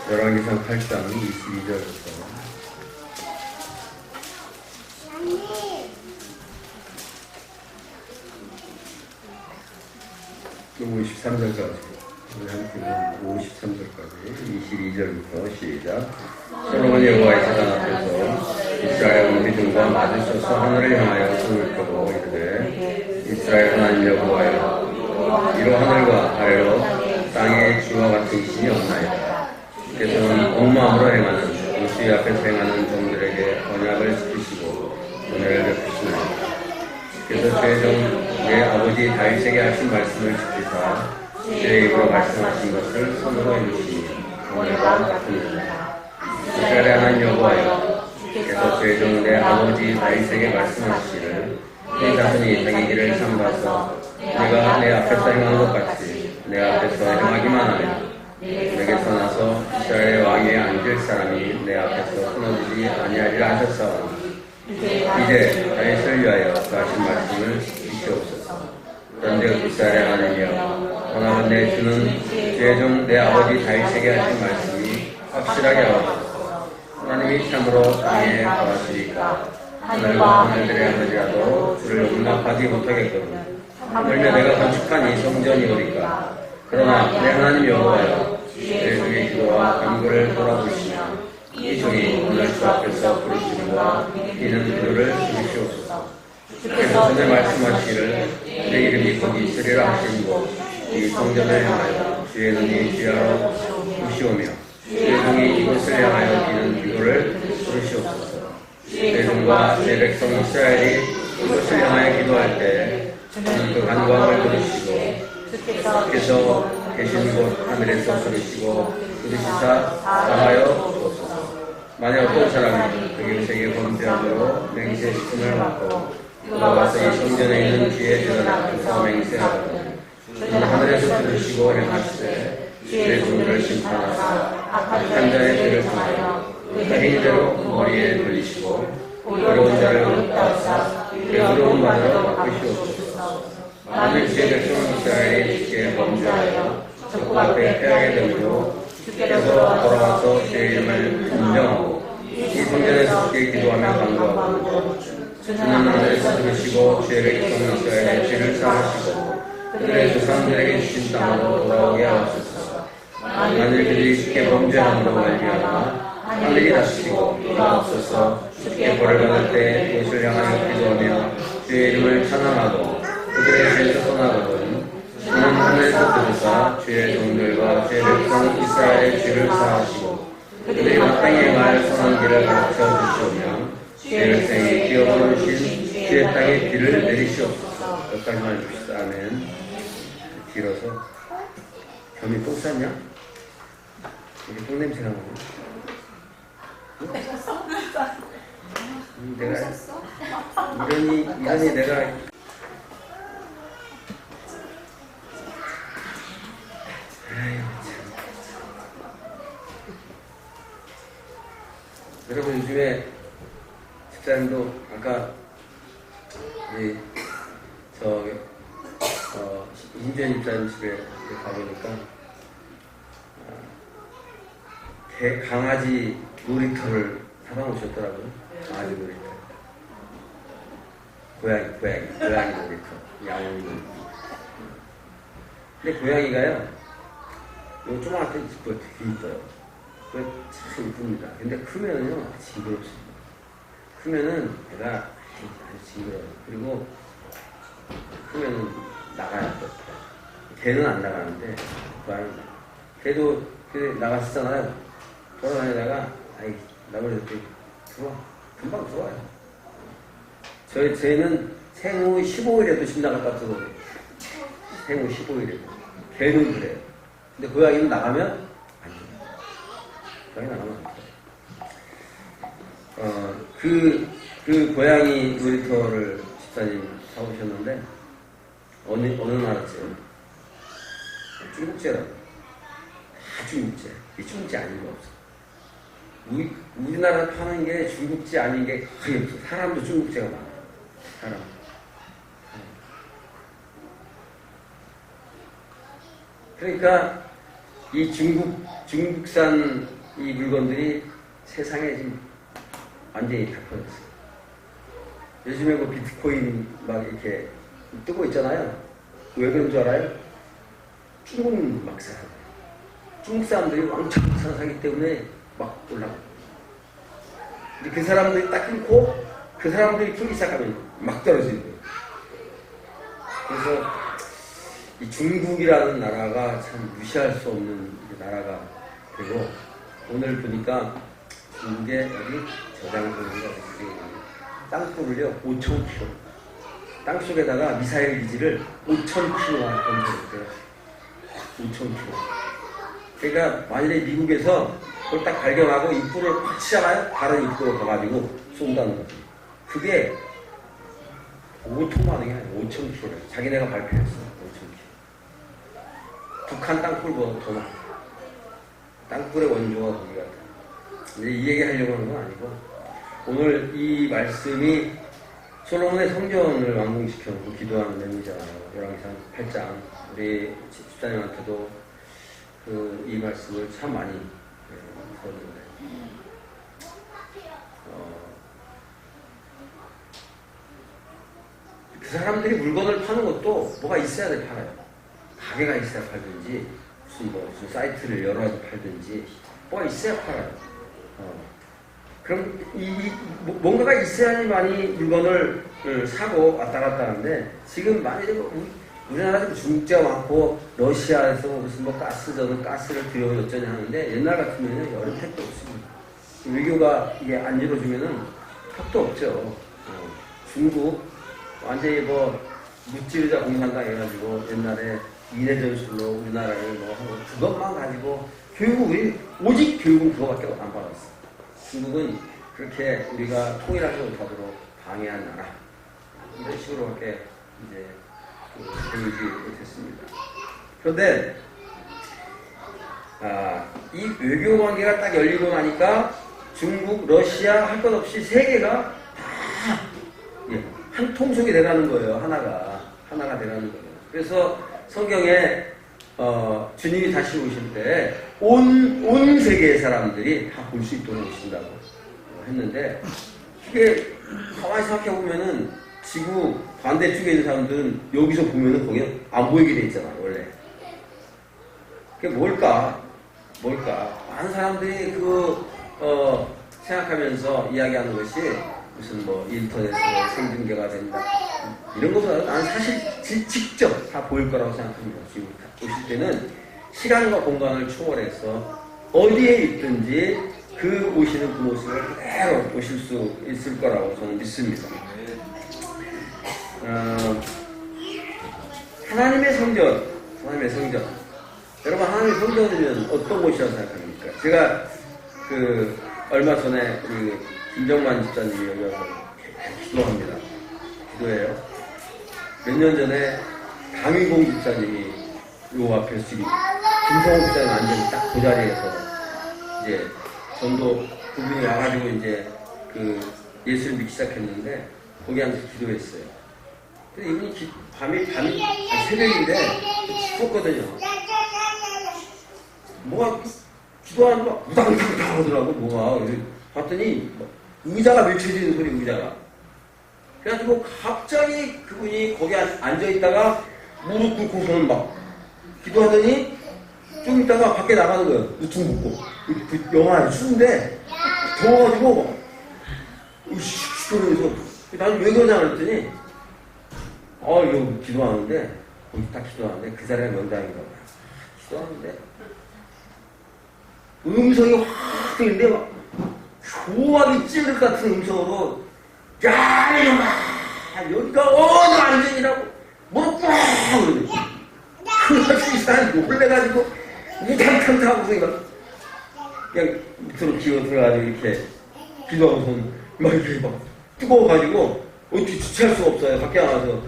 열왕기상 8장 22절부터 또 53절까지 우리 함께는 53절까지 22절부터 시작. 솔로몬이 여호와의 제단 앞에서 이스라엘 온 민중과 맞으셔서 하늘을 향하여 손을 펴고 이르되 이스라엘 하나님 여호와여 이로 하늘과 아래로 땅에 주와 같은 신이 없나이다. 주께서는 온 마음으로 행하는 주의 앞에서 행하는 종들에게 언약을 지키시고 은혜를 베푸시나이다. 주께서 죄종 내 아버지 다윗에게 하신 말씀을 지키사 제 입으로 말씀하신 것을 손으로 이루시니 오늘과 같으니라. 이스라엘의 하나님 여호와여 주께서 죄종 내 아버지 다윗에게 말씀하시기를 네 자손이 자기 길을 삼가서 네가 내 앞에서 행하는 것 같이 내 앞에서 행하기만 하면 내게서 나서 이스라엘의 왕위에 앉을 사람이 내 앞에서 끊어지지 아니하리라 하셨사오니 이제 다윗을 위하여 그 하신 말씀을 지키옵소서. 그런데 이스라엘의 하나님이여 원하건대 주는 죄종 내 아버지 다윗에게 하신 말씀이 확실하게 하옵소서. 하나님이 참으로 땅에 거하시리까 하늘과 하늘들의 하늘이라도 주를 용납하지 못하겠거든. 하물며 내가 건축한 이 성전이오리까. 그러나 내 하나님 여호와여 내 종의 기도와 간구를 돌아보시며 이 종이 오늘 주 앞에서 부르심과 이는 기도를 들으시옵소서. 주께서 전에 말씀하시기를 내 이름이 거기 있으리라 하신 곳 이 성전을 향하여 주의 눈이 귀하러 보시오며 주의 종이 이곳을 향하여 기는 기도를 들으시옵소서. 내 종과 내 백성 이스라엘이 이곳을 향하여 기도할 때 주는 그 간구함을 들으시고 주께서 계신 곳 하늘에서 들으시고 들으시사 당하여 주옵소서. 만약 어떤 사람이 그곳에게 범죄함으로 맹세시킴을 받고 돌아와서 이 성전에 있는 주의 제단 앞에서 맹세하거든 주는 하늘에서 들으시고 행하시되 주의 종들을 심판하사 악한 자의 죄를 통하여 그 행위대로 머리에 돌리시고 의로운 자를 의롭다 하사 그 의로운 말로 바꾸시옵소서. 만일 주의 백성 이스라엘이 주께 범죄하여 적 앞에 패하게 되므로 주께서 돌아와서 주의 이름을 인정하고 이 성전에서 주께 기도하며 간구하고 주는 하늘에서 들으시고 주의 백성 이스라엘의 죄를 사하시고 그들의 조상들에게 주신 땅으로 돌아오게 하옵소서. 만일 그들이 주께 범죄함으로 말미암아 하늘이 닫히고 돌아옵소서. 주께 벌을 받을 때 그것을 향하여 기도하며 주의 이름을 찬양하고 그들의 죄에서 떠나거든 주는 하늘에서 들으사 주의 종들과 주의 백성 이스라엘의 죄를 사하시고 그들이 마땅히 행할 선한 길을 가르쳐 주시오며 주의 백성이 기어오르신 주의 땅에 길을 내리시옵소서. 여기까지만 해줍시다. 아멘. 길어서 겸이 똥 쌌냐? 이게 똥 냄새가 나네. 내가 이러니 내가 여러분 요즘에 집사님도 아까 이진전 집사님 집에 가보니까 강아지 놀이터를 사다 놓으셨더라고요. 강아지 놀이터. 고양이 놀이터. 야옹 놀이터. 근데 고양이가요, 요 조그맣게 되게 이뻐요. 참 이쁩니다. 근데 크면은요, 징그럽습니다. 크면은 애가 아주 징그러워요. 그리고 크면은 나가요. 또. 개는 안 나가는데, 고양이 개도 나갔었잖아요. 돌아다니다가, 나머지 들어와. 금방 들어와요. 저희는 생후 15일에도 집 나갔다 들어오래요. 생후 15일에도. 개는 그래요. 근데 고양이는 나가면 안 돼요. 고양이 나가면 안 돼요. 그 고양이 놀이터를 집사님 사오셨는데, 어느 나라였어요? 중국제라고. 다 중국제. 이 중국제 아닌 거 없어. 우리나라 파는 게 중국제 아닌 게 거의 없어. 사람도 중국제가 많아요. 사람. 그러니까 이 중국산 이 물건들이 세상에 지금 완전히 다 퍼졌어요. 요즘에 뭐 비트코인 막 이렇게 뜨고 있잖아요. 왜 그런 줄 알아요? 중국 막 사요. 중국 사람들이 왕창 사기 때문에 막 올라가고. 근데 그 사람들이 딱 끊고 그 사람들이 풀기 시작하면 막 떨어지는 거예요. 그래서 이 중국이라는 나라가 참 무시할 수 없는 나라가 되고, 오늘 보니까 중국의 여기 저장소인가 땅굴을요 5,000km 땅속에다가 미사일 기지를 5,000km나 던져줬대요. 5,000km. 그러니까 만일에 미국에서 그걸 딱 발견하고 입구를 확 치잖아요. 다른 입구로 가가지고 쏜다는 거죠. 그게 5톤만한 게 아니라 5,000km래. 자기네가 발표했어. 5,000km. 북한 땅굴보다 더 많아. 땅굴의 원조가 거기 같아. 근데 이 얘기 하려고 하는 건 아니고, 오늘 이 말씀이 솔로몬의 성전을 완공시켜놓고 기도하는 내용이잖아요. 열왕기상 8장. 우리 집사님한테도 이 말씀을 참 많이 들었는데, 그 사람들이 물건을 파는 것도 뭐가 있어야 돼 팔아요. 가게가 있어야 팔든지, 무슨 사이트를 여러 가지 팔든지, 뭐가 있어야 팔아요. 그럼 뭔가가 있어야만이 물건을 사고 왔다 갔다 하는데, 지금 만약에 우리나라에서 중국제가 많고 러시아에서 무슨 뭐 가스전은 가스를 들여오면 어쩌냐 하는데, 옛날 같으면 여름 택도 없습니다. 외교가 이게 안 이루어지면은 택도 없죠. 중국 완전히 뭐 무찌르자 공산당 해가지고 옛날에 인해 전술로 우리나라를 뭐 하고 그것만 가지고 결국 오직 교육은 그거밖에 안 받았어. 중국은 그렇게 우리가 통일하지 못하도록 방해한 나라, 이런 식으로밖에 이제 보이지 못했습니다. 그런데 이 외교 관계가 딱 열리고 나니까 중국, 러시아 할 것 없이 세계가 다 한 통속이 되라는 거예요. 하나가 되라는 거예요. 그래서 성경에 주님이 다시 오실 때 온 세계의 사람들이 다 볼 수 있도록 오신다고 했는데, 그게 가만히 생각해 보면은 지구 반대쪽에 있는 사람들은 여기서 보면은 거기 안 보이게 돼 있잖아요, 원래. 그게 뭘까? 많은 사람들이 생각하면서 이야기하는 것이 무슨 뭐 인터넷으로 생중계가 된다, 이런 것보다 나는 사실 직접 다 보일 거라고 생각합니다. 지금 오실 때는 시간과 공간을 초월해서 어디에 있든지 그 오시는 그 모습을 그대로 보실 수 있을 거라고 저는 믿습니다. 하나님의 성전. 여러분, 하나님의 성전이면 어떤 곳이라고 생각합니까? 제가 얼마 전에 김정만 집사님이 여기 와서 기도합니다. 기도해요. 몇 년 전에 강희봉 집사님이 요 앞에서 지금 김성호 집사님 완전히 딱 그 자리에서 이제 전도 그분이 와가지고 이제 예수를 믿기 시작했는데, 거기 앉아서 기도했어요. 근데 이분이 밤이 새벽인데 춥거든요. 뭐가 기도하는 거 우당탕탕 하더라고. 뭐가 봤더니 의자가 맺혀지는 소리, 의자가. 그래가지고 갑자기 그분이 거기 앉아있다가 무릎 꿇고서는 막 기도하더니 좀 있다가 밖에 나가는 거예요. 우퉁 붓고. 그 영하 추운데 더워가지고 그러면서 나는 왜 그러냐 그랬더니 이거 기도하는데, 거기 딱 기도하는데 그 자리가 명당인가 봐요. 기도하는데 음성이 확 들리는데 막 조각이 찔릴 것 같은 음성으로, 야 이놈아 여기가 어느 안전이라고 무릎 꿇어 그러더니, 그래가지고 이 사람이 놀래가지고 우탕탕탕 하고서 그냥 밑으로 기어 들어가지고 이렇게 기도하고서 막 이렇게 막 뜨거워가지고 어떻게 주체할 수가 없어요. 밖에 나가서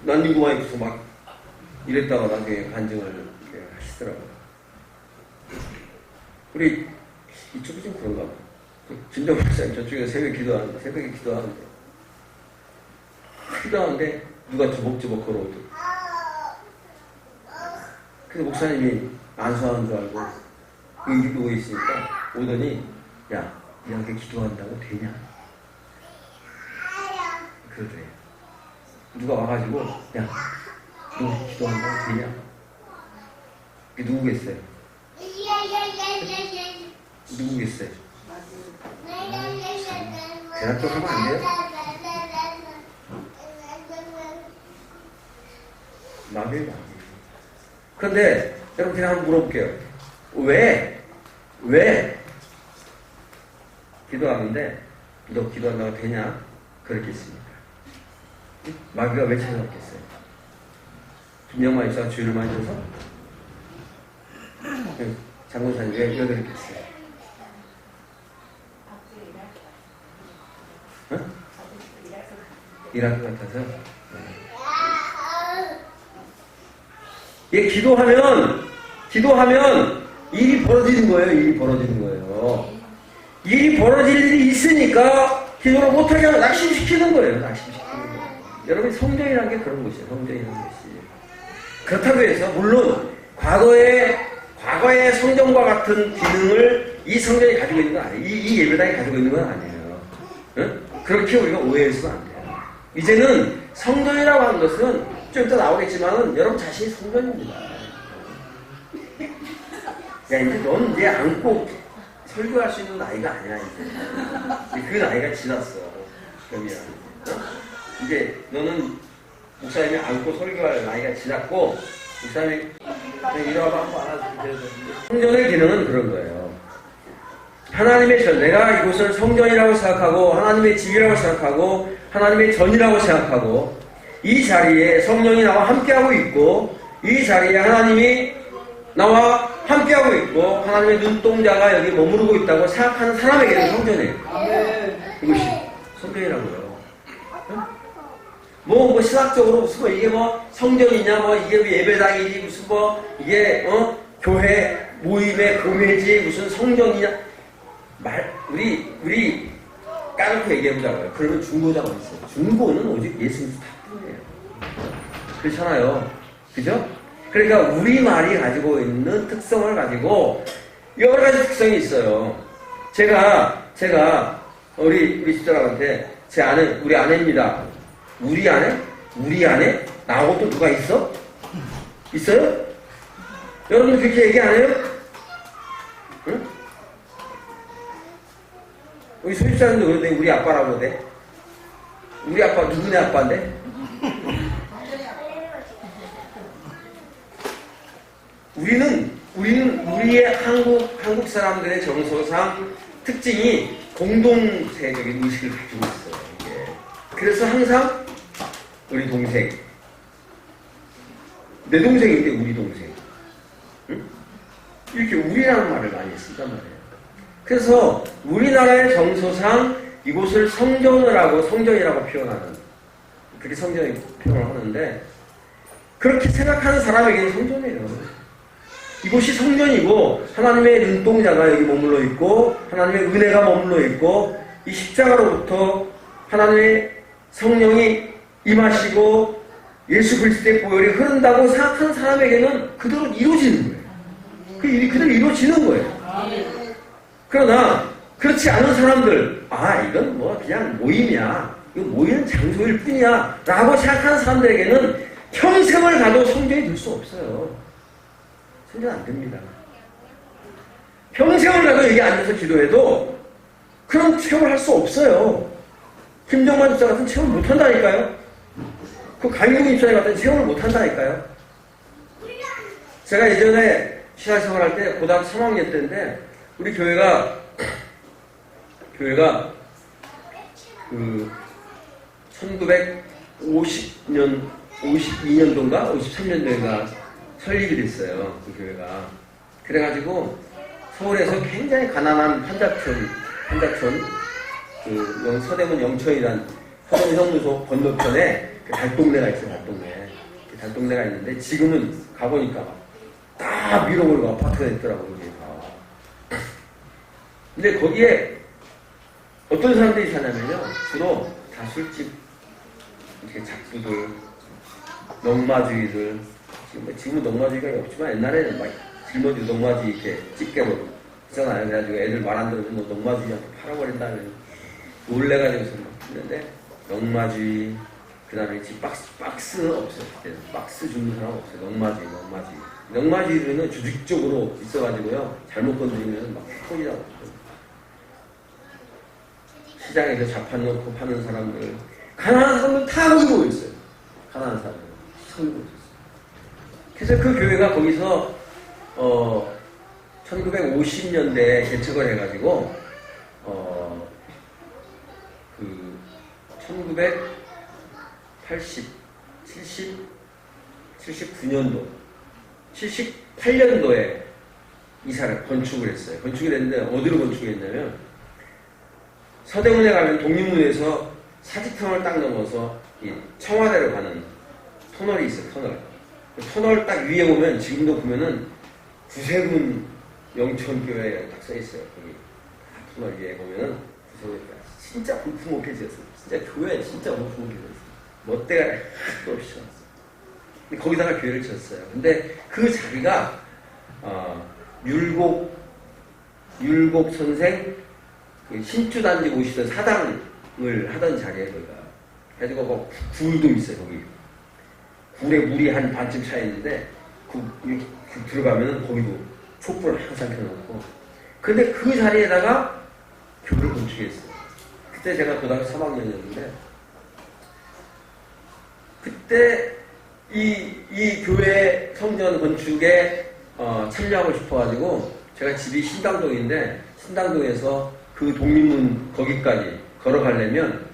난닝구만 입고서 막 이랬다가 나중에 간증을 이렇게 하시더라고요. 우리 이쪽이 좀 그런가 봐. 김정 목사님 저쪽에 새벽에 기도하는데 누가 주먹주먹 걸어오더라고요. 근데 목사님이 안수하는 줄 알고 여기 누워 있으니까 오더니 야 이렇게 기도한다고 되냐? 그러더래. 누가 와가지고 야 너 기도한다고 되냐? 그게 누구겠어요? 누구겠어요? 대답 하면 안 돼요? 나중에 그런데 여러분 그냥 한번 물어볼게요. 왜 기도하는데 너 기도한다고 되냐? 그렇겠습니까? 마귀가 왜 찾아왔겠어요? 김영만 입사가 주의를 많이 줘서? 장군사님 왜 그랬겠어요? 어? 일할 것 같아서? 예, 기도하면 일이 벌어지는 거예요. 일이 벌어질 일이 있으니까 기도를 못하게 하면 낙심시키는 거예요. 여러분 성전이라는 게 그런 것이에요. 성전이라는 것이. 그렇다고 해서 물론 과거의 성전과 같은 기능을 이 성전이 가지고 있는 건 아니에요. 이 예배당이 가지고 있는 건 아니에요. 응? 그렇게 우리가 오해해서는 안 돼요. 이제는 성전이라고 하는 것은 좀 이따 나오겠지만은 여러분 자신이 성전입니다. 야, 이제 넌 이제 안고 설교할 수 있는 나이가 아니야, 이제. 그 나이가 지났어. 그러면. 이제 너는 목사님이 안고 설교할 나이가 지났고, 목사님이 그냥 이러고 한번 안아주세요. 성전의 기능은 그런 거예요. 내가 이곳을 성전이라고 생각하고, 하나님의 집이라고 생각하고, 하나님의 전이라고 생각하고, 이 자리에 성령이 나와 함께하고 있고, 이 자리에 하나님이 나와 함께하고 있고, 하나님의 눈동자가 여기 머무르고 있다고 생각하는 사람에게는 성전이에요. 이것이 성전이라고요. 뭐 신학적으로 무슨 이게 성전이냐, 이게 예배당이지, 무슨 이게 교회 모임의 교회지, 무슨 성전이냐. 우리 까놓고 얘기해보자고요. 그러면 중고자가 있어요. 중고는 오직 예수 그리스도예요. 그렇잖아요. 그죠? 그러니까 우리말이 가지고 있는 특성을 가지고 여러 가지 특성이 있어요. 제가 우리 집사람한테 우리 아내입니다. 우리 아내? 나하고 또 누가 있어? 있어요? 여러분 그렇게 얘기 안 해요? 응? 우리 소집사님도 그런데 우리 아빠라고 돼? 우리 아빠 누구네 아빠인데? 우리는 우리의 한국 사람들의 정서상 특징이 공동체적인 의식을 가지고 있어요. 이게. 그래서 항상 우리 동생, 내 동생인데 우리 동생, 응? 이렇게 우리라는 말을 많이 쓴단 말이에요. 그래서 우리나라의 정서상 이곳을 성전이라고 표현하는, 그렇게 성전이 표현을 하는데, 그렇게 생각하는 사람에게는 성전이에요. 이곳이 성전이고 하나님의 눈동자가 여기 머물러 있고 하나님의 은혜가 머물러 있고 이 십자가로부터 하나님의 성령이 임하시고 예수 그리스도의 보혈이 흐른다고 생각하는 사람에게는 그대로 이루어지는 거예요. 그 일이 그대로 이루어지는 거예요. 그러나 그렇지 않은 사람들, 이건 그냥 모임이야, 이거 모이는 장소일 뿐이야 라고 생각하는 사람들에게는 평생을 가도 성전이 될 수 없어요. 성전 안 됩니다. 평생을 가도 여기 앉아서 기도해도 그런 체험을 할 수 없어요. 김정만 집사 같은 체험을 못 한다니까요. 그 강용희 집사님 같은 체험을 못 한다니까요. 제가 예전에 신학생활 할 때 고등학교 3학년 때인데 우리 교회가 그 1950년 52년도인가 53년도인가 설립이 됐어요. 그 교회가. 그래가지고 서울에서 굉장히 가난한 판자촌 그 서대문 영천이란 서대문 형무소 건너편에 그 달동네가 있어요. 그 달동네가 있는데 지금은 가보니까 다 밀어버리고 아파트가 됐더라고요. 거기가. 근데 거기에 어떤 사람들이 사냐면요, 주로 다 술집, 이렇게 작부들, 농마주의들, 지금은 농마주의가 없지만 옛날에는 막 짊어지고 농마지 이렇게 집게로 있잖아요. 그래가지고 애들 말 안 들으면 뭐 농마주의한테 팔아버린다는 놀래가지고서 막 했는데 농마주의 그 다음에 지금 박스는 없어요. 그때는. 박스 주는 사람 없어요. 농마주의는 조직적으로 있어가지고요. 잘못 건드리면 막 폰이라고 없어요. 시장에서 자판 놓고 파는 사람들, 가난한 사람들 다 거기 모여 있어요. 가난한 사람들 거기 모여 있어요. 그래서 그 교회가 거기서 1950년대에 개척을 해가지고 그 1980, 79년도, 78년도에 이사를 건축을 했어요. 건축을 했는데 어디로 건축했냐면 서대문에 가면 독립문에서 사직터널 딱 넘어서 이 청와대로 가는 터널이 있어요. 터널. 그 터널 딱 위에 보면 지금도 보면은 구세군 영천교회가 딱 써있어요. 거기 터널 위에 보면은 구세군 진짜 볼품없게 지었어요. 진짜 교회 진짜 볼품없게 지었어요. 멋대가 하나도 없이 지었어요. 거기다가 교회를 지었어요. 근데 그 자리가 율곡 선생 그 신주단지 모시던 사당을 하던 자리에 거기가. 그래가지고 뭐 굴도 있어요. 거기 굴에 물이 한 반쯤 차 있는데 이렇게 들어가면은 거기도 촛불을 항상 켜놓고. 근데 그 자리에다가 교회를 건축했어요. 그때 제가 고등학교 3학년이었는데 그때 이 교회 성전 건축에 참여하고 싶어가지고 제가 집이 신당동인데 신당동에서 그 독립문 거기까지 걸어가려면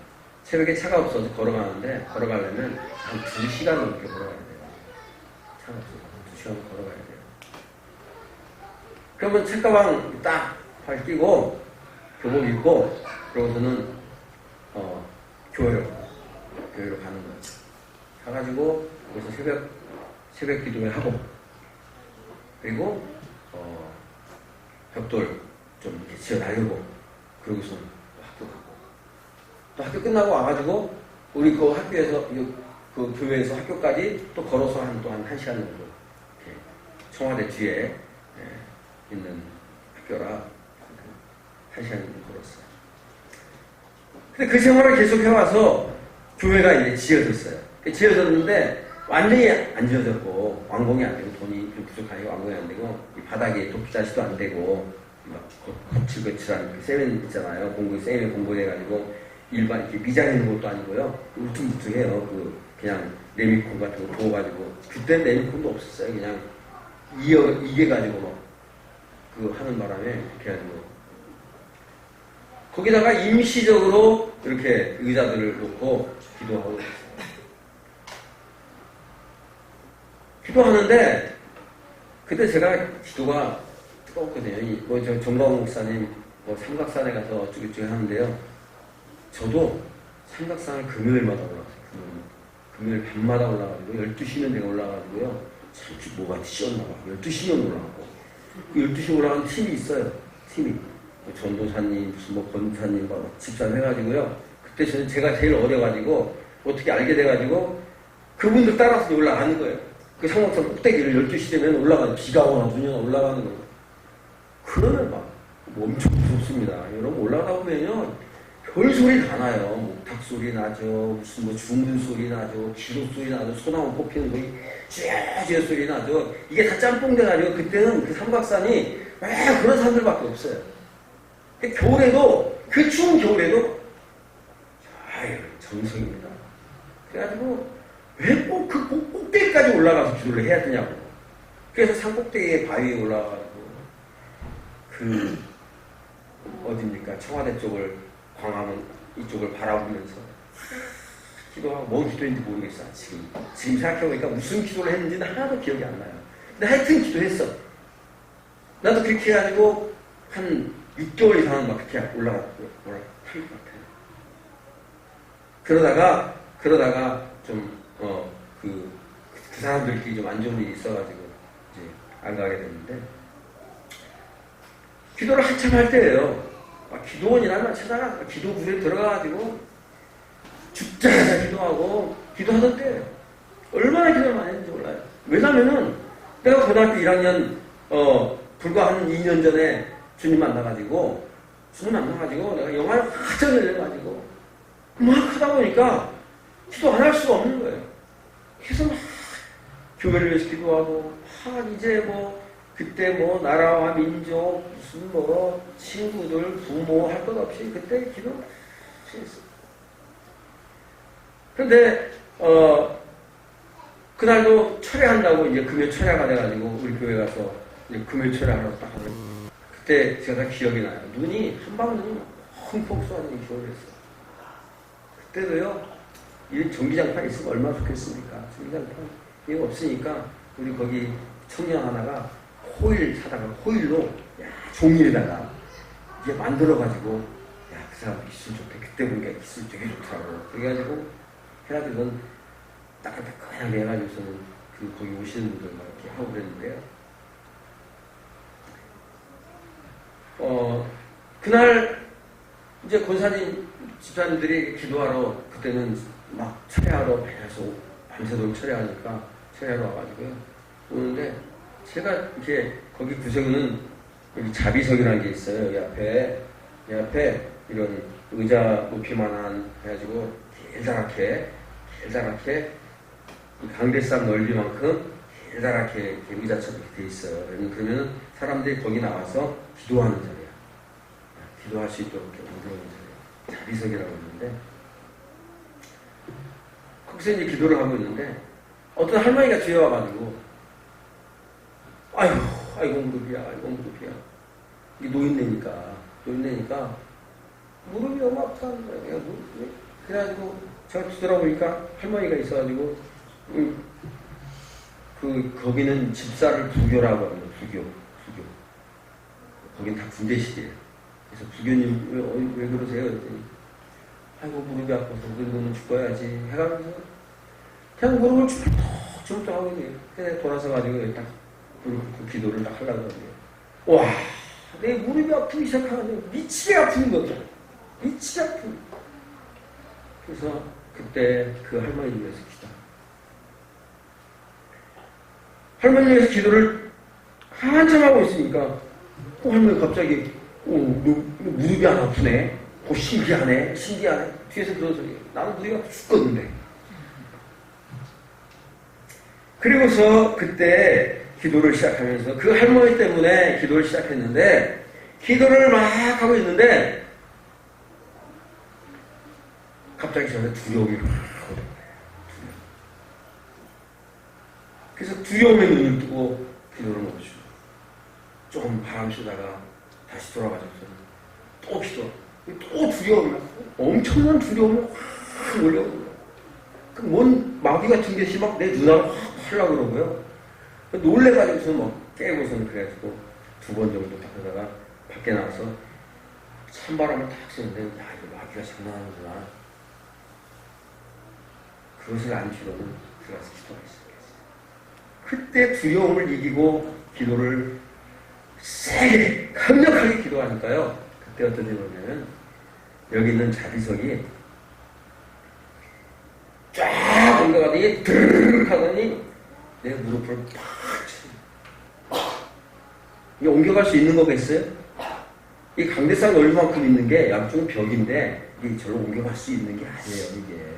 새벽에 차가 없어서 걸어가는데 걸어가려면 한 2시간 넘게 걸어가야 돼요. 차가 없어서 2시간 걸어가야 돼요. 그러면 책가방 딱 끼고 교복 입고 그러고서는 교회로 가는 거예요. 가가지고 거기서 새벽 기도회 하고 그리고 벽돌 좀 이렇게 지어 나르고 그러고서 또 학교 가고 또 학교 끝나고 와가지고 우리 그 학교에서 그 교회에서 학교까지 또 걸어서 한 1시간 정도 이렇게 청와대 뒤에 있는 학교라 1시간 정도 걸었어요. 근데 그 생활을 계속 해와서 교회가 이제 지어졌어요. 지어졌는데 완전히 안 지어졌고 완공이 안 되고 돈이 좀 부족하니까 완공이 안 되고 이 바닥에 도피자시도 안 되고 막 거칠거칠한 그 세면 있잖아요. 세면 공부해가지고 일반 이렇게 미장 있는 것도 아니고요. 울퉁불퉁해요. 그냥 레미콘 같은 거 부어가지고 그때는 레미콘도 없었어요. 그냥 이게 가지고 막 하는 바람에 이렇게 해가지고 거기다가 임시적으로 이렇게 의자들을 놓고 기도하고 있어요. 기도하는데 그때 제가 기도가 뜨거웠거든요. 저 정광 목사님 삼각산에 가서 어쩌고저쩌고 하는데요. 저도 삼각산을 금요일마다 올라갔어요. 금요일 밤마다 올라가지고 12시면 내가 올라가지고요. 참 뭐가 씌었나 봐. 12시면 올라가고 12시 올라간 팀이 있어요. 팀이 전도사님 무슨 권사님 집사님 해가지고요. 그때 제가 제일 어려가지고 어떻게 알게 돼가지고 그분들 따라서 올라가는 거예요. 그 삼각산 꼭대기를 12시 되면 올라가는, 비가 오나 눈이 오나 올라가는 거예요. 그러면 막 엄청 무섭습니다. 여러분 올라가다 보면요 별소리 다 나요. 목탁 소리 나죠, 무슨 주문 소리 나죠, 기록 소리 나죠, 소나무 뽑히는 소리, 쥐어 소리 나죠. 이게 다 짬뽕 돼가지고 그때는 그 삼각산이 왜 그런 사람들밖에 없어요. 겨울에도 그 추운 겨울에도 아유 정성입니다. 그래가지고 왜 꼭 그 꼭대기까지 올라가서 기도를 해야 되냐고. 그래서 산 꼭대기에 바위에 올라가가지고 어딥니까 청와대 쪽을 광화문 이쪽을 바라보면서 기도하고 뭔 기도인지 모르겠어. 지금 생각해보니까 무슨 기도를 했는지는 하나도 기억이 안 나요. 근데 하여튼 기도했어. 나도 그렇게 해가지고 한 6개월 이상은 막 그렇게 올라갔고 탈 것 같아요. 그러다가 좀 그 사람들끼리 좀 안 좋은 일이 있어가지고 이제 안 가게 됐는데 기도를 한참 할 때예요. 막 기도원이라면 찾아가 기도부에 들어가가지고 죽자마자 기도하고 기도하던 때예요. 얼마나 기도를 많이 했는지 몰라요. 왜냐면은 내가 고등학교 1학년 불과 한 2년 전에 주님 만나가지고 내가 영화를 화전을 해가지고 막 하다 보니까 기도 안 할 수가 없는 거예요. 그래서 막 교회를 위해서 기도하고 이제 그때 나라와 민족 무슨 친구들 부모 할 것 없이 그때 기도 했어요. 그런데 그날도 철회한다고 이제 금요 철회가 돼가지고 우리 교회 가서 이제 금요 철회하러 딱 하는 그때 제가 기억이 나요. 한방 눈이 펑펑 쏘아지는 겨울을 했어요. 그때도요, 이 전기장판 있으면 얼마나 좋겠습니까? 전기장판 이거 없으니까 우리 거기 청년 하나가 호일 사다가 호일로 종이에다가 이게 만들어가지고 그 사람 기술 좋대. 그때 보니까 기술 되게 좋더라고. 그래가지고 해가지고 따끈따끈하게 해가지고서는 거기 오시는 분들 막 이렇게 하고 그랬는데요. 그날 이제 권사님 집사님들이 기도하러 그때는 막 철회하러 배에서 밤새도록 철회하니까 철회하러 와가지고요. 오는데 제가 이렇게 거기 구석에는 여기 자비석이라는 게 있어요. 이 앞에 이런 의자 높이만한 해가지고 길다랗게 강대상 넓이만큼 길다랗게 이렇게 의자처럼 이렇게 돼 있어요. 그러면 사람들이 거기 나와서 기도하는 자리야. 기도할 수 있도록 이렇게 만들어놓은 자리야. 자비석이라고 있는데 거기서 이제 기도를 하고 있는데 어떤 할머니가 뒤에 와가지고 아이고 무릎이야. 이게 노인네니까 무릎이 너무 아프다는 거예요. 그래가지고 제가 뒤돌아보니까 할머니가 있어가지고 거기는 집사를 부교라고 합니다. 부교. 거긴 다 군대시대예요. 그래서 부교님 왜 그러세요? 그랬더니 아이고 무릎이 아파서 그러고는 죽어야지 해가면서 그냥 무릎을 주물떡 하고 있네요. 그래서 돌아서가지고 딱 그 기도를 딱 하려고 하네요. 와, 내 무릎이 아프기 시작하면 미치게 아픈 거죠. 미치게 아픈. 그래서 그때 그 할머니 위해서 할머니 위해서 기도를 한참 하고 있으니까 할머니 갑자기 너 무릎이 안 아프네. 신기하네. 뒤에서 그런 소리. 나는 무릎이 아파 죽겠는데. 그리고서 그때 기도를 시작하면서 그 할머니 때문에 기도를 시작했는데 기도를 막 하고 있는데 갑자기 저는 두려움이 막 오는 거예요. 그래서 두려움에 눈을 뜨고 기도를 멈추고 조금 바람 쐬다가 다시 돌아가셔서 또 기도, 또 두려움이 엄청난 두려움이 확 몰려오는 거예요. 뭔 마귀 같은 것이 막 내 눈알을 확 하려고 그러고요. 놀래가지고서 막 깨고서는 그래가지고 2번 정도 딱 하다가 밖에 나와서 찬바람을 탁 쐬는데 이거 마귀가 장난하는구나. 그것을 안주로는 들어가서 기도하겠습니다. 그때 두려움을 이기고 기도를 세게 강력하게 기도하니까요. 그때 어떤 일이 오냐면 여기 있는 자비석이 쫙 올라가더니 드르륵 하더니 내 무릎을 팍 치고 이게 옮겨갈 수 있는 거겠어요? 이 강대상 넓이만큼 있는 게 양쪽 벽인데 이게 절로 옮겨갈 수 있는 게 아니에요. 이게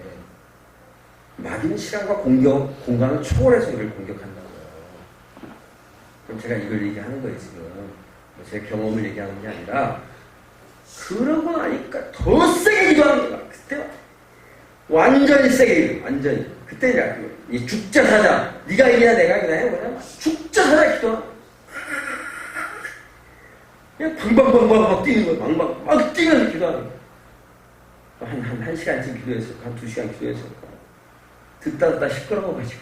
마귀는 시간과 공간을 초월해서 이를 공격한다고요. 그럼 제가 이걸 얘기하는 거예요. 지금 제 경험을 얘기하는 게 아니라 그러고 나니까 더 세게 기도하는 거야. 그때 완전히 세게 완전히 그때 이 죽자 사자 네가 이기냐 내가 이기냐 해보자. 죽자 사자 기도 그냥 방방방방 뛰는 거야. 막 뛰면서 기도하는 거야. 한 시간쯤 기도했을 한 2시간 기도했을 거야. 듣다 시끄러워가지고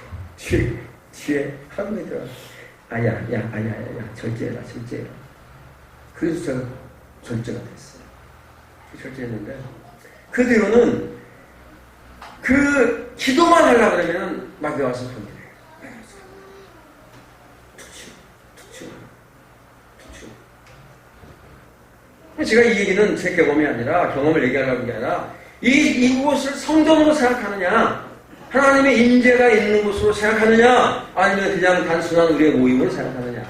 뒤에 할머니 들어 아야 절제해라. 그래서 제가 절제가 됐어요. 절제했는데 그 뒤로는 그 기도만 하려고 그러면 마귀가 와서 건드려요. 툭 치고. 제가 이 얘기는 제 경험이 아니라 경험을 얘기하려는 게 아니라 이곳을 성전으로 생각하느냐 하나님의 임재가 있는 곳으로 생각하느냐 아니면 그냥 단순한 우리의 모임으로 생각하느냐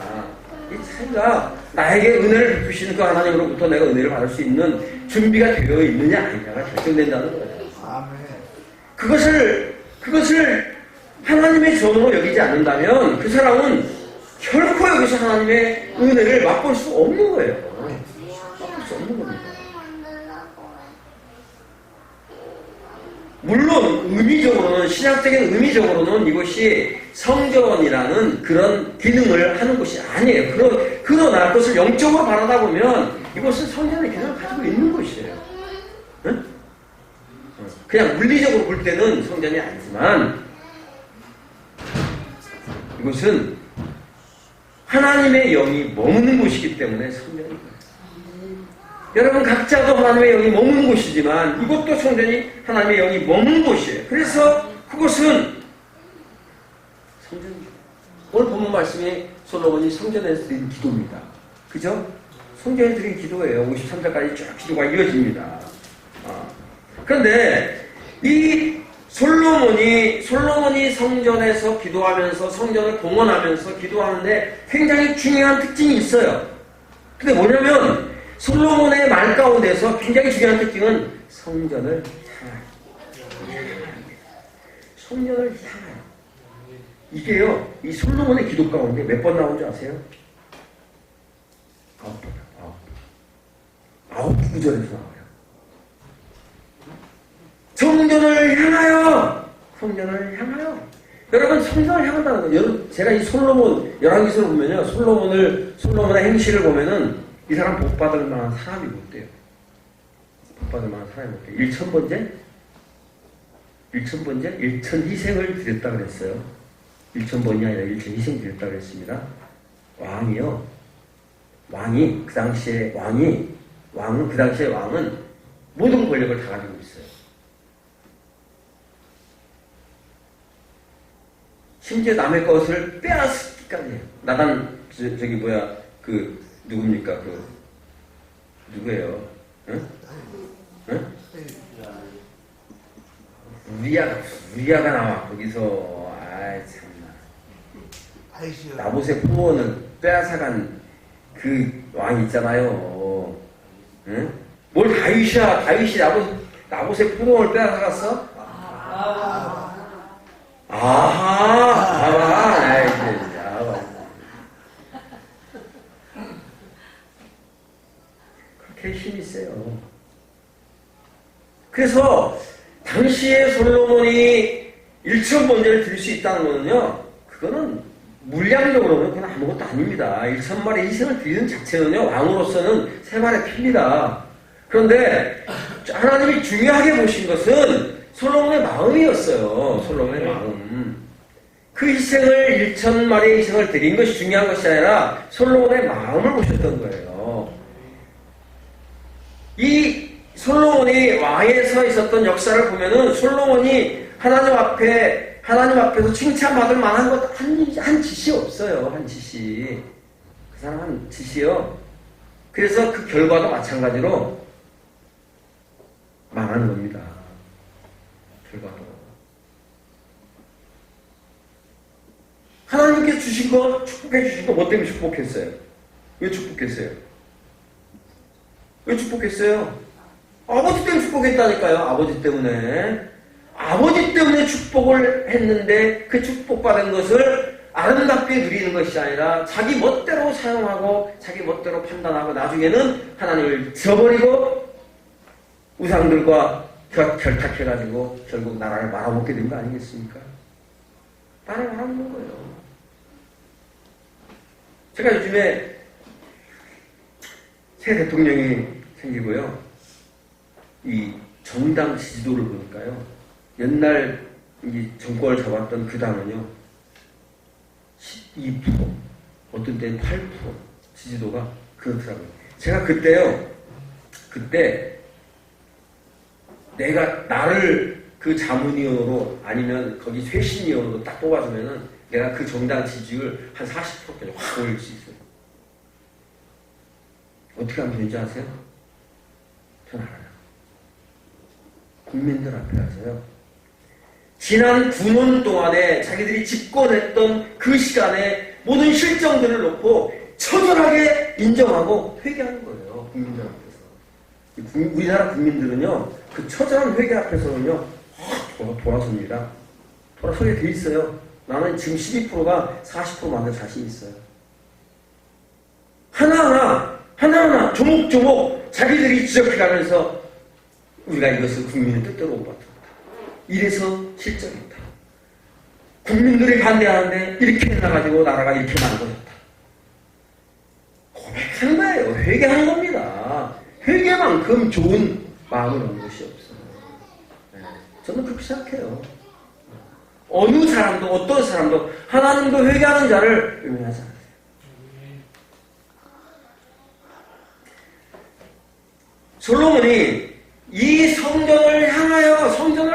이 차이가 나에게 은혜를 베푸시는 그 하나님으로부터 내가 은혜를 받을 수 있는 준비가 되어 있느냐 아니냐가 결정된다는 거예요. 그것을 하나님의 전으로 여기지 않는다면 그 사람은 결코 여기서 하나님의 은혜를 맛볼 수 없는 거예요. 맛볼 수 없는 겁니다. 물론 의미적으로는, 신학적인 의미적으로는 이것이 성전이라는 그런 기능을 하는 것이 아니에요. 그러나 그것을 영적으로 바라다 보면 이것은 성전의 기능을 가지고 있는 것이에요. 응? 그냥 물리적으로 볼 때는 성전이 아니지만 이것은 하나님의 영이 머무는 곳이기 때문에 성전입니다. 여러분 각자도 하나님의 영이 머무는 곳이지만 이것도 성전이 하나님의 영이 머무는 곳이에요. 그래서 그것은 성전입니다. 오늘 본문 말씀이 솔로몬이 성전에서 드린 기도입니다. 그죠? 성전에 드린 기도예요. 53절까지 쭉 기도가 이어집니다. 그런데 이 솔로몬이 성전에서 기도하면서 성전을 봉헌하면서 기도하는데 굉장히 중요한 특징이 있어요. 근데 뭐냐면 솔로몬의 말 가운데서 굉장히 중요한 특징은 성전을 향하여. 성전을 향하여. 이게요, 이 솔로몬의 기도 가운데 몇 번 나온 줄 아세요? 9 구절에서 나와요. 성전을 향하여. 성전을 향하여. 여러분, 성전을 향한다는 거예요. 제가 이 솔로몬, 열왕기서를 보면요, 솔로몬의 행실을 보면은 이 사람 복받을 만한 사람이 못 돼요. 복받을 만한 사람이 못 돼요. 1000번째? 1000 희생을 드렸다 그랬어요. 1000번이 아니라 1000 희생 드렸다 그랬습니다. 왕이, 그 당시에 왕은 모든 권력을 다 가지고 있어요. 심지어 남의 것을 빼앗기까지 해요. 누굽니까? 누구예요? 응? 우리아가 나와, 거기서. 아이, 참나. 나봇의 포원을 빼앗아간 그 왕이 있잖아요. 응? 뭘 다윗이 나봇의 포원을 빼앗아갔어? 그렇게 힘이 세요. 그래서 당시에 솔로몬이 1000번제를 드릴 수 있다는 거는요, 그거는 물량적으로는 그건 아무것도 아닙니다. 1000마리 희생을 드리는 자체는요, 왕으로서는 3발의 피입니다. 그런데 하나님이 중요하게 보신 것은 솔로몬의 마음이었어요. 솔로몬의 마음. 그 희생을 1000마리의 희생을 드린 것이 중요한 것이 아니라 솔로몬의 마음을 보셨던 거예요. 이 솔로몬이 왕에 서 있었던 역사를 보면은 솔로몬이 하나님 앞에서 칭찬받을 만한 것 한 짓이 없어요. 한 짓이. 그 사람 한 짓이요. 그래서 그 결과도 마찬가지로 망하는 겁니다. 결과도. 하나님께서 주신 거, 축복해 주신 거 뭐 때문에 축복했어요? 왜 축복했어요? 왜 축복했어요? 아버지 때문에 축복했다니까요. 아버지 때문에 축복을 했는데 그 축복받은 것을 아름답게 누리는 것이 아니라 자기 멋대로 사용하고 자기 멋대로 판단하고 나중에는 하나님을 저버리고 우상들과 결탁해가지고 결국 나라를 말아먹게 된 거 아니겠습니까? 나라를 말아먹는 거예요. 제가 요즘에 새 대통령이 생기고요. 이 정당 지지도를 보니까요. 옛날 이 정권을 잡았던 그 당은요. 12%, 어떤 때는 8% 지지도가 그렇더라고요. 제가 그때 나를 그 자문위원으로 아니면 거기 쇄신위원으로 딱 뽑아주면은 내가 그 정당 지지율 한 40%까지 확 올릴 수 있어요. 어떻게 하면 되는지 아세요? 전 알아요. 국민들 앞에 가서요. 지난 9년 동안에 자기들이 집권했던 그 시간에 모든 실정들을 놓고 처절하게 인정하고 회개하는 거예요. 국민들 앞에서. 우리나라 국민들은요, 그 처절한 회개 앞에서는요, 돌아섭니다. 돌아서게 돼 있어요. 나는 지금 12%가 40% 만들 자신이 있어요. 하나하나 조목조목 자기들이 지적해가면서 우리가 이것을 국민의 뜻대로 못 받습니다. 이래서 실정이다. 국민들이 반대하는데 이렇게 해놔가지고 나라가 이렇게 만들어졌다. 고백하는 거예요. 회개하는 겁니다. 회개만큼 좋은 마음을 얻는 것이 없어요. 저는 그렇게 생각해요. 어느 사람도 어떤 사람도 하나님도 회개하는 자를 의미하지 않아요. 솔로몬이 이 성전을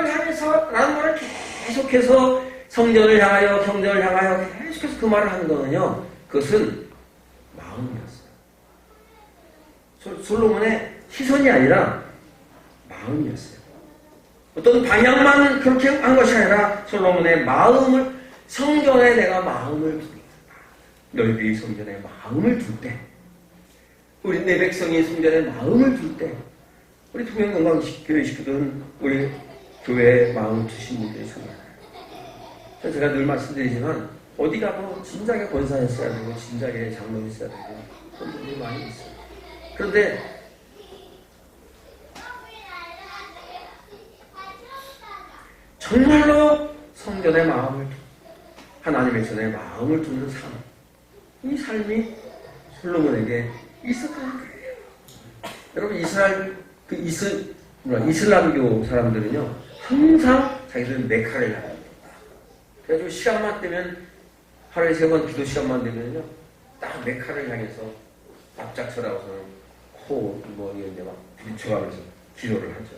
향해서 라는 말을 계속해서 성전을 향하여 계속해서 그 말을 하는 거는요, 그것은 마음이었어요. 솔로몬의 시선이 아니라 마음이었어요. 어떤 방향만 그렇게 한 것이 아니라 솔로몬의 마음을, 성전에 내가 마음을 두겠다. 너희들이 성전에 마음을 둘 때, 우리 내 백성이 성전에 마음을 둘 때, 우리 통영건강교회 식구들은 우리 교회에 마음을 두신 분들이 정말 많아요. 제가 늘 말씀드리지만 어디 가도 진작에 권사했어야 되고 진작에 장로했어야 되고 그런 분들이 많이 있어요. 그런데 정말로 성전에 마음을 하나님의 전에 마음을 두는 삶, 이 삶이 솔로몬에게 있었다는 거예요. 여러분, 이슬람교 사람들은요, 항상 자기들은 메카를 향합니다. 그래가지고 시간만 되면, 하루에 3번 기도 시간만 되면요, 딱 메카를 향해서 납작설하고서는 이런데 막 부딪혀가면서 기도를 하죠.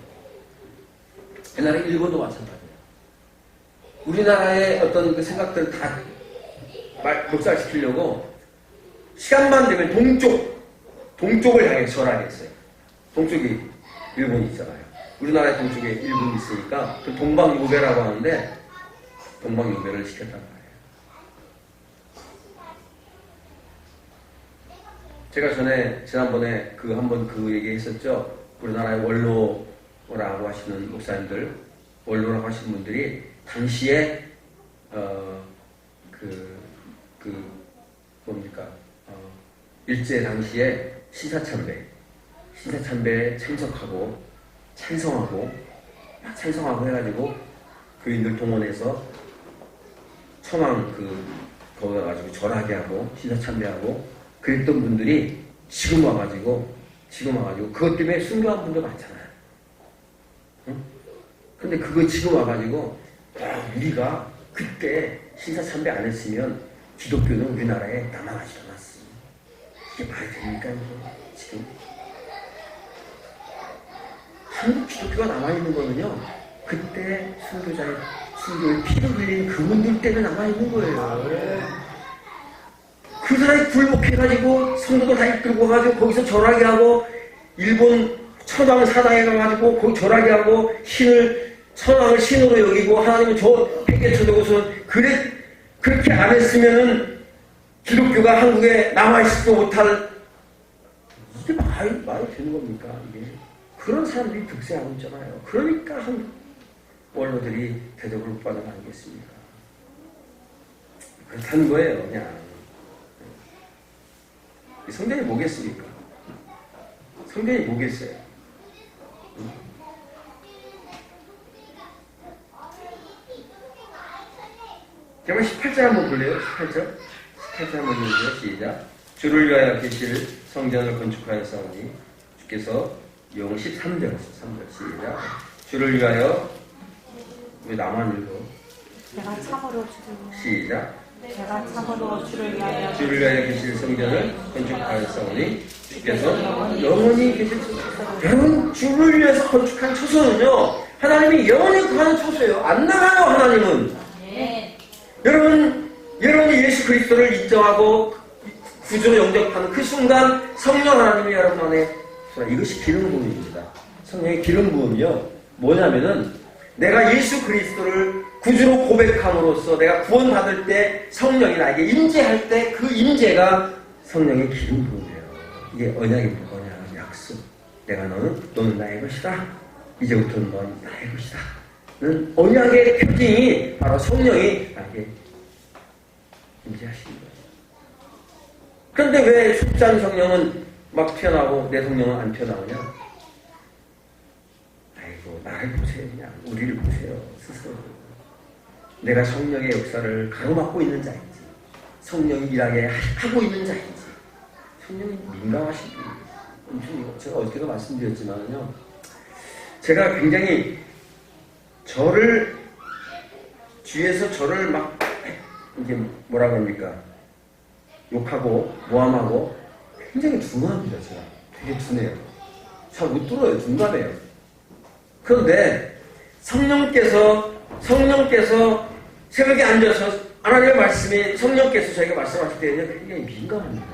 옛날에 일본도 마찬가지예요. 우리나라의 어떤 그 생각들을 다 묵살시키려고 시간만 되면 동쪽을 향해 절하겠어요. 동쪽이 일본이 있잖아요. 우리나라의 동쪽에 일본이 있으니까 그 동방요배라고 하는데 동방요배를 시켰단 말이에요. 제가 지난번에 한번 그 얘기 했었죠. 우리나라의 원로라고 하시는 목사님들, 원로라고 하시는 분들이 당시에 일제 당시에 신사참배에 참석하고 찬성하고 해가지고 교인들 동원해서 천황 거기 가가지고 절하게 하고 신사참배하고 그랬던 분들이 지금 와가지고 그것 때문에 순교한 분들 많잖아요. 응? 근데 그거 지금 와가지고 우리가 그때 신사참배 안 했으면 기독교는 우리나라에 남아가지 않았어. 이게 말이 됩니까? 지금 한국 기독교가 남아있는 거는요, 그때 순교의 피를 흘린 그분들 때문에 남아있는 거예요. 그 사람이 굴복해가지고 성도들 다 이끌고 가지고 거기서 절하게 하고 일본 천황 사당에 가가지고 거기 절하게 하고 천황을 신으로 여기고 하나님은 저 폐계 쳐두고서는 그렇게 안 했으면은 기독교가 한국에 남아있지도 못할, 이게 말이 되는 겁니까? 이게 그런 사람들이 득세하고 있잖아요. 그러니까 한국 원로들이 대접을 못 받는 거 아니겠습니까? 그렇다는 거예요. 그냥 성전이 뭐겠습니까? 성전이 뭐겠어요? 그러면 18절 한번 볼래요? 18절 한번 읽어주세요. 시작. 주를 위하여 계실 성전을 건축하였사오니 주께서 용 13절 시작. 주를 위하여, 왜 나만 읽어? 내가 참으로 시작. 내가 참으로 주를 위하여 계실 성전을 건축하였사오니 주께서 영원히 계실 처소. 여러분, 주를 위해서 건축한 처소는요, 하나님이 영원히 거하는 처소예요. 안 나가요, 하나님은. 네. 여러분이 예수 그리스도를 인정하고 구주로 영접하는 그 순간 성령 하나님이 여러분 안에, 이것이 기름 부음입니다. 성령의 기름 부음이요, 뭐냐면은 내가 예수 그리스도를 구주로 고백함으로써 내가 구원받을 때 성령이 나에게 임재할 때 그 임재가 성령의 기름 부음이에요. 이게 언약이 뭐냐? 약속. 내가 너는 나의 것이다. 이제부터는 넌 나의 것이다. 는 언약의 표징이 바로 성령이 나에게 임재하시는 거예요. 그런데 왜 속죄한 성령은 막 튀어나오고 내 성령은 안 튀어나오냐? 아이고 나를 보세요. 그냥 우리를 보세요. 스스로. 내가 성령의 역사를 가로막고 있는 자인지 성령이 일하게 하고 있는 자인지 성령이 민감하신 분이에요. 제가 어저께도 말씀드렸지만요. 제가 굉장히 주위에서 저를 막 이게 뭐라 그럽니까? 욕하고 모함하고 굉장히 둔합니다. 제가 되게 둔해요. 잘 못 들어요. 둔감해요. 그런데 성령께서 새벽에 앉아서 하나님의 말씀이 성령께서 저에게 말씀하실 때는 굉장히 민감합니다.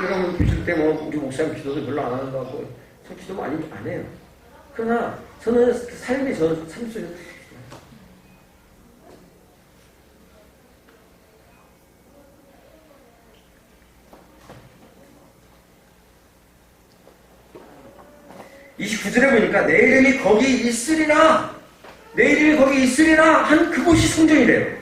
여러분 보실 때 뭐 우리 목사님 기도도 별로 안 하는 것 같고 저 기도 많이 안 해요. 그러나 저는 삶 속에서 29절에 보니까 내 이름이 거기 있으리라 한 그곳이 성전이래요.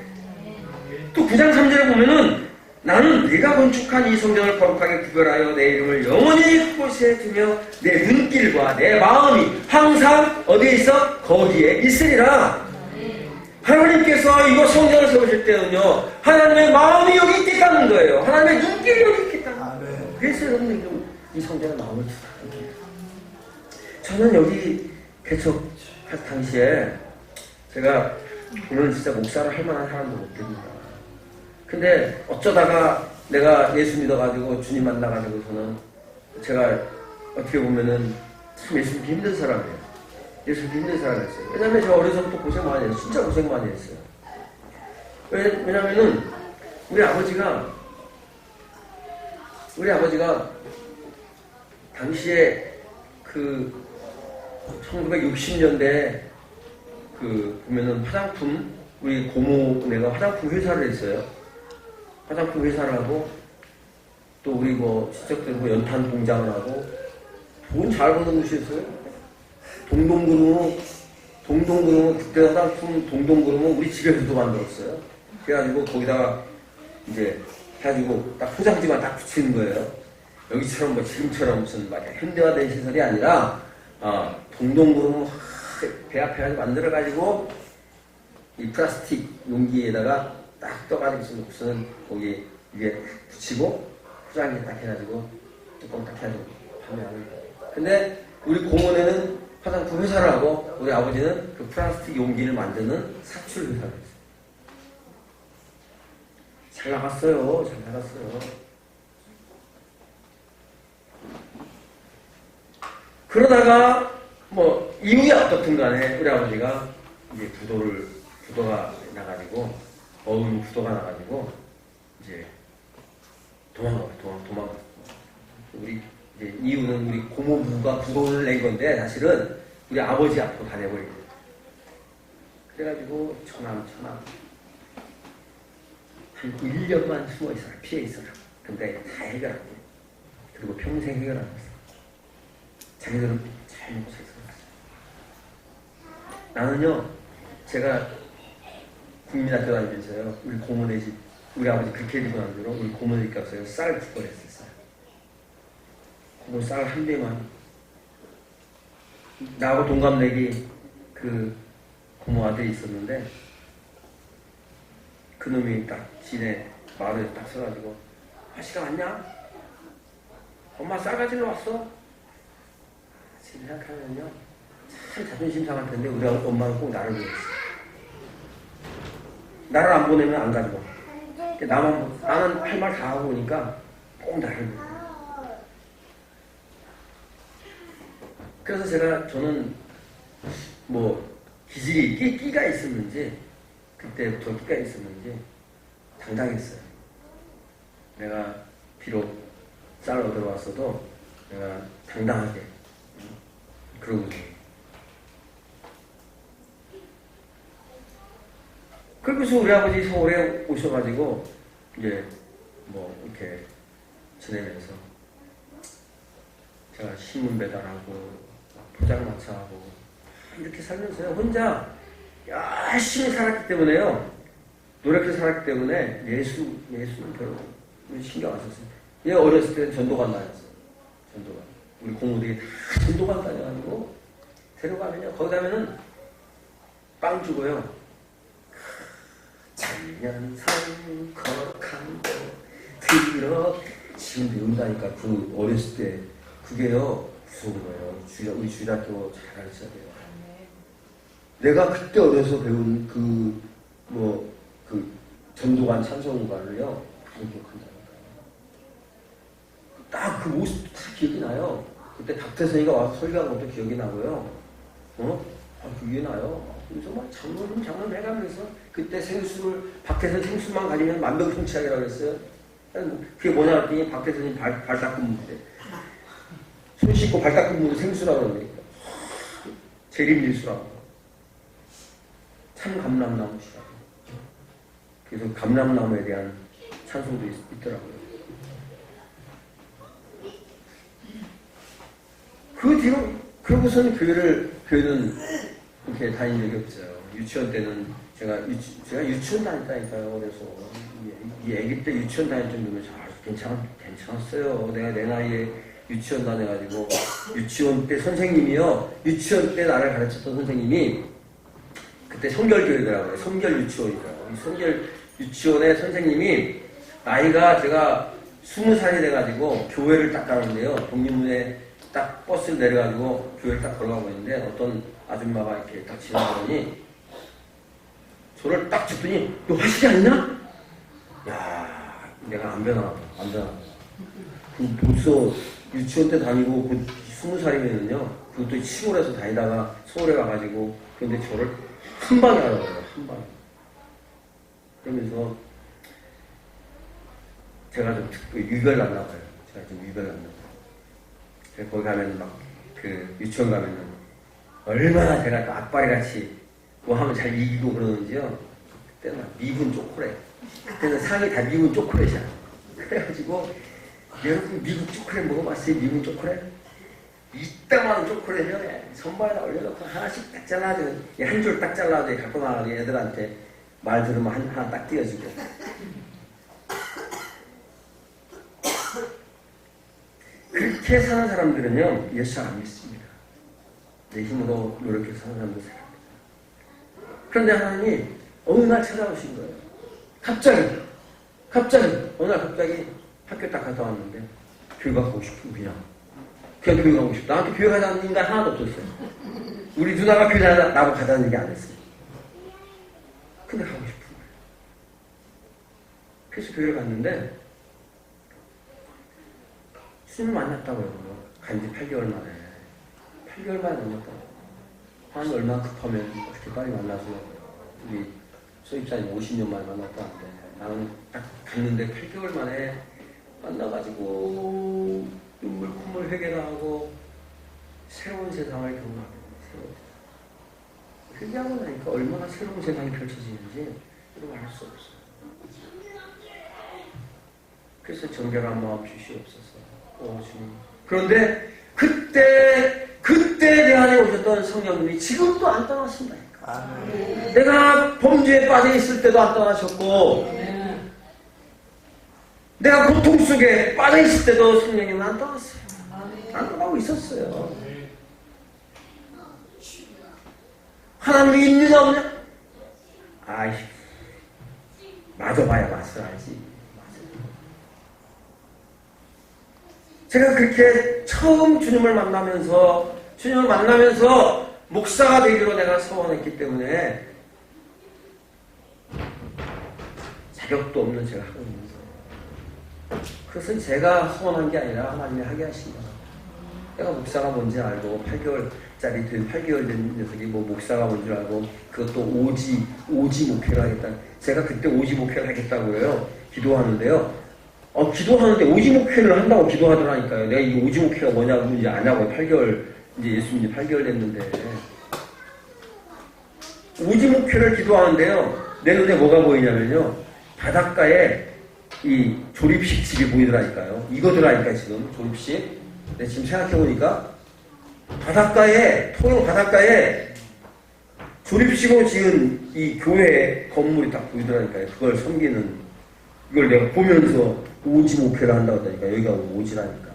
또 9장 3절에 보면은 나는 네가 건축한 이 성전을 거룩하게 구별하여 내 이름을 영원히 그곳에 두며 내 눈길과 내 마음이 항상 어디에 있어? 거기에 있으리라. 하나님께서 이거 성전을 세우실 때는요 하나님의 마음이 여기 있겠다는 거예요. 하나님의 눈길이 여기 있겠다는 거예요. 그래서 여러분 이 성전의 마음을 주는 거예요. 저는 여기 개척할 당시에 제가 오늘 진짜 목사를 할 만한 사람도 못 됩니다. 근데 어쩌다가 내가 예수 믿어가지고 주님 만나가지고서는 제가 어떻게 보면은 참 예수 믿기 힘든 사람이에요. 예수 믿기 힘든 사람이었어요. 왜냐면 제가 어려서부터 고생 많이 했어요. 진짜 고생 많이 했어요. 왜냐면은 우리 아버지가 당시에 그 1960년대 보면은 화장품 우리 고모네가 화장품 회사를 했어요. 화장품 회사를 하고 또 우리 친척들 연탄 공장을 하고 돈 잘 버는 곳이었어요. 동동구름은 그때 화장품 동동구름은 우리 집에서도 만들었어요. 그래가지고 거기다가 이제 해가지고 딱 포장지만 딱 붙이는 거예요. 여기처럼 지금처럼 무슨 막 현대화된 시설이 아니라 동동구름을 배 앞에 만들어가지고 이 플라스틱 용기에다가 딱 떠가지고 무슨 거기 위에 붙이고 포장지 딱 해가지고 뚜껑 딱 해가지고 판매하는 거예요. 근데 우리 고모네는 화장품 회사를 하고 우리 아버지는 그 플라스틱 용기를 만드는 사출 회사를 했어요. 잘 나갔어요. 그러다가 이유야 어떻든 간에 우리 아버지가 이제 부도가 나가지고 어음 부도가 나가지고 이제 도망갔어요. 우리 이제 이유는 우리 고모부가 부도를 낸 건데 사실은 우리 아버지 앞으로 다녀버린 거예요. 그래가지고 천암 한 1년만 숨어 있어라, 피해 있어라. 근데 다 해결할게. 그리고 평생 해결하겠어. 자기들은 잘 먹고 살 거야. 나는요, 제가 국민학교 다니면서요, 우리 고모네 집, 우리 아버지 그렇게 해주고 난 뒤로 우리 고모네 집 가서요, 쌀 구걸했었어요. 고모 쌀 한 대만. 나하고 동갑내기 그 고모 아들이 있었는데, 그놈이 딱 지네 마루에 딱 서가지고, 아씨가 왔냐? 엄마 쌀 가지러 왔어? 지금 생각하면요, 참 자존심 상할 텐데 우리 엄마는 꼭 나를 보냈어. 나를 안 보내면 안 가지고. 나는 할 말 다 하고 오니까 꼭 나를 보내. 그래서 저는 기질이 끼가 있었는지 그때부터 끼가 있었는지 당당했어요. 내가 비록 쌀 얻으러 왔어도 내가 당당하게 그러고 있어요. 그래서 우리 아버지 서울에 오셔가지고 이제 뭐 이렇게 지내면서 제가 신문 배달하고 포장마차하고 이렇게 살면서요 혼자 열심히 살았기 때문에요 노력해서 살았기 때문에 예수는 별로 신경 안 썼어요. 얘 어렸을 때는 전도관 다녔어요. 전도관 우리 고모들이 다 전도관 다녀가지고 데려가면요 거기 가면은 빵 주고요 작년산 거룩한 거 들어 지금 배운다니까 그 어렸을 때 그게요 무서운 거예요. 우리 주일학교 잘 가르쳐야 돼요. 내가 그때 어려서 배운 그 전도관 찬송가를요 그렇게 기억한다니까요. 딱 그 모습도 다 기억이 나요. 그때 박태선이가 와서 설교한 것도 기억이 나고요. 그게 나요. 그래서 막 장로님 해가면서 그때 생수를 박태선 생수만 가지면 만병통치약이라고 그랬어요. 그게 뭐냐 했더니 박태선이 발 닦은 물인데 손 씻고 발 닦은 물을 생수라고 그러니까 재림일수라고 참 감람나무시라고. 그래서 감람나무에 대한 찬송도 있더라고요. 그 뒤로 그러고서는 교회는 이렇게 다닌 적이 없어요. 유치원 때는 제가 유치원 다녔다니까요. 그래서 이 아기 때 유치원 다닐 정도면 괜찮았어요. 내가 내 나이에 유치원 다녀가지고 유치원 때 선생님이요. 유치원 때 나를 가르쳤던 선생님이 그때 성결교회더라고요. 성결유치원이더라고요. 성결 유치원의 선생님이 나이가 제가 20살이 돼가지고 교회를 딱 가는데요. 독립문에 딱 버스를 내려가지고 교회를 딱 걸어가고 있는데 어떤 아줌마가 이렇게 딱 지나가더니 저를 딱 짚더니 너 화실이 아니냐? 야, 내가 안 변하나. 벌써 유치원 때 다니고 20살이면은요. 그것도 시골에서 다니다가 서울에 가가지고 근데 저를 한 방에 알아버려요. 한 방에. 그러면서 제가 좀 유별 났나 봐요. 제가 좀 유별 났나 봐요. 거기 가면 막 그 유치원 가면은 얼마나 제가 또 악바리 같이 뭐 하면 잘 이기고 그러는지요. 그때는 막 미군 초콜릿. 그때는 상이 다 미군 초콜릿이야. 그래가지고 여러분 미국 초콜릿 먹어봤어요? 미국 초콜릿? 이따만한 초콜릿을 선반에다 올려놓고 하나씩 딱 잘라줘. 한 줄 딱 잘라줘. 갖고 나가서 애들한테 말 들으면 하나 딱 띄워주고. 그렇게 사는 사람들은요, 예수 잘 안 믿습니다. 내 힘으로 노력해서 사는 사람들 살아요. 그런데 하나님이 어느 날 찾아오신 거예요. 갑자기, 어느 날 갑자기 학교 딱 갔다 왔는데, 교회 가고 싶은 그냥 교회 가고 싶다. 나한테 교회 가자는 인간 하나도 없었어요. 우리 누나가 교회 나하고 가자는 얘기 안 했어요. 근데 가고 싶은 거예요. 그래서 교회를 갔는데, 주님을 만났다고요. 간지 8개월 만에. 8개월 만에 만났다고. 하나님 얼마나 급하면 그렇게 빨리 만나서 우리 소입사님 50년 만에 만났다는데 나는 딱 갔는데 8개월 만에 만나가지고 눈물 콧물 회개가 하고 새로운 세상을 경험하고 회개하고 나니까 얼마나 새로운 세상이 펼쳐지는지 말할 수 없어요. 그래서 정결한 마음 주시옵소서. 주님. 그런데 그때 내 안에 오셨던 성령님이 지금도 안 떠나신다니까. 내가 범죄에 빠져 있을 때도 안 떠나셨고, 내가 고통 속에 빠져 있을 때도 성령님은 안 떠났어요. 안 떠나고 있었어요. 하나님이 있느냐 없냐? 아이, 맞아봐야 맛을 알지. 제가 그렇게 처음 주님을 만나면서 목사가 되기로 내가 소원했기 때문에 자격도 없는 제가 하고 있는 거예요. 그것은 제가 소원한 게 아니라 하나님이 하게 하신 거예요. 내가 목사가 뭔지 알고 8개월짜리 된 8개월 된 녀석이 뭐 목사가 뭔지 알고 그것도 오지 목회를 하겠다. 제가 그때 오지 목회를 하겠다고 해요. 기도하는데요. 기도하는데 오지 목회를 한다고 기도하더라니까요. 내가 이 오지 목회가 뭐냐고 이제 아냐고 8개월 이제 예수님이 8개월 됐는데 오지 목회를 기도하는데요. 내 눈에 뭐가 보이냐면요. 바닷가에 이 조립식 집이 보이더라니까요. 이거더라니까 지금 조립식. 근데 지금 생각해보니까 바닷가에 통영 바닷가에 조립식으로 지은 이 교회 건물이 딱 보이더라니까요. 그걸 섬기는 이걸 내가 보면서 오지 목회를 한다고 하니까 여기가 오지라니까.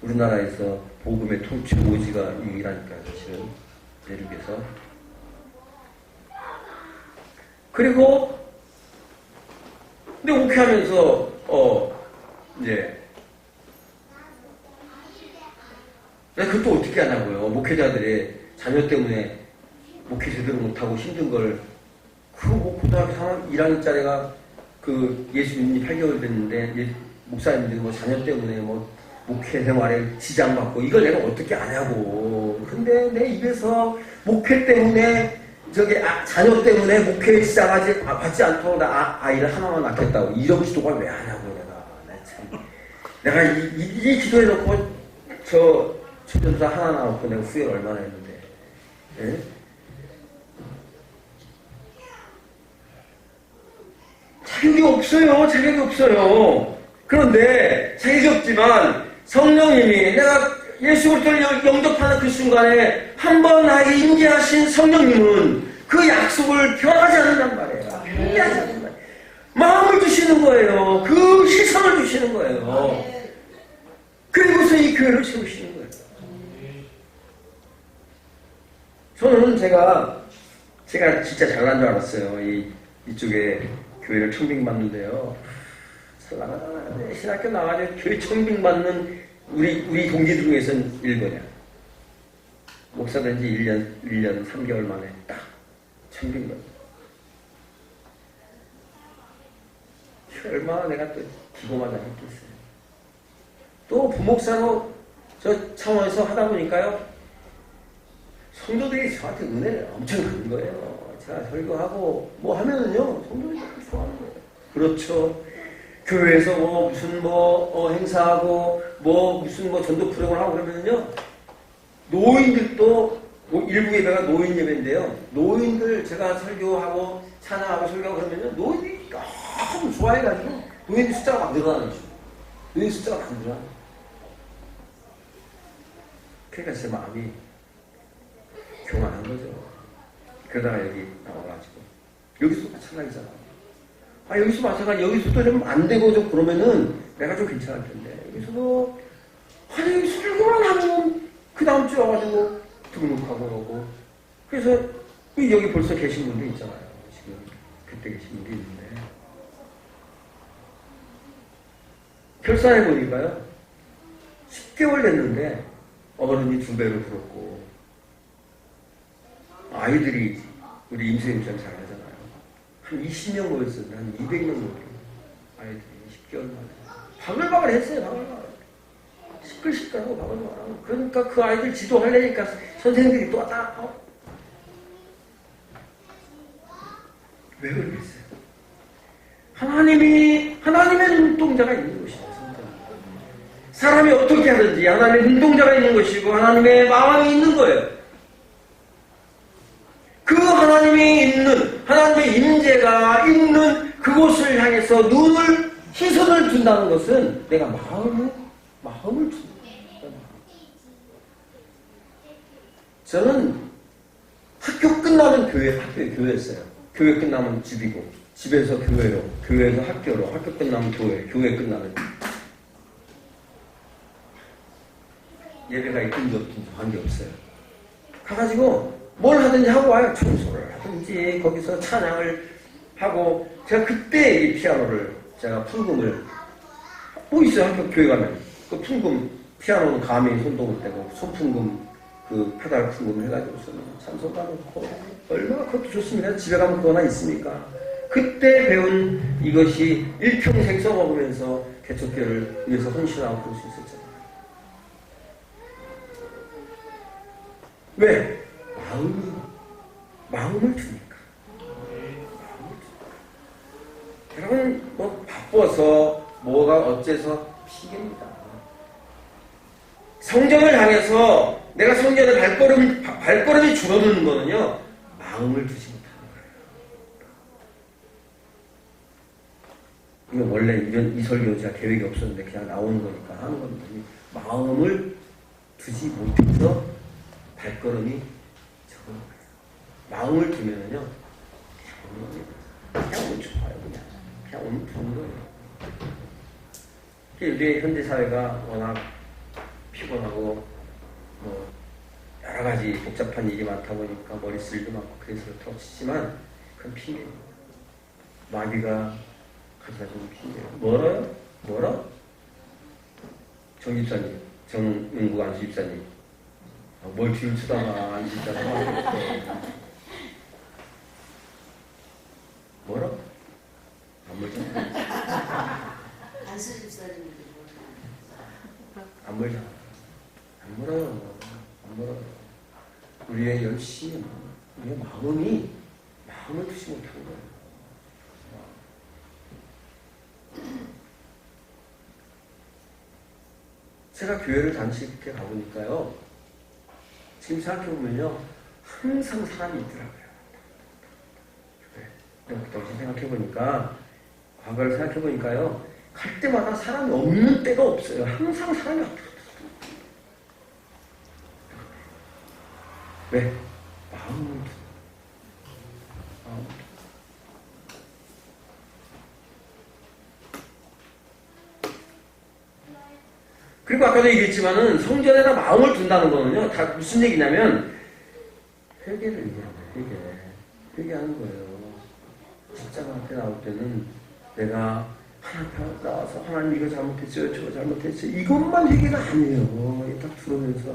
우리나라에서 복음의 통치 오지가 여기라니까요. 사실은 내륙에서. 그리고 근데 목회하면서 이제 내가 그것도 어떻게 하냐고요. 목회자들이 자녀 때문에 목회 제대로 못하고 힘든 걸 뭐 고등학교 1학년짜리가 그 예수 믿는 지 8개월 됐는데 목사님들이 뭐 자녀 때문에 뭐 목회 생활에 지장받고 이걸 내가 어떻게 아냐고. 근데 내 입에서 목회 때문에 자녀 때문에 목회에 지장받지 않도록 아이를 하나만 낳겠다고 이런 기도가 왜 하냐고 내가 이 기도해놓고 초전사 하나 나왔고 내가 후회를 얼마나 했는데. 예? 자격이 없어요. 그런데 자격이 없지만 성령님이 내가 예수 그리스도를 영접하는 그 순간에 한 번 나에게 임재하신 성령님은 그 약속을 변하지 않는단 말이에요. 변하지 않는단 말이에요. 마음을 주시는 거예요. 그 희생을 주시는 거예요. 그리고서 이 교회를 세우시는 거예요. 저는 제가 진짜 잘난 줄 알았어요. 이쪽에 교회를 청빙받는데요. 신학교 나가서 교회 청빙받는 우리 동기들 중에서는 1번이야. 목사 된 지 1년 3개월 만에 딱 청빙받. 얼마나 내가 또 기고마다 했겠어요. 또 부목사로 저 차원에서 하다 보니까요. 성도들이 저한테 은혜를 엄청 큰 거예요. 제가 설교하고 뭐 하면은요. 성도들이 좋아하는 거예요. 그렇죠. 교회에서 무슨 행사하고 무슨 전도 프로그램을 하고 그러면요. 노인들도 일부 예배가 노인 예배인데요. 노인들 제가 설교하고 찬양하고 설교하고 그러면요. 노인들이 너무 좋아해가지고 노인들 숫자가 막 늘어나는 거죠. 노인 숫자가 막 늘어나는 거죠. 그러니까 제 마음이 교만한 거죠. 그러다가 여기 나와가지고 여기서도 마찬가지잖아. 여기서 마찬가지. 여기서도 좀 안 되고 좀 그러면은 내가 좀 괜찮을 텐데 여기서도 여기 설교만 하면 그 다음 주에 와가지고 등록하고 오고. 그래서 여기 벌써 계신 분들 있잖아요. 지금 그때 계신 분들이 있는데 결산해 보니까요 10개월 됐는데 어른이 2배로 불었고 아이들이 우리 임수임장 잘 하잖아요. 한 20명 모였어요. 한 200명 모였어요. 아이들이 10개월 만에. 바글바글 했어요. 바글바글. 시끌시끌하고 바글바글하고. 그러니까 그 아이들 지도하려니까 선생님들이 또 왔다. 왜 그러겠어요? 하나님의 눈동자가 있는 것이에요. 사람이 어떻게 하든지 하나님의 눈동자가 있는 것이고 하나님의 마음이 있는 거예요. 그 하나님의 임재가 있는 그곳을 향해서 시선을 둔다는 것은 내가 마음을 둔다. 저는 학교 끝나면 학교에 교회였어요. 교회 끝나면 집이고, 집에서 교회로, 교회에서 학교로, 학교 끝나면 교회 끝나면 예배가 있든지 없든지 관계없어요. 가가지고 뭘 하든지 하고 와요. 청소를 하든지 거기서 찬양을 하고. 제가 그때 이 피아노를 제가 풍금을 있어요. 학교 교회 가면 그 풍금 피아노는 감히 손동을 떼고 손풍금 그 페달 풍금을 해가지고서는 찬송가 놓고 얼마나 그것도 좋습니다. 집에 가면 그거 하나 있으니까. 그때 배운 이것이 일평생 써먹으면서 개척교회를 위해서 헌신하고 그럴 수 있었잖아요. 왜? 마음을 주니까. 여러분, 바빠서, 뭐가 어째서 피입니다. 성전을 향해서 내가 성전의 발걸음이 줄어드는 거는요, 마음을 두지 못하는 이거 원래 이 설교 제가 계획이 없었는데 그냥 나오는 거니까 하는 겁니다. 마음을 두지 못해서 발걸음이 적은 거예요. 마음을 두면은요, 그냥 오면 좋아요. 그냥 오면 좋은 거예요. 우리 현대 사회가 워낙 피곤하고 뭐 여러 가지 복잡한 일이 많다 보니까 머리 쓸 일도 많고 그래서 그렇지만 그건 핑계예요. 마귀가 가져다주는 핑계예요. 뭐라? 정 집사님, 정은국 안수 집사님, 뭘 뒤를 치다가 안 집사가 뭐라? 안 멀잖아. 안수 집사님 안 멀잖아. 안 멀어요. 안 멀어요. 우리의 열심히, 우리의 마음을 두지 못한 거예요. 제가 교회를 단지 이렇게 가보니까요, 지금 생각해보면요, 항상 사람이 있더라고요. 당시 생각해보니까, 과거를 생각해보니까요, 갈 때마다 사람이 없는 때가 없어요. 항상 사람이 없어요. 왜? 마음을 그리고 아까도 얘기했지만은 성전에다 마음을 둔다는 거는요, 다 무슨 얘기냐면 회개를 얘기하는 거예요. 회개하는 거예요. 십자가 앞에 나올 때는 내가 하나님 앞에 나와서 하나님 이거 잘못했어요, 저거 잘못했어요, 이것만 회개가 아니에요. 딱 들어오면서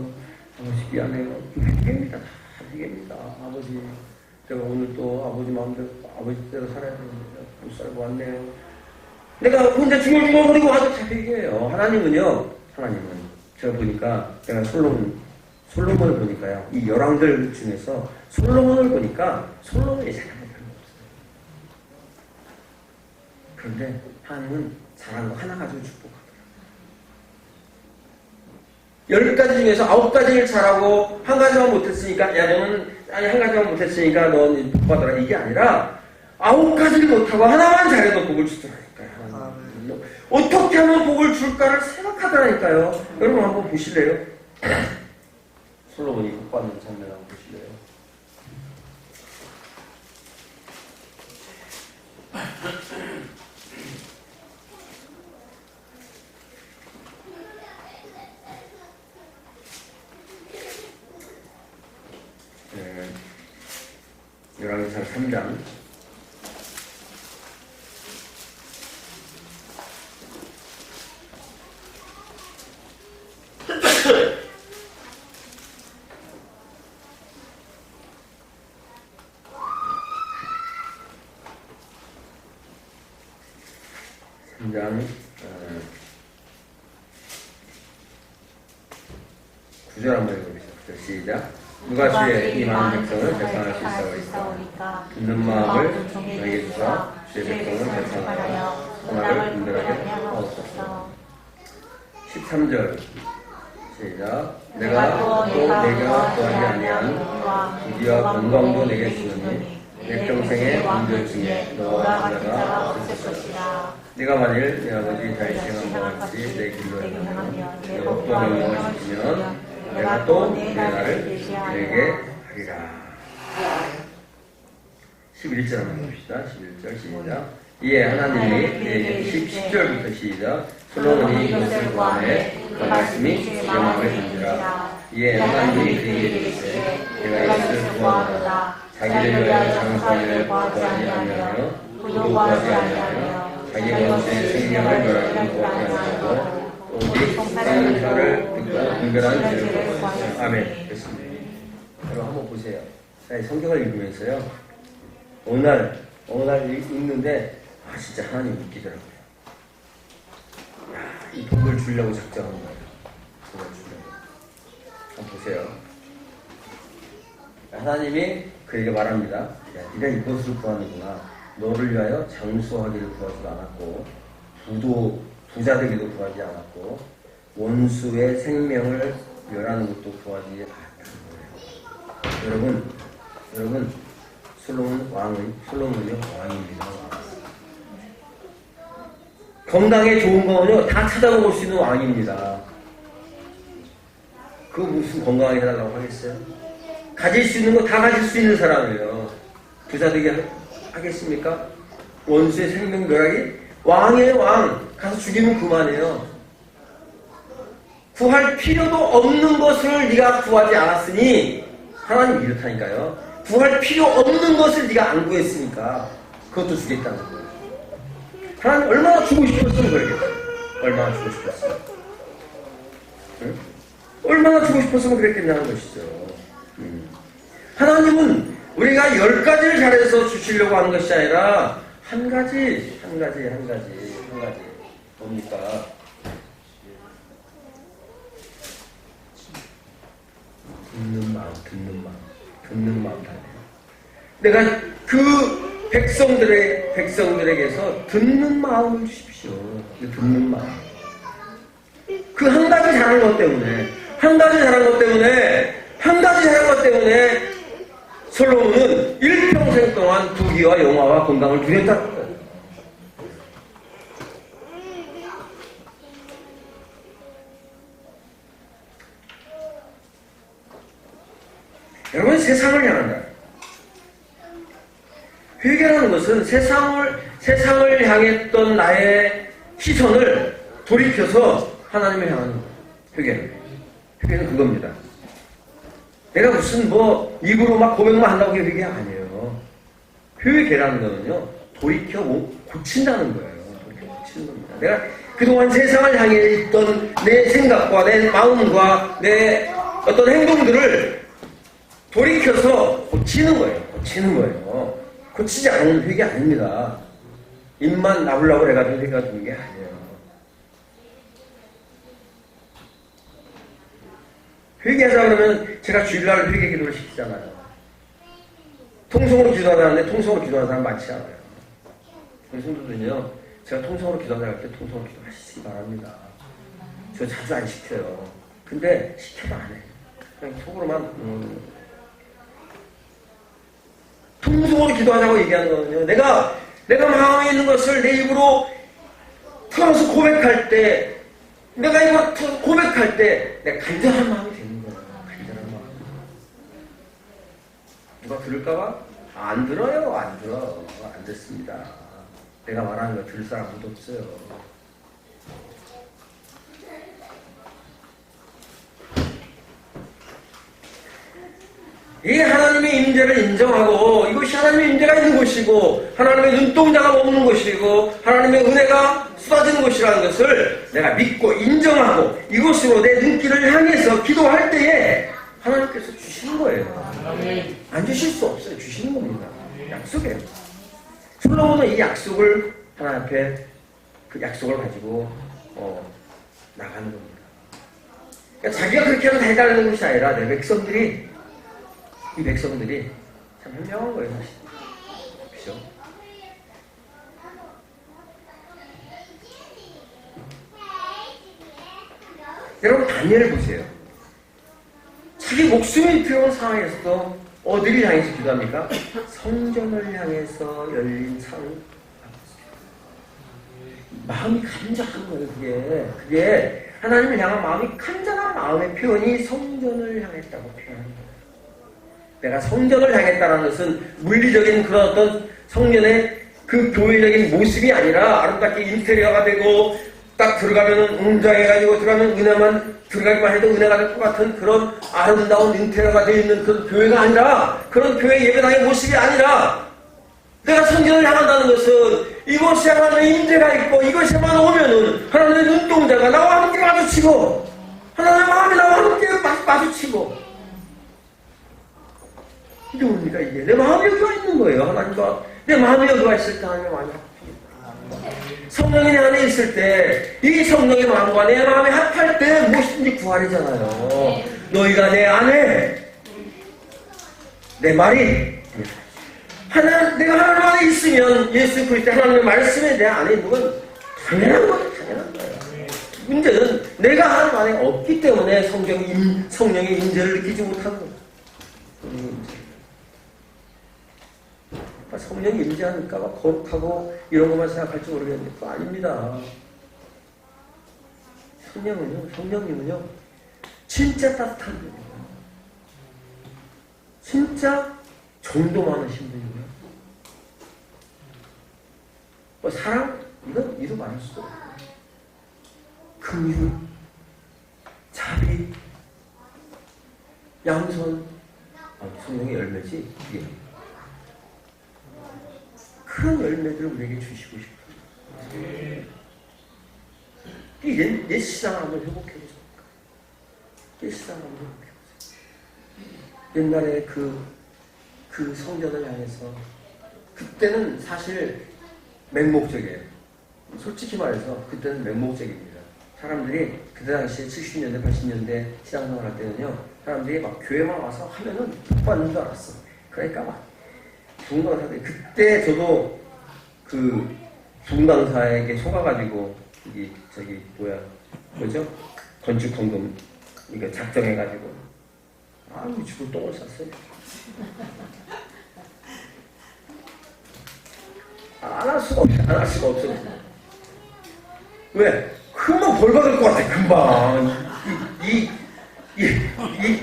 아버지 미안해요. 회개입니다. 다 회개입니다. 아버지 제가 오늘 또 아버지 마음대로 아버지대로 살아야 되는데 못 살고 왔네요. 내가 혼자 중얼중얼거리고 와도 다 회개해요. 하나님은 제가 보니까 제가 솔로몬을 보니까요, 이 열왕들 중에서 솔로몬을 보니까 솔로몬이 잘한 거 별로 없어요. 그런데 하나님은 잘한 거 하나 가지고 축복하더라고요. 10가지 중에서 9가지를 잘하고 한 가지만 못했으니까 한 가지만 못했으니까 넌 복 받아라, 이게 아니라 9가지를 못하고 하나만 잘해도 복을 주더라니까요. 어떻게 하면 복을 줄까를 생각하더라니까요. 여러분 한번 보실래요? 솔로몬이 복 받는 장면 한번 보실래요? 열왕기상 3장 3장 9절 한번 읽어보시죠. 시작. 누가 주의 이 많은 백성을 대상할 수 있사오리까. 있는 마음을 너에게 주사 주의 백성을 대상하여 선악을 분별하게 하옵소서. 13절 시작. 내가 또 내가 구하지 아니한 부귀와 건강도 내게 주노니 내 평생의 분별 중에 너와 자가 없을 것이라. 네가 만일 내 아버지 다윗이 행한 바와 같이 내 길로 행하며 내 법도 명령을 지키면 내가 또 내 나를 내게 하리라. 11절 한번 봅시다. 11절 시작. 이에 하나님이 내게 10절부터 시작. 솔로몬이 이것을 구하매 그 말씀이 영광을 받으라. 이에 하나님이 그에게 이르시되 내가 이것을 구하노라. 자기를 위하여 장수하기를 구하지 아니하며 부도 구하지 아니하며 자기 원수의 생명을 멸하기를 구하지 아니하고 오직 하나님 말을 듣고 분별한 죄를 구하지. 아멘. 됐습니다. 여러분 한번 보세요. 성경을 읽으면서요, 어느 날 읽는데 진짜 하나님 웃기더라고요. 이 복을 주려고 작정한 거예요. 복을 주려고. 한번 보세요. 하나님이 그에게 말합니다. 야, 네가 이것을 구하는구나. 너를 위하여 장수하기를 구하지도 않았고 부자 되기도 구하지 않았고 원수의 생명을 멸하는 것도 구하지 않았다는 거예요. 여러분 솔로몬은요 왕입니다. 건강에 좋은 거는요, 다 찾아볼 수 있는 왕입니다. 그거 무슨 건강하게 해달라고 하겠어요? 가질 수 있는 거 다 가질 수 있는 사람이에요. 부자 되게 하겠습니까? 원수의 생명 멸하기? 왕이에요, 왕. 가서 죽이면 그만해요. 구할 필요도 없는 것을 네가 구하지 않았으니, 하나님 이렇다니까요. 구할 필요 없는 것을 네가 안 구했으니까 그것도 주겠다는 거예요. 하나님 얼마나 주고 싶었으면 그러겠어요. 얼마나 주고 싶었어요. 응? 얼마나 주고 싶었으면 그랬겠냐는 것이죠. 하나님은 우리가 10가지를 잘해서 주시려고 하는 것이 아니라 한 가지 뭡니까? 듣는 마음 다네요. 내가 그 백성들에게서 듣는 마음을 주십시오. 듣는 마음. 그 한 가지 잘한 것 때문에 솔로몬은 일평생 동안 부귀와 영화와 건강을 누렸다는 거예요. 여러분, 세상을 향한다. 회개라는 것은 세상을 향했던 나의 시선을 돌이켜서 하나님을 향하는 거예요. 회개는 그겁니다. 내가 무슨 입으로 막 고백만 한다고 회개 아니에요. 회개라는 거는요, 돌이켜 고친다는 거예요. 돌이켜 고치는 겁니다. 내가 그동안 세상을 향해 있던 내 생각과 내 마음과 내 어떤 행동들을 돌이켜서 고치는 거예요. 고치지 않으면 회개 아닙니다. 입만 나불나불 해가지고 회개가 되는 게 아니에요. 회개하자 그러면 제가 주일날 회개 기도를 시키잖아요. 통성으로 기도하자는데 통성으로 기도하는 사람 많지 않아요. 우리 성도들은요, 제가 통성으로 기도하자 할 때 통성으로 기도하시기 바랍니다. 저 자주 안 시켜요. 근데 시켜도 안 해요. 그냥 속으로만 통성으로 기도하자고 얘기하는 거는요, 내가 마음에 있는 것을 내 입으로 털어서 고백할 때, 내가 이거 고백할 때 내가 간절한 마음이 되는 거예요. 간절한 마음. 누가 들을까봐? 안 들어요. 안 듣습니다. 내가 말하는 거 들을 사람 아무도 없어요. 이 하나님의 임재를 인정하고, 이것이 하나님의 임재가 있는 곳이고, 하나님의 눈동자가 머무는 곳이고, 하나님의 은혜가 쏟아지는 곳이라는 것을 내가 믿고 인정하고, 이곳으로 내 눈길을 향해서 기도할 때에 하나님께서 주시는 거예요. 안 주실 수 없어요. 주시는 겁니다. 약속이에요. 솔로몬은 이 약속을 하나님 앞에 그 약속을 가지고 나가는 겁니다. 그러니까 자기가 그렇게 하면 다 해달라는 것이 아니라 내 이 백성들이 참 현명한 거예요, 사실. 그렇죠? 여러분, 다니엘을 보세요. 자기 목숨이 필요한 상황에서도 어디를 향해서 기도합니까? 성전을 향해서 열린 창. 마음이 간절한 거예요, 그게 하나님을 향한 마음이 간절한 마음의 표현이 성전을 향했다고 표현합니다. 내가 성전을 향했다는 것은 물리적인 그런 어떤 성전의 그 교회적인 모습이 아니라 아름답게 인테리어가 되고 딱 들어가면 웅장해가지고 들어가면 은혜만 들어가기만 해도 은혜가 될 것 같은 그런 아름다운 인테리어가 되어 있는 그런 교회가 아니라, 그런 교회 예배당의 모습이 아니라, 내가 성전을 향한다는 것은 이곳에 하나님의 임재가 있고 이곳에만 오면은 하나님의 눈동자가 나와 함께 마주치고 하나님의 마음이 나와 함께 마주치고, 이게 뭡니까? 이게 내 마음이 여기가 있는 거예요. 하나님과 내 마음이 여기가 있을 때 하나님의 마음이 합합니다. 성령이 내 안에 있을 때 이 성령의 마음과 내 마음이 합할 때 무엇이든지 구하리잖아요. 너희가 내 안에, 내 말이 내가 하나님 안에 있으면 예수 그리스도 하나님의 말씀이 내 안에 있는 건 당연한 거예요. 문제는 내가 하나님 안에 없기 때문에 성령의 임재를 느끼지 못하는 거예요. 성령이 임재하니까 막 거룩하고 이런 것만 생각할지 모르겠는데 그거 아닙니다. 성령님은요 진짜 따뜻한 분이에요. 진짜 정도 많으신 분이고요. 뭐 사랑? 이건 이루 말할 수도 없고 긍휼, 자비, 양선, 성령의 열매지 이게 큰 열매들을 우리에게 주시고 싶어요. 이 옛 시장을 한번 회복해보세요. 옛 시장을 한번 회복해보세요. 옛날에 그 성전을 향해서 그때는 사실 맹목적이에요. 솔직히 말해서 그때는 맹목적입니다. 사람들이 그때 당시에 70년대, 80년대 시장생활 할 때는요, 사람들이 막 교회만 와서 하면은 복 받는 줄 알았어. 그러니까 막 부흥강사들이 그때 저도 그 부흥강사에게 속아가지고 뭐죠? 건축 공금 이거 작정해가지고 죽을 똥을 쌌어요. 안 할 수가 없어. 왜? 금방 벌 받을 것 같아, 금방. 이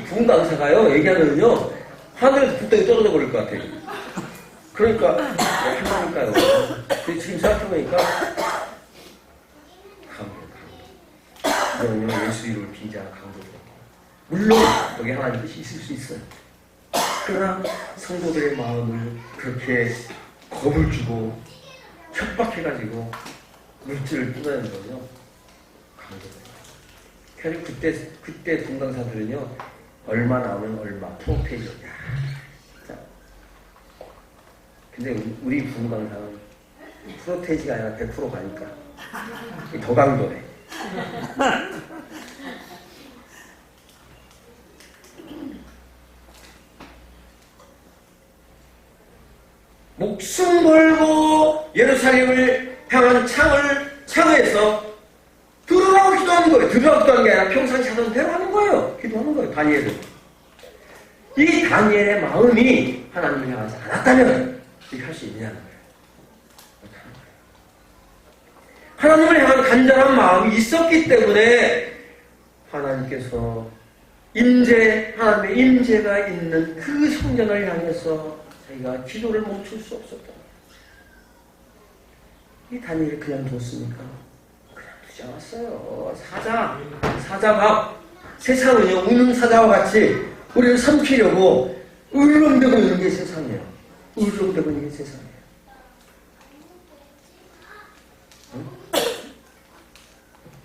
부흥강사가요, 얘기하면요, 하늘에서 붓덩이 떨어져 버릴 것 같아요. 그러니까, 하나니까요. 지금 생각해보니까, 강도. 예수 이름을 빙자한 강도죠. 물론, 여기 하나님 뜻이 있을 수 있어요. 그러나, 성도들의 마음을 그렇게 겁을 주고, 협박해가지고, 물질을 뜯어내는 거요. 강도예요. 그때 분강사들은요, 얼마 나오면 얼마, 프로페이죠. 근데 우리 분강사는 프로테이지가 아니라 100% 가니까 더 강도네. 목숨 걸고 예루살렘을 향한 창에서 들어가고 기도하는 거예요. 들어가고 기도하는 게 아니라 평상시 하던 대로 하는 거예요. 기도하는 거예요. 다니엘은. 이 다니엘의 마음이 하나님을 향하지 않았다면 이렇게 할 수 있느냐는 거예요. 하나님을 향한 간절한 마음이 있었기 때문에 하나님께서 하나님의 임재가 있는 그 성전을 향해서 자기가 기도를 멈출 수 없었다. 이 다니엘을 그냥 뒀습니까? 그냥 두지 않았어요. 사자가 세상은요, 우는 사자와 같이 우리를 삼키려고 울렁대고 있는 게 세상이에요. 울렁대고 있는 게 세상이에요.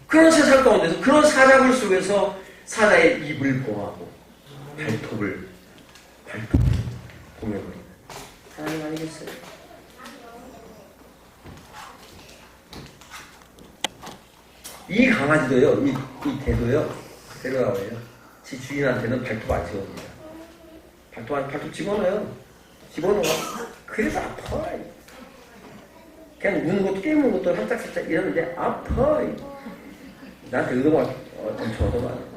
그런 세상 가운데서, 그런 사자굴 속에서 사자의 입을 보호하고 발톱을 보내버리는 하나님 아니겠어요? 이 강아지도요, 이 개도요, 데려와요. 지 주인한테는 발톱 안 세웁니다. 발톱 집어넣어요. 그래서 아파요. 그냥 우는 것도 깨무는 것도 살짝살짝 이러는데 아파요. 나한테 의도가 엄청 얻어가요.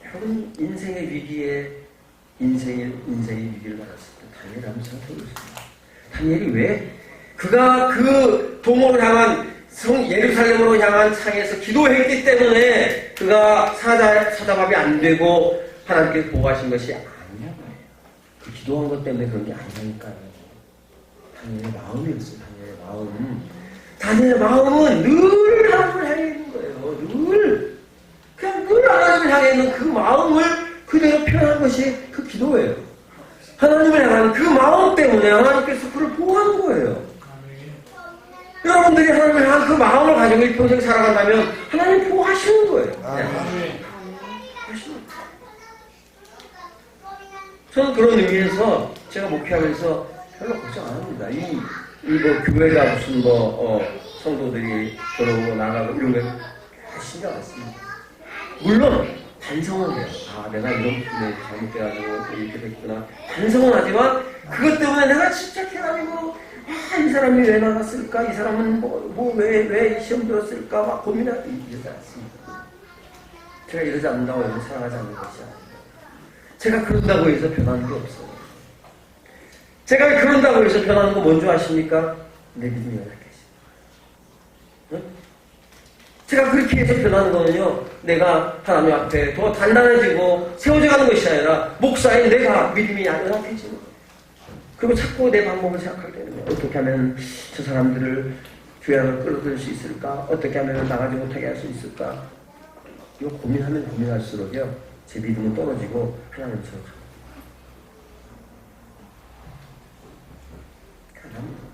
여러분, 인생의 위기를 맞았을 때 다니엘이 한번 생각해 보겠습니다. 다니엘이 왜 그가 그 도모를 향한 예루살렘으로 향한 창에서 기도했기 때문에 그가 사자밥이 안 되고 하나님께서 보호하신 것이 아니냐고요. 그 기도한 것 때문에 그런 게 아니라니까요. 다니엘의 마음이었어요. 다니엘의 마음은 늘 하나님을 향해 있는 거예요. 늘 하나님을 향해 있는 그 마음을 그대로 표현한 것이 그 기도예요. 하나님을 향하는 그 마음 때문에 하나님께서 그를 보호하는 거예요. 여러분들이 하나님을 향한 그 마음을 가지고 일평생 살아간다면 하나님 보호하시는 거예요. 저는 그런 의미에서 제가 목회하면서 별로 걱정 안 합니다. 이거 교회가 무슨 성도들이 들어오고 나가고 이런 거 신경 안 씁니다. 물론 반성은 해요. 내가 이런 부분에 잘못돼가지고 이렇게 됐구나. 반성은 하지만 그것 때문에 내가 집착해가지고 이 사람이 왜 나갔을까? 이 사람은 왜 시험 들었을까? 막 고민하고 이러지 않습니다. 제가 이러지 않는다고 여러분 사랑하지 않는 것이 아니에요. 제가 그런다고 해서 변하는 게 없어요. 제가 그런다고 해서 변하는 거 뭔지 아십니까? 내 믿음이 약해지. 응? 제가 그렇게 해서 변하는 거는요, 내가 하나님 앞에 더 단단해지고 세워져 가는 것이 아니라 목사인 내가 믿음이 약해지는 거예요. 그리고 자꾸 내 방법을 생각하게 되는 거예요. 어떻게 하면 저 사람들을 교회 안으로 끌어들일 수 있을까? 어떻게 하면 나가지 못하게 할 수 있을까? 이거 고민하면 고민할수록요, 제 믿음은 떨어지고 하나님처럼 가능합니다.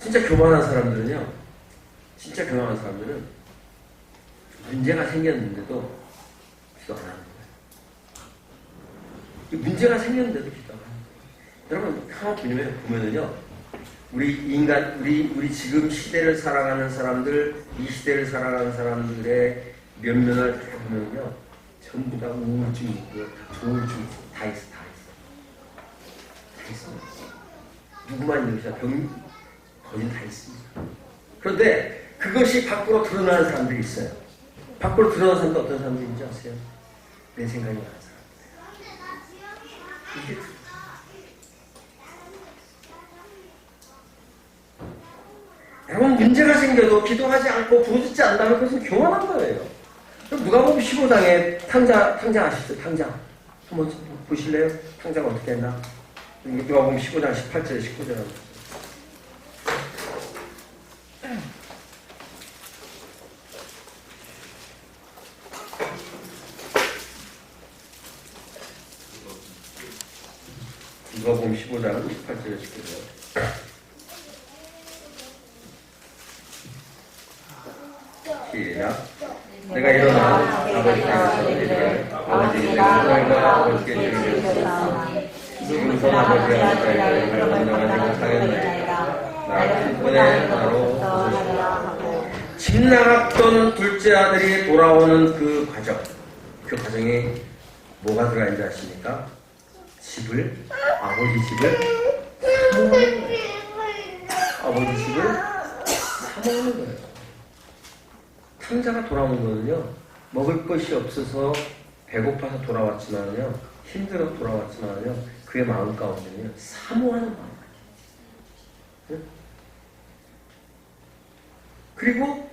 진짜 교만한 사람들은 문제가 생겼는데도 기도 안 하는 거예요. 문제가 생겼는데도 기도 안 하는 거예요. 여러분, 한번 보면은요, 우리 지금 시대를 살아가는 사람들, 이 시대를 살아가는 사람들의 면면을 다 보면요, 전부 다 우울증 있고요, 조울증 있고, 다 있어. 누구만 여기서 거진 다 있습니다. 그런데 그것이 밖으로 드러나는 사람들이 있어요. 밖으로 드러나는 사람도 어떤 사람들인지 아세요? 내 생각이 나는 사람들. 이게 여러분, 문제가 생겨도 기도하지 않고 부르짖지 않는다면 그것은 교만한 거예요. 누가복음 15장에 탕자 아시죠? 탕자. 한번 보실래요? 탕자가 어떻게 했나? 누가복음 15장 18절에 19절에 누가복음 15장 18절에 19절. 시작. 내가 일어나 아버지께서 이르기를 아버지 내가 너희가 아버지께 드리겠습니다. 지금선 아버지와 자기를 건너가지 못하겠나이다. 나를 기쁨의 나로 부르시라. 집 나갔던 둘째 아들이 돌아오는 그 과정에 뭐가 들어있는지 아십니까? 아버지 집을 사먹는 거예요. 탕자가 돌아오는 거는요, 먹을 것이 없어서 배고파서 돌아왔지만요, 힘들어서 돌아왔지만요, 그의 마음 가운데는요, 사모하는 마음. 응? 그리고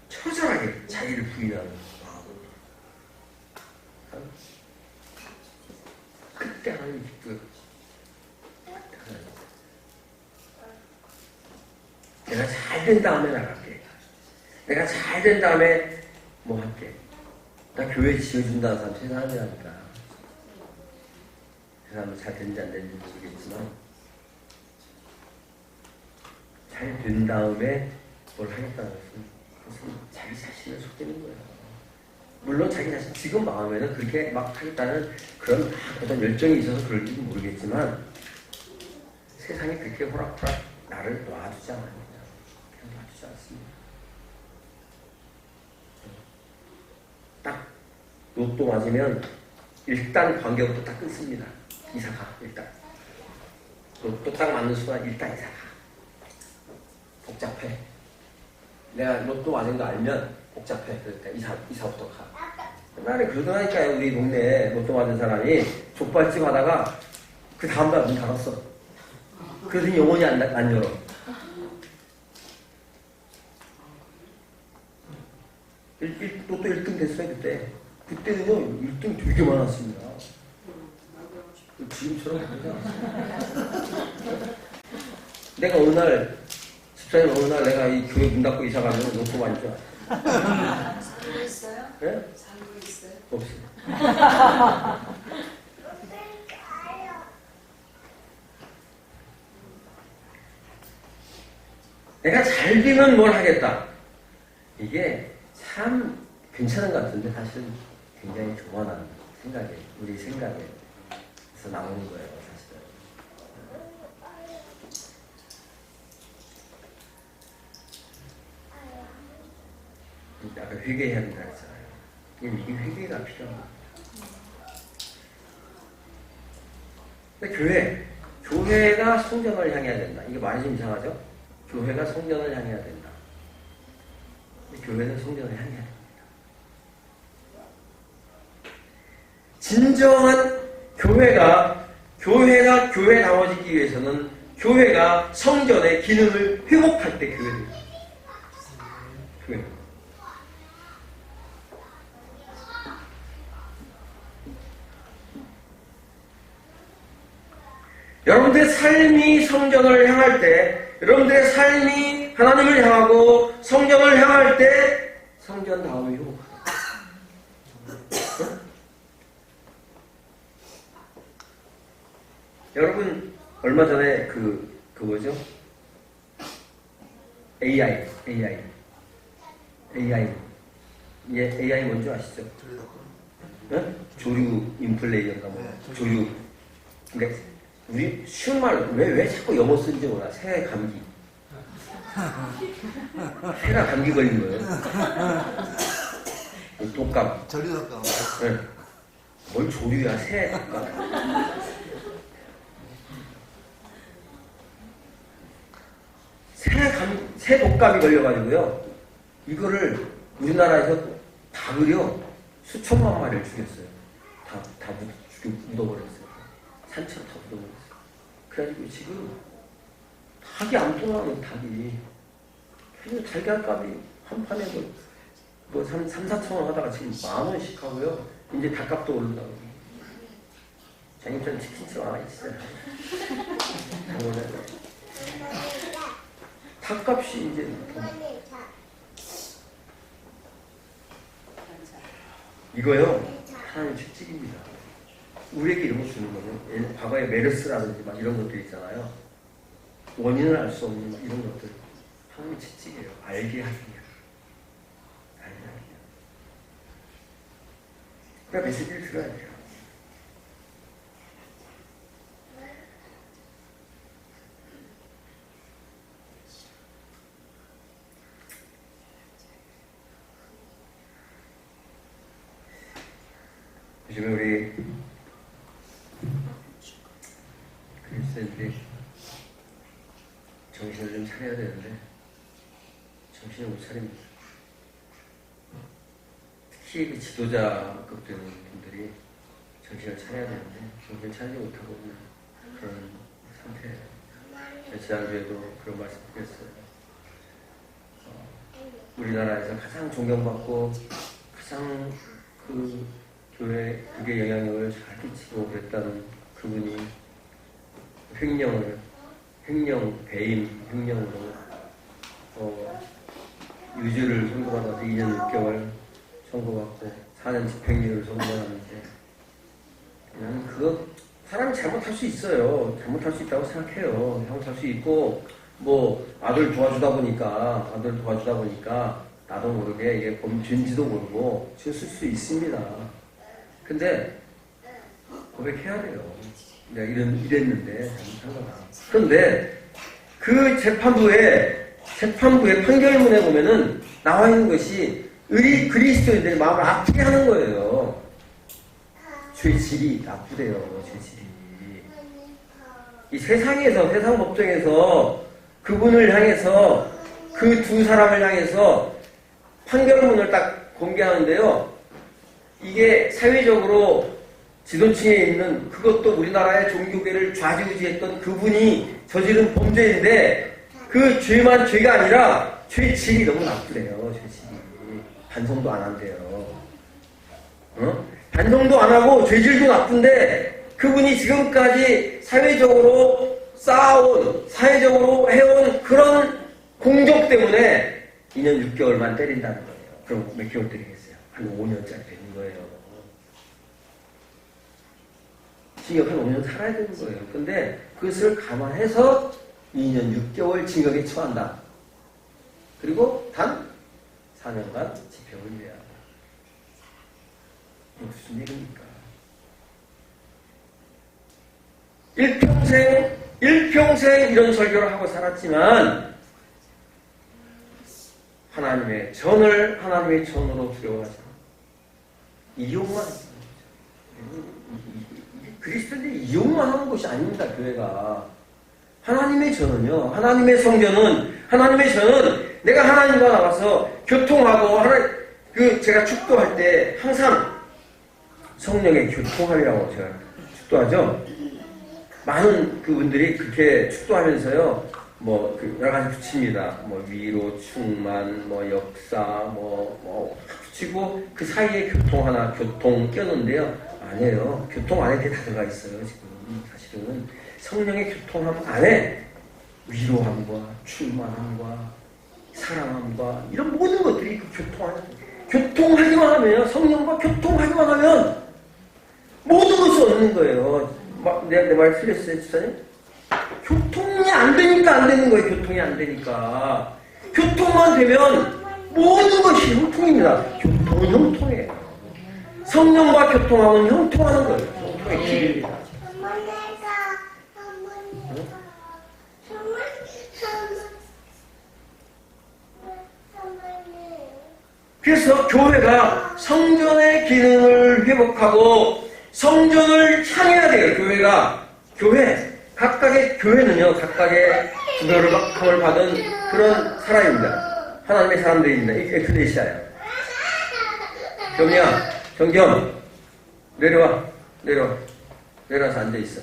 처절하게 자기를 부인하는 마음을. 그때 하나님 기쁘게 내가 잘 된 다음에 나갈게. 내가 잘 된 다음에 뭐 할게. 나 교회 지어준다는 사람 세상이라니까. 그 사람은 잘 됐는지 안 됐는지 모르겠지만 잘 된 다음에 뭘 하겠다는 것은 자기 자신을 속이는 거예요. 물론 자기 자신 지금 마음에는 그렇게 막 하겠다는 그런 어떤 열정이 있어서 그럴지도 모르겠지만 세상이 그렇게 호락호락 나를 놔두지 않아요. 그냥 놔두지 않습니다. 딱 로또 맞으면 일단 관계부터 딱 끊습니다. 이사가 일단 로또 딱 맞는 순간 일단 이사가 복잡해. 내가 로또 맞은 거 알면 복잡해. 그러니까 이사부터 가. 옛날에 그러더라니까요. 우리 동네에 로또 맞은 사람이 족발집 하다가 그 다음날 문 닫았어. 그러더니 영원히 안 열어. 로또 1등 됐어요, 그때. 그때는요, 1등 되게 많았습니다. 지금처럼 그냥. 내가 집사님 어느 날 내가 이 교회 문 닫고 이사 가면 로또 많이 줘. 살고 있어요? 네? 살고 있어요? 없어요. 내가 잘 되면 뭘 하겠다. 이게 참 괜찮은 것 같은데 사실은 굉장히 교만한 생각이에요. 우리 생각에서 나오는 거예요, 사실은. 아까 회개해야 된다 했잖아요. 이게 회개가 필요한 겁니다. 근데 교회가 성전을 향해야 된다. 이게 말이 좀 이상하죠? 교회가 성전을 향해야 된다. 교회는 성전을 향해야 됩니다. 진정한 교회가 교회다워지기 위해서는 교회가 성전의 기능을 회복할 때 교회. 여러분들의 삶이 성전을 향할 때, 여러분들의 삶이 하나님을 향하고 성전을 향할 때 성전다움이 회복합니다. 여러분 얼마 전에 그 뭐죠? AI AI 뭔지 아시죠? 네? 조류 인플레이어인가 뭐 조류. 근데 우리 쉬운 말로 왜 자꾸 영어 쓰는지 몰라. 새 감기. 새나 감기 걸린 거예요. 독감. 전리독감. 네. 뭘 조류야, 새 독감. 새 독감이 걸려가지고요. 이거를 우리나라에서 닭을요 수천만 마리를 죽였어요. 다 묻어버렸어요. 산채로 다 묻어버렸어요. 그래가지고 지금 닭이 안 통하는 닭이 그래서 달걀값이 한 판에 뭐 3, 4천 원 하다가 지금 10,000원씩 하고요. 이제 닭값도 오른다고. 장님처럼 치킨처럼 하나 있어요. 닭값이 이제 이거요 하나님 채찍입니다. 우리에게 이런 거 주는 거는 과거에 메르스라든지 막 이런 것들 있잖아요. 원인을 알 수 없는 이런 것들 하나님 채찍이에요. 알게 하기야. 그러니까 메시지를 들어야 돼요. 요즘에 우리 그리스도인들이 정신을 좀 차려야 되는데 정신을 못 차립니다. 특히 그 지도자급 되는 분들이 정신을 차려야 되는데 정신을 차리지 못하고 있는 그런 상태예요. 지난주에도 그런 말씀 드렸어요. 우리나라에서 가장 존경받고 가장 그 교회 그게 영향력을 잘 끼치고 그랬다는 그분이 횡령으로 유죄를 선고받아서 2년 6개월 선고받고 4년 집행유예를 선고받았는데 나는 그거 사람이 잘못할 수 있어요. 잘못할 수 있다고 생각해요. 잘못할 수 있고 뭐 아들 도와주다 보니까 나도 모르게 이게 범죄인지도 모르고 지었을 수 있습니다. 근데 고백해야 돼요. 내가 이랬는데 잘못한 거다. 그런데 그 재판부의 판결문에 보면은 나와 있는 것이 우리 그리스도인들의 마음을 아프게 하는 거예요. 죄 질이 나쁘대요. 죄 질이. 이 세상 법정에서 그분을 향해서 그 두 사람을 향해서 판결문을 딱 공개하는데요. 이게 사회적으로 지도층에 있는 그것도 우리나라의 종교계를 좌지우지했던 그분이 저지른 범죄인데 그 죄만 죄가 아니라 죄 질이 너무 나쁘대요. 죄 질이. 반성도 안 한대요. 반성도 안 하고 죄질도 나쁜데 그분이 지금까지 사회적으로 쌓아온 사회적으로 해온 그런 공적 때문에 2년 6개월만 때린다는 거예요. 그럼 몇 개월 때리겠어요? 한 5년짜리 되는 거예요. 징역 한 5년 살아야 되는 거예요. 근데 그것을 감안해서 2년 6개월 징역에 처한다. 그리고 단 4년간 집행을 해야 한다. 이게 무슨 얘기입니까? 일평생 이런 설교를 하고 살았지만 하나님의 전으로 두려워하지 않아. 이용만 했어요. 이게 그리스도인들이 이용만 하는 곳이 아닙니다. 교회가. 하나님의 전은요. 하나님의 성전은 내가 하나님과 나와서 교통하고 제가 축도할 때 항상 성령의 교통하리라고 제가 축도하죠. 많은 그분들이 그렇게 축도하면서요. 여러 가지 붙입니다. 위로, 충만, 역사, 붙이고 그 사이에 교통 껴놓는데요. 아니에요. 교통 안에 다 들어가 있어요. 지금 사실은 성령의 교통함 안에 위로함과 충만함과 사랑함과 이런 모든 것들이 그 교통하기만 하면요. 성령과 교통하기만 하면 모든 것을 얻는 거예요. 내 말 틀렸어요, 집사님? 교통이 안 되니까 안 되는 거예요. 교통이 안 되니까. 교통만 되면 모든 것이 형통입니다. 교통은 형통이에요. 성령과 교통하면 형통하는 거예요. 형통의 길입니다. 그래서 교회가 성전의 기능을 회복하고 성전을 향해야 돼요. 각각의 교회는요, 각각의 구별을 받은 그런 사람입니다. 하나님의 사람들입니다. 에클레시아예요. 경겸, 내려와서 앉아있어.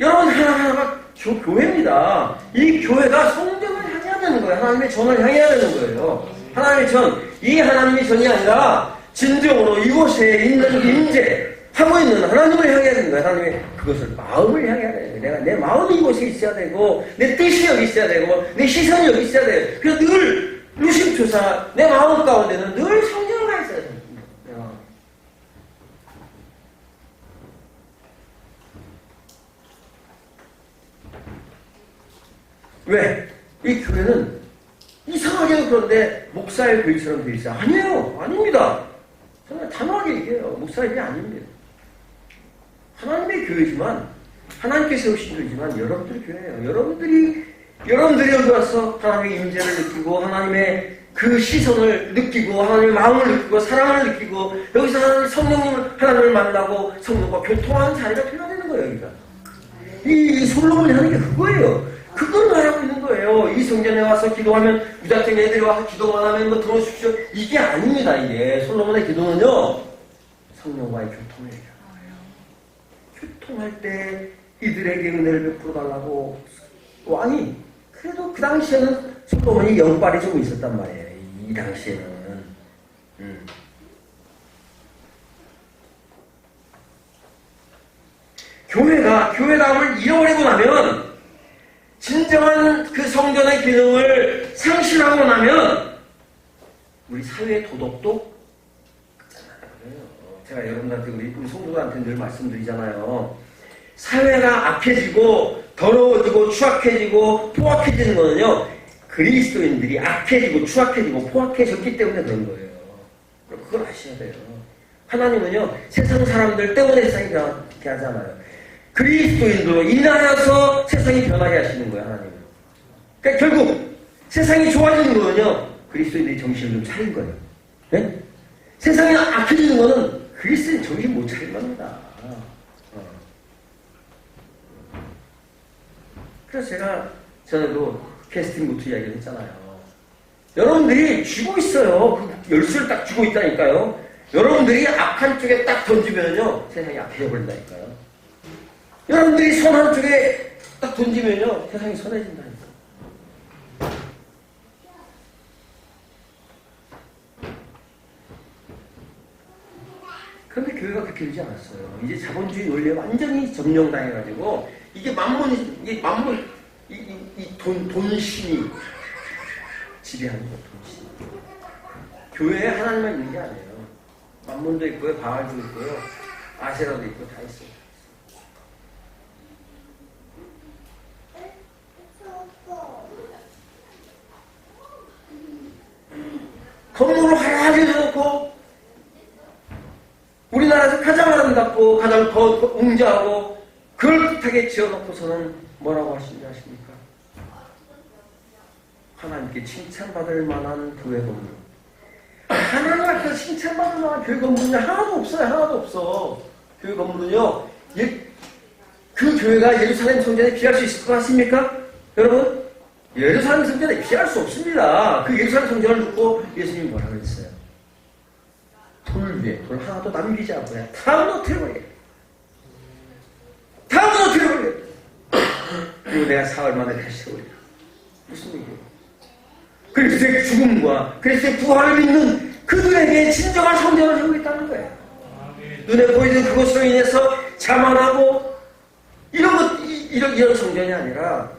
여러분, 하나하나가 교회입니다. 이 교회가 성전을 향해야 되는 거예요. 하나님의 전을 향해야 되는 거예요. 이 하나님의 전이 아니라 진정으로 이곳에 있는 하고 있는 하나님을 향해야 되는 거예요. 하나님의 그것을 마음을 향해야 돼요. 내 마음이 이곳에 있어야 되고, 내 뜻이 여기 있어야 되고, 내 시선이 여기 있어야 돼요. 그래서 늘 루심초사 내 마음 가운데는 늘 성전을 가 있어야 됩니다. 왜? 이 교회는 이상하게도 그런데 목사의 교회처럼 되어 있어요. 아니에요. 아닙니다. 정말 단호하게 얘기해요. 목사의 교회 아닙니다. 하나님의 교회지만, 하나님께서 세우신 교회지만 여러분들의 교회예요. 여러분들이 여기 와서 하나님의 임재를 느끼고 하나님의 그 시선을 느끼고 하나님의 마음을 느끼고 사랑을 느끼고 여기서 하나님을 만나고 성령과 교통하는 자리가 되어야 되는 거예요. 여기가. 이 솔로몬이 하는 게 그거예요. 그걸 말하고 있는 거예요. 이 성전에 와서 기도하면 무작정 애들이 와서 기도만 하면 들어오십시오. 이게 아닙니다. 이게 솔로몬의 기도는요. 성령과의 교통이에요. 교통할 때 이들에게 은혜를 베풀어 달라고 왕이 그래도 그 당시에는 솔로몬이 영빨이 좀 있었단 말이에요. 이 당시에는 교회가 교회다움을 잃어버리고 나면 진정한 그 성전의 기능을 상실하고 나면 우리 사회의 도덕도 끝잖아요. 제가 여러분들한테 우리 성도들한테 늘 말씀드리잖아요. 사회가 악해지고 더러워지고 추악해지고 포악해지는 거는요. 그리스도인들이 악해지고 추악해지고 포악해졌기 때문에 그런 거예요. 그걸 아셔야 돼요. 하나님은요. 세상 사람들 때문에 세상이 변하게 하잖아요. 그리스도인들로 인하여서 세상이 변하게 하시는 거예요. 하나님은. 그러니까 결국 세상이 좋아지는 거는요. 그리스도인들이 정신을 좀 차린 거예요. 네? 세상이 악해지는 거는 그리스도인 정신 못 차린 겁니다. 그래서 제가 전에도 캐스팅부터 이야기를 했잖아요. 여러분들이 쥐고 있어요. 그 열쇠를 딱 쥐고 있다니까요. 여러분들이 악한 쪽에 딱 던지면요. 세상이 악해져 버린다니까요. 여러분들이 선 한쪽에 딱 던지면요. 세상이 선해진다니까요. 그런데 교회가 그렇게 되지 않았어요. 이제 자본주의 논리에 완전히 점령당해가지고 이게 돈신이 지배하는 거예요. 돈신. 교회에 하나님만 있는 게 아니에요. 만몬도 있고요, 바알도 있고요, 아세라도 있고 다 있어요. 건물을 화려하게 해놓고 우리나라에서 가장 아름답고 가장 웅장하고 그럴듯하게 지어놓고서는 뭐라고 하십니까? 하나님께 칭찬받을 만한 교회 건물, 하나님 앞에서 칭찬받을 만한 교회 건물은 하나도 없어요. 하나도 없어. 교회 건물은요. 그 교회가 예루살렘 성전에 비할 수 있을 것 같습니까? 여러분? 예루살렘 성전에 비할 수 없습니다. 그 예루살렘 성전을 듣고 예수님이 뭐라고 그랬어요? 돌 위에 돌 하나도 남기지 않고 다 무너뜨려버려. 다 무너뜨려버려. 그리고 내가 사흘 만에 다시 세우리라. 무슨 얘기예요? 그리스도의 죽음과 그리스도의 부활을 믿는 그들에게 진정한 성전을 세우겠다는 거예요. 눈에 보이는 그것으로 인해서 자만하고 이런 성전이 아니라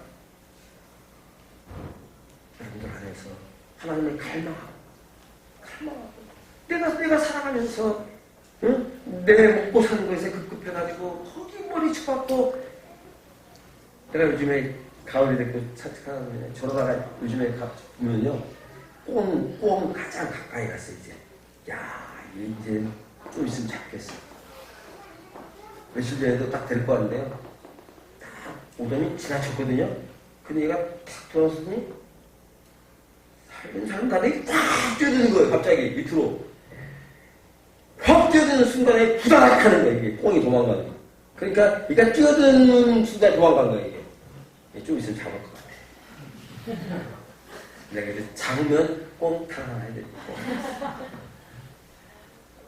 여러분들 안에서 하나님을 갈망하고 내가 살아가면서 내 먹고 사는 것에 급급해가지고 거기 머리 쳐갖고 내가 요즘에 가을이 됐고 차차하는 저러다가 요즘에 보면요 꽁 가장 가까이 갔어 이제. 야 이제 좀 있으면 잡겠어. 며칠 전에도 딱 데리고 왔는데요. 딱 오더니 지나쳤거든요. 근데 얘가 탁 돌아서더니 살긴 다들 꽉 뛰어드는 거예요. 갑자기 밑으로 확 뛰어드는 순간에 부다닥 하는 거예요. 이게 꽁이 도망가는 거예요. 그러니까 얘가 뛰어드는 순간에 도망간 거예요. 이게 좀 있으면 잡을 것 같아. 내가 이제 잡으면 꽁 타나야 되고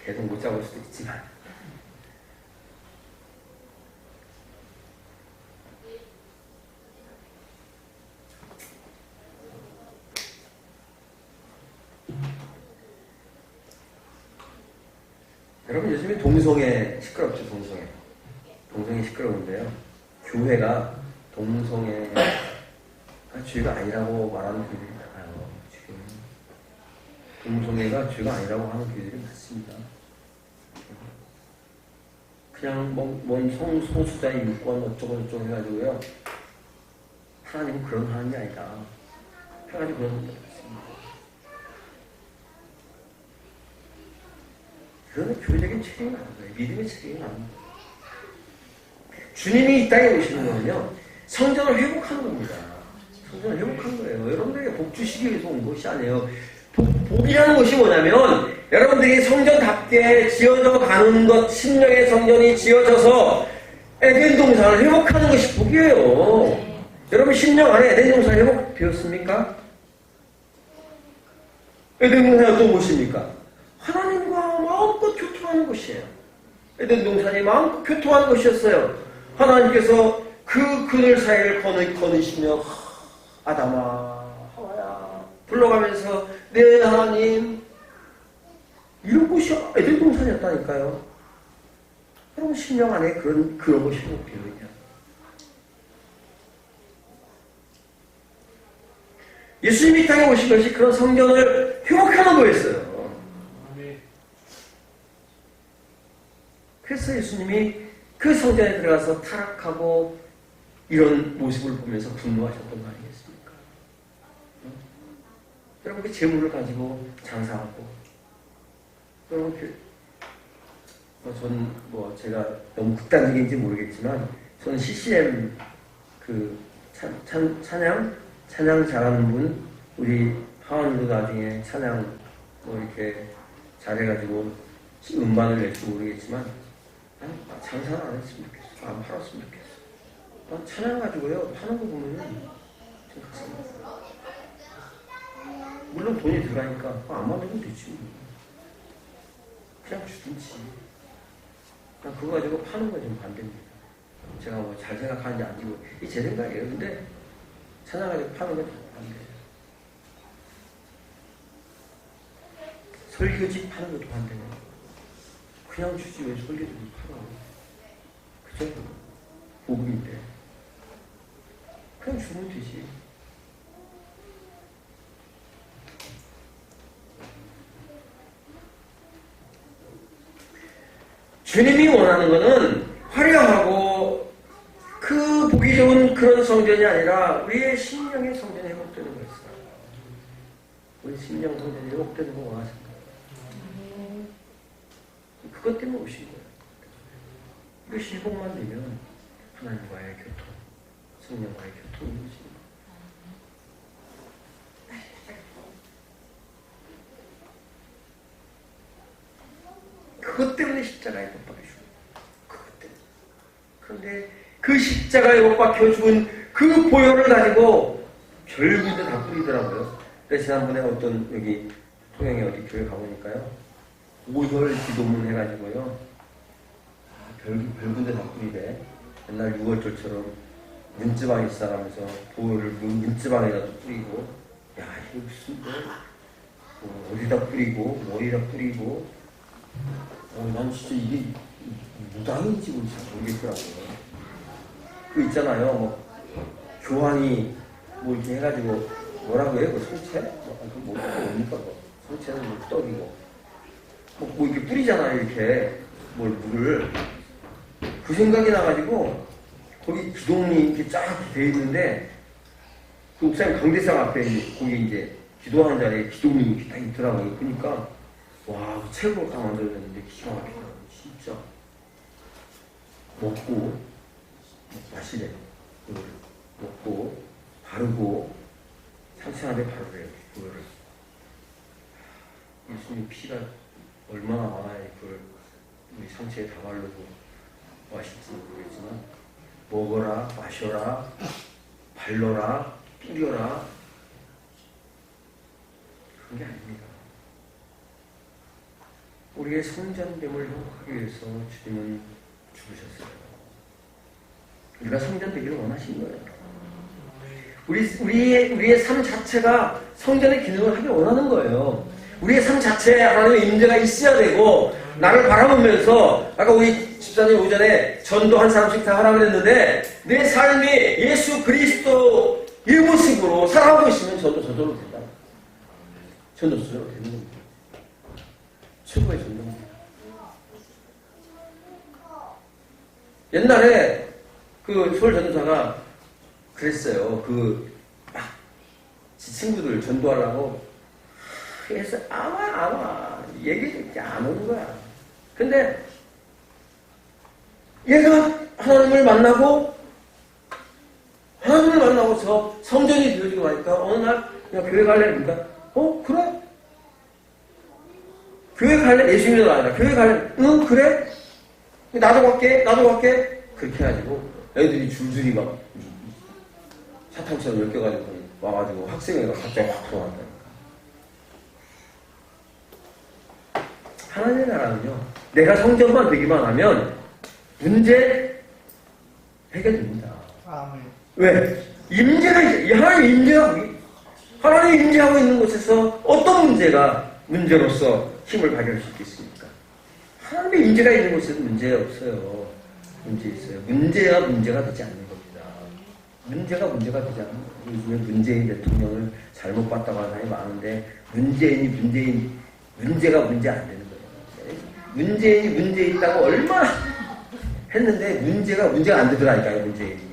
계속 못 잡을 수도 있지만 여러분 요즘에 동성애 시끄럽죠. 동성애 시끄러운데요. 교회가 동성애가 죄가 아니라고 말하는 교회들이 많아요. 지금 동성애가 죄가 아니라고 하는 교회들이 많습니다. 그냥 뭔 성소수자의 유권 어쩌고 저쩌고 해가지고요. 하나님은 그런 하나님이 아니다 해가지고 그런 것도 없습니다. 그거는 교회적인 책임이 아닌 거예요. 믿음의 책임이 아닌 거예요. 주님이 이 땅에 오시는 거는요, 성전을 회복하는 겁니다. 성전을 회복하는 거예요. 여러분들에게 복 주시기 위해서 온 것이 아니에요. 복이라는 것이 뭐냐면, 여러분들이 성전답게 지어져 가는 것, 심령의 성전이 지어져서 에덴 동산을 회복하는 것이 복이에요. 여러분 심령 안에 에덴 동산 회복되었습니까? 에덴 동산이 또 무엇입니까? 하나님과 마음껏 교통하는 것이에요. 에덴 동산이 마음껏 교통하는 것이었어요. 하나님께서 그 그늘 사이를 거느시며 아담아 하와야 불러가면서 네 하나님 이런 곳이 에덴 동산이었다니까요. 여러분 심령 안에 그런 것이 회복되거든요. 예수님이 이 땅에 오신 것이 그런 성전을 회복하는 거였어요. 그래서 예수님이 그 성전에 들어가서 타락하고 이런 모습을 보면서 분노하셨던 거 아니겠습니까? 여러분 그 재물을 가지고 장사하고 여러분 저는 제가 너무 극단적인지 모르겠지만 저는 CCM 찬양 잘하는 분 우리 하원이도 나중에 찬양 이렇게 잘해가지고 음반을 낼지 모르겠지만 장사는 안 했으면 좋겠어. 안 팔았으면 좋겠어. 찬양 가지고요 파는 거 보면은 좀 가슴 물론 돈이 들어가니까 안 만들면 되지. 그냥 주든지. 그냥 그거 가지고 파는 건 좀 반대입니다. 제가 잘 생각하는지 안 지고 이게 제 생각이에요. 근데 찬양 가지고 파는 건 좀 반대예요. 설교집 파는 것도 반대예요. 그냥 주지 왜 설교집을 팔아? 그죠? 복음인데. 그냥 주면 되지. 주님이 원하는 것은 화려하고 그 보기 좋은 그런 성전이 아니라 우리의 심령의 성전이 회복되는 거였어요. 우리 심령 성전이 회복되는 거 원하십니까? 그것 때문에 오신 거예요. 이것이 회복만 되면 하나님과의 교통, 성령과의 교통이 오신 거예요. 그것 때문에 십자가에 못 박혀 죽은 그것 때문에. 그런데 그 십자가에 못 박혀 죽은 그 보혈을 가지고 별군데 다 뿌리더라고요. 그래서 지난번에 어떤 여기 통영에 어디 교회 가보니까요, 오혈 기도문 해가지고요, 별군데 다 뿌리래. 옛날 6월절처럼 문지방에 시작하면서 보혈을 문지방에다 뿌리고, 야, 이거 무슨 뭐 어디다 뿌리고 머리다 뿌리고, 난 진짜 이게 무당인지 모르겠더라고요. 그 있잖아요, 뭐 교황이 뭐 이렇게 해가지고 뭐라고 해요? 그 성체? 뭡니까? 성체는 뭐 떡이고 뭐 이렇게 뿌리잖아요, 이렇게 물을. 그 생각이 나가지고 거기 기도문이 이렇게 쫙 돼 있는데 그 옥상 강대상 앞에 거기 이제 기도하는 자리에 기도문이 이렇게 딱 있더라고요. 그러니까 와, 책으로 다 만들어졌는데 기가 막히더라고요. 진짜 먹고 마시래. 그거를 먹고 바르고 상처하게 바르래요. 그거를. 예수님 피가 얼마나 많아야 그걸 우리 상처에 다 바르고 맛있지 모르겠지만, 먹어라, 마셔라, 발라라, 뿌려라, 그런 게 아닙니다. 우리의 성전됨을 회복하기 위해서 주님은 죽으셨어요. 우리가 성전되기를 원하신 거예요. 우리의 삶 자체가 성전의 기능을 하기 원하는 거예요. 우리의 삶 자체에 하나님의 임재가 있어야 되고, 나를 바라보면서, 아까 우리 집사님 오전에 전도 한 사람씩 다 하라고 했는데, 내 삶이 예수 그리스도의 모습으로 살아가고 있으면 전도 저절로 된다. 전도 저절로 되는 겁니다. 최고의 전도입니다. 옛날에 그 서울 전도사가 그랬어요. 지 친구들 전도하려고 해서 아마 얘기를 안 오는 거야. 근데 얘가 하나님을 만나고서 성전이 되어지고 나니까 어느 날 야, 교회 갈래? 그러니까 그래? 교회 갈래? 예수 믿는 거 아니라 교회 갈래? 응, 그래? 나도 갈게. 그렇게 해가지고 애들이 줄줄이 막 사탕처럼 엮여가지고 와가지고 학생회가 갑자기 확 들어왔다니까. 하나님의 나라는요, 내가 성전만 되기만 하면 문제 해결됩니다. 왜? 임재가 이제 하나님 임재하고 있는 곳에서 어떤 문제로서 힘을 발휘할 수 있겠습니까? 하나님의 임재가 있는 곳에는 문제 없어요. 문제 있어요. 문제가 되지 않는 겁니다. 문제가 되지 않는 거예요. 요즘에 문재인 대통령을 잘못 봤다고 하는 사람이 많은데, 문제가 문제 안 되는 거예요. 문재인이 문제 있다고 얼마나 했는데 문제가 안 되더라니까요. 문재인이.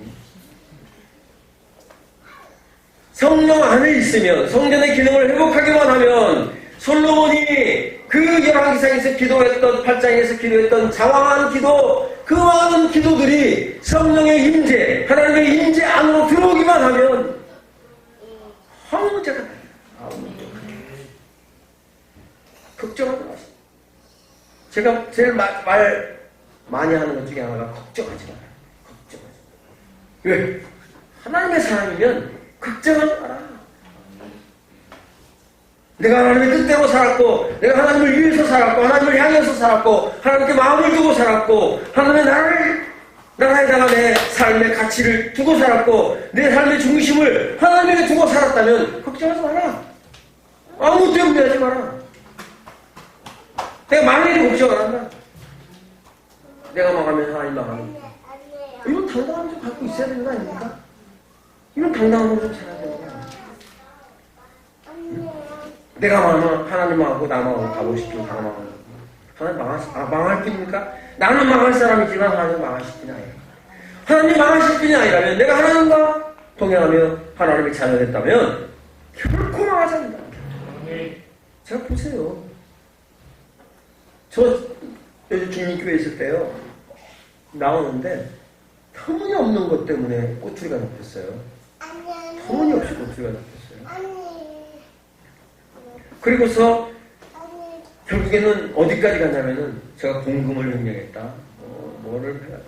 성령 안에 있으면, 성전의 기능을 회복하기만 하면, 솔로몬이 그 열왕기상에서 기도했던, 8장에서 기도했던 장황한 기도, 그 많은 기도들이 성령의 임재, 하나님의 임재 안으로 들어오기만 하면 아무 문제가 나요. 걱정하지 마세요. 제가 제일 말 많이 하는 것 중에 하나가 걱정하지 마라. 걱정하지 마라. 왜? 하나님의 사람이면 걱정하지 마라. 내가 하나님의 뜻대로 살았고, 내가 하나님을 위해서 살았고, 하나님을 향해서 살았고, 하나님께 마음을 두고 살았고, 하나님의 나라에다가 내 삶의 가치를 두고 살았고, 내 삶의 중심을 하나님에게 두고 살았다면 걱정하지 마라. 아무것도 염려하지 마라. 내가 망해도 걱정 안 한다. 내가 망하면 하나님 망합니다. 이런 당당함 좀 갖고 있어야 되는 거 아닙니까? 이런 당당함으로 좀 살아야 되는 거 아닙니까? 내가 망하면 하나님 망하고 나 망하고 가보시키고 다 망하고, 하나님 망할 뿐입니까? 나는 망할 사람이지만 하나님 망하실 뿐이 아니라, 하나님 망하실 뿐이 아니라면 내가 하나님과 동행하며 하나님의 자녀됐다면 결코 망하지 않는다. 제가 보세요. 저 요즘 중립교회 있을 때요, 나오는데 터무니없는 것 때문에 꼬투리가 잡혔어요. 터무니없이 꼬투리가 잡혔어요. 그리고서 결국에는 어디까지 갔냐면은 제가 공금을 명령했다. 뭐를 해야.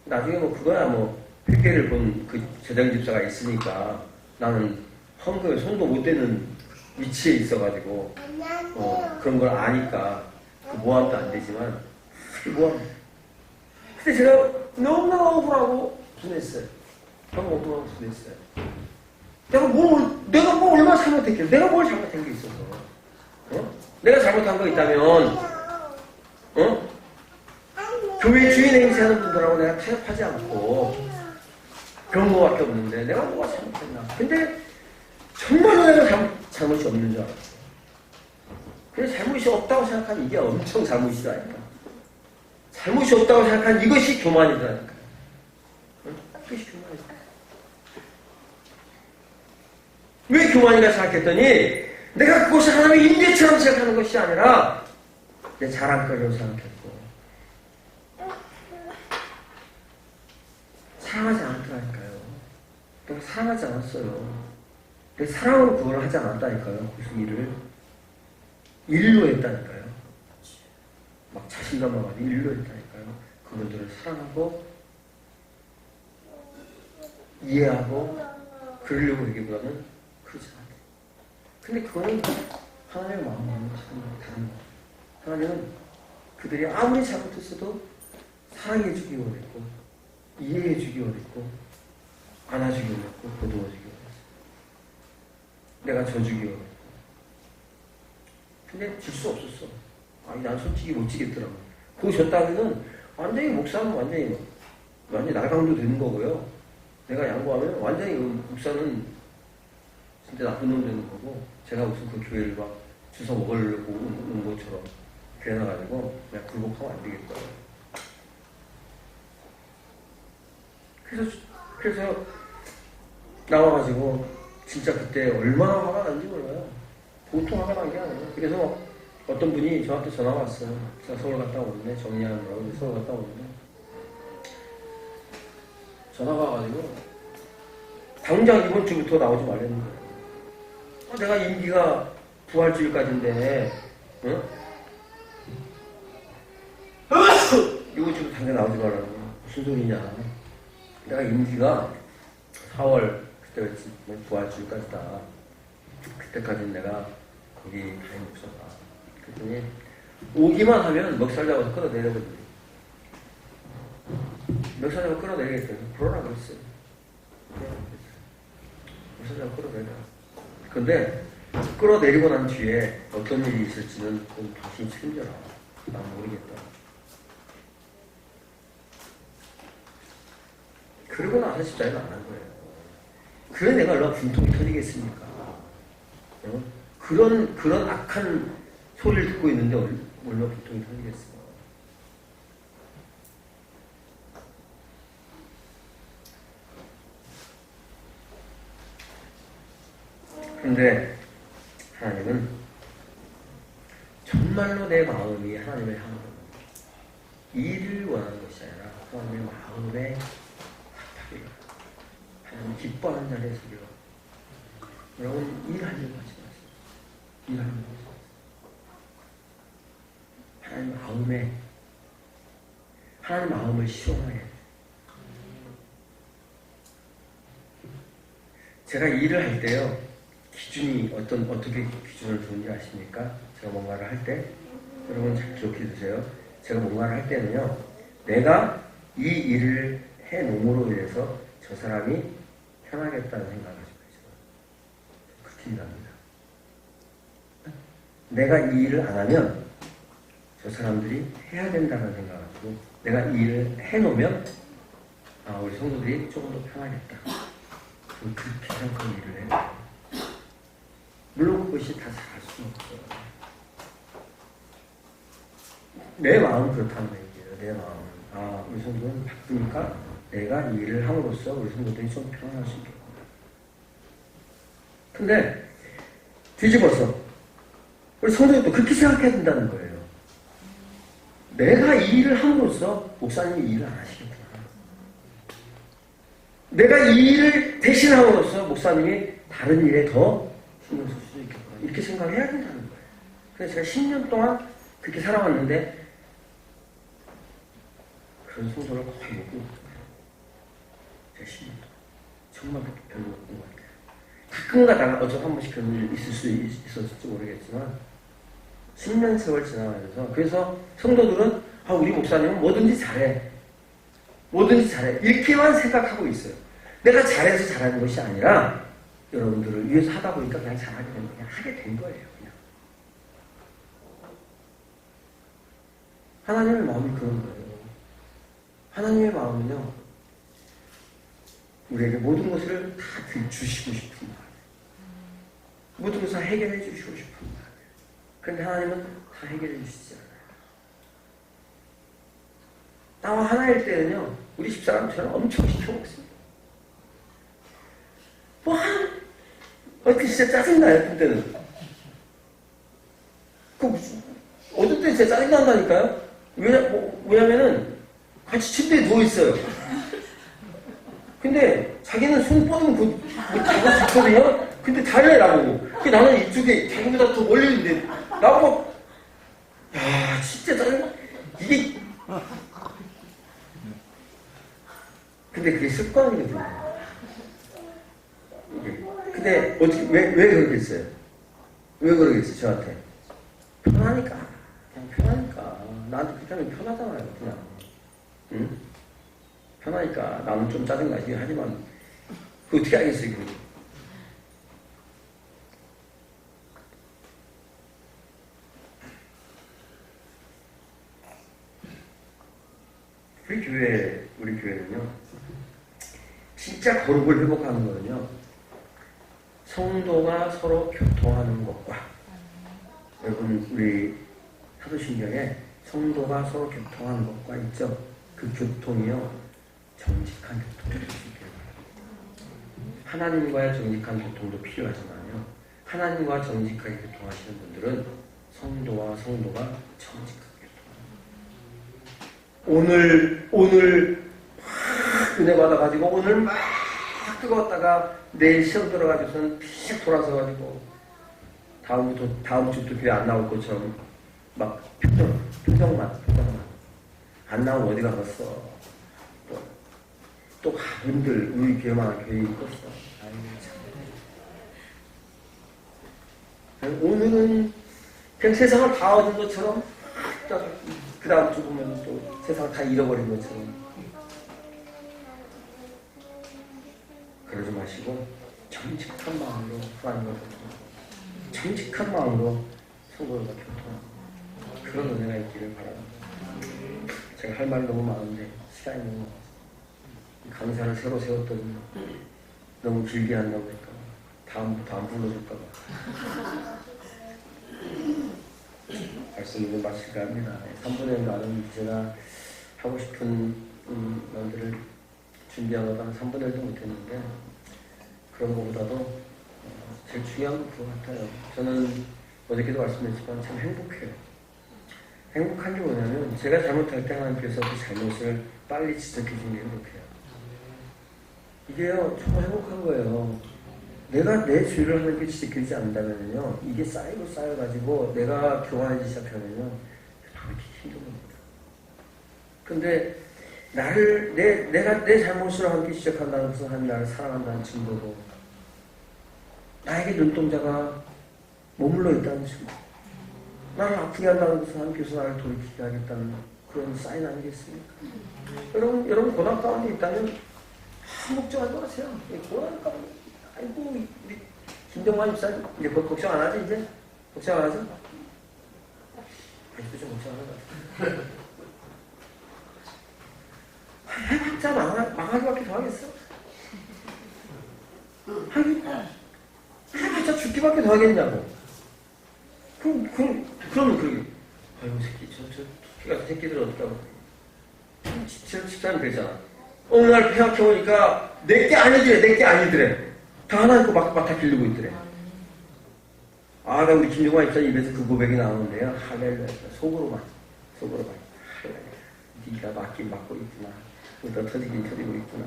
나중에 뭐 그거야 뭐 회계를 본 그 재정집사가 있으니까 나는 헌금에 손도 못 대는 위치에 있어가지고 그런 걸 아니까 그 모함도 안 되지만 모함. 근데 제가 너무나 억울하고 분했어요. 너무 억울하고 분했어요. 내가 뭐 얼마나 잘못했길래 내가 뭘 잘못한 게 있어서 내가 잘못한 거 있다면 교회 주인 행세하는 분들하고 내가 타협하지 않고 그런 거밖에 없는데 내가 뭐가 잘못했나. 근데 정말로 내가 잘못이 없는 줄 알았어. 그래서 잘못이 없다고 생각한 이게 엄청 잘못이다니까. 잘못이 없다고 생각한 이것이 교만이다니까. 이것이 교만이다. 왜 교만이라 생각했더니 내가 그것을 하나님의 임재처럼 생각하는 것이 아니라 내 자랑거리로 생각했고 사랑하지 않았더라니까요. 내가 사랑하지 않았어요. 내 사랑으로 그걸 하지 않았다니까요. 무슨 일로 했다니까요. 막 자신감만 가지고 일로 했다니까요. 그분들을 사랑하고 이해하고 그러려고 하기보다는 그렇지 않아요. 근데 그거는 하나님의 마음과는 다른 거예요. 하나님은 그들이 아무리 잘못했어도 사랑해주기 원했고 이해해주기 원했고 안아주기 원했고 보듬어주기 원했어. 내가 져주기 원했고. 근데 질 수 없었어. 아니 난 솔직히 못 지겠더라고. 그거 졌다기는 완전히 목사는 완전히 날강도 되는 거고요. 내가 양보하면 완전히 목사는 진짜 나쁜 놈 되는 거고 제가 무슨 그 교회를 막 주워 먹으려고 오는 것처럼 그래놔가지고 내가 굴복하면 안 되겠다. 그래서 나와가지고 진짜 그때 얼마나 화가 난지 몰라요. 보통 화가 난 게 아니에요. 그래서 어떤 분이 저한테 전화가 왔어요. 제가 서울 갔다 오는데 정리하느라고 서울 갔다 오는데 전화가 와가지고 당장 이번 주부터 나오지 말라는 거예요. 내가 임기가 부활주일까지인데 이번 주부터 당장 나오지 말라는 거야. 무슨 소리냐. 내가 임기가 4월 그때였지 부활주일까지다. 그때까지는 내가 거기 담임 목사다. 그랬더니 오기만 하면 멱살 잡아서 끌어내려거든요. 멱살 잡아 끌어내리겠다고 그러라 그랬어요. 멱살 잡아 끌어내려. 근데 끌어내리고 난 뒤에 어떤 일이 있을지는 좀 당신이 책임져라. 난 모르겠다. 그러고 나서 집사님 안 한 거예요. 그래 내가 얼마나 분통이 터지겠습니까? 그런 악한 소리를 듣고 있는데 얼마나 분통이 터지겠어요. 그런데 하나님은 정말로 내 마음이 하나님을 향하는 일을 원하는 것이 아니라 하나님의 마음에 합하기를 하나님 기뻐하는 자리에 서기를. 여러분 일하려고 하지 마세요. 일하려고 하지 마세요. 하나님 마음을 시원하게. 제가 일을 할 때요 기준이 어떻게 기준을 두는지 아십니까? 제가 뭔가를 할 때 여러분 잘 기억해 두세요. 제가 뭔가를 할 때는요 내가 이 일을 해 놓음으로 인해서 저 사람이 편하겠다는 생각을 가지고 있어요. 그렇게 일합니다. 내가 이 일을 안 하면 저 사람들이 해야 된다는 생각을 가지고 내가 이 일을 해 놓으면 우리 성도들이 조금 더 편하겠다. 그렇게 생각하는 일을 해요. 물론 그것이 다 잘할 수는 없어요. 내 마음은 그렇다는 얘기예요. 내 마음은 우리 성도는 바쁘니까 내가 이 일을 함으로써 우리 성도들이 좀 편안할 수 있겠구나. 근데 뒤집어서 우리 성도들도 그렇게 생각해야 된다는 거예요. 내가 이 일을 함으로써 목사님이 이 일을 안 하시겠구나. 내가 이 일을 대신함으로써 목사님이 다른 일에 더 신경 쓸 수도 있겠구나. 이렇게 생각해야 된다는 거예요. 그래서 제가 10년 동안 그렇게 살아왔는데 그런 성도를 거의 못 본 것 같아요. 제가 10년 동안. 정말 별로 못 본 것 같아요. 가끔 가다가 어쩌고 한 번씩 그런 일 있을 수 있었을지 모르겠지만 10년 세월 지나가면서 그래서 성도들은 우리 목사님은 뭐든지 잘해. 뭐든지 잘해. 이렇게만 생각하고 있어요. 내가 잘해서 잘하는 것이 아니라 여러분들을 위해서 하다 보니까 그냥 잘하게 된 거예요. 그냥 하게 된 거예요. 그냥. 하나님의 마음이 그런 거예요. 하나님의 마음은요, 우리에게 모든 것을 다 주시고 싶은 마음. 모든 것을 해결해 주시고 싶은 마음. 그런데 하나님은 다 해결해 주시지 않아요. 나와 하나일 때는요, 우리 집사람처럼 엄청 시켜먹습니다. 진짜 짜증나요, 그때는. 어떨 때 진짜 짜증난다니까요? 왜냐면은, 같이 침대에 누워있어요. 근데 자기는 손 뻗으면 자기가 좋거든요? 근데 잘래, 나보고. 나는 이쪽에 자기보다 더 멀리 있는데, 나보고, 야, 진짜 짜증나. 이게, 근데 그게 습관이거든요. 근데 왜 그러겠어요? 왜 그러겠어요, 저한테? 편하니까. 그냥 편하니까. 나한테 그렇게 하면 편하잖아요, 그냥. 응? 편하니까. 나는 좀 짜증나지. 하지만, 그거 어떻게 하겠어요, 그거. 우리 교회는요, 진짜 거룩을 회복하는 거는요, 성도가 서로 교통하는 것과, 여러분, 우리 사도신경에 성도가 서로 교통하는 것과 있죠? 그 교통이요, 정직한 교통이 필요해요. 하나님과의 정직한 교통도 필요하지만요, 하나님과 정직하게 교통하시는 분들은 성도와 성도가 정직한 오늘 막 은혜 받아가지고 오늘 막 뜨거웠다가 내일 시험 들어가지고서는 픽 돌아서가지고 다음 주부터 교회 안 나올 것처럼 막 표정만 안 나오면 어디 가겠어. 또 가분들 우리 교회만 교회에 있었어. 오늘은 그냥 세상을 다 얻은 것처럼 그 다음 주 보면 또 세상을 다 잃어버린 것처럼. 그러지 마시고 정직한 마음으로 하나님과 교통하고 정직한 마음으로 성도들과 교통하고 그런 은혜가 있기를 바랍니다. 제가 할 말이 너무 많은데 시간이 너무 많아서 강사를 새로 세웠더니 너무 길게 한다고 할까 다음부터 안 불러줄까 봐 말씀을 마칠까 합니다. 3분의 1 나름 제가 하고 싶은 말들을 준비하다가 3분의 1도 못했는데 그런 것보다도 제일 중요한 건 그거 같아요. 저는 어저께도 말씀드렸지만 참 행복해요. 행복한 게 뭐냐면 제가 잘못할 때 하나님께서 그 잘못을 빨리 지적해 주는 게 행복해요. 이게요 정말 행복한 거예요. 내가 내 죄를 하나님께 지적해주지 않는다면요 이게 쌓여가지고 내가 교만해지기 시작하면요 그렇게 힘든 겁니다. 근데 내가 내 잘못을 함께 지적한다는 것은 하나님 나를 사랑한다는 증거고 나에게 눈동자가 머물러 있다는 증거 나를 아프게 한다는 것은 하나님께서 나를 돌이키게 하겠다는 그런 사인 아니겠습니까? 여러분 고난 가운데 있다면 걱정하지 마세요. 고난 가운데 아이고 우리 김정만 집사님 이제 걱정 안 하지 이제? 걱정 안 하죠? 아직도 좀 걱정 안 하죠. 해봤자 망하기밖에 더 하겠어? 해봤자 죽기밖에 더 하겠냐고. 그러면 그러게. 아이고 새끼 저 토끼 같은 새끼들 어떡하고. 집사님 그랬잖아. 어느 날 생각해보니까 내게 아니더래. 다 하나님 거 막 기르고 있더래. 나 우리 김종환 입사 입에서 그 고백이 나오는데요. 할렐루야. 속으로만. 할렐루야. 네가 맞긴 맞고 있구나. 너 터지긴 터지고 있구나.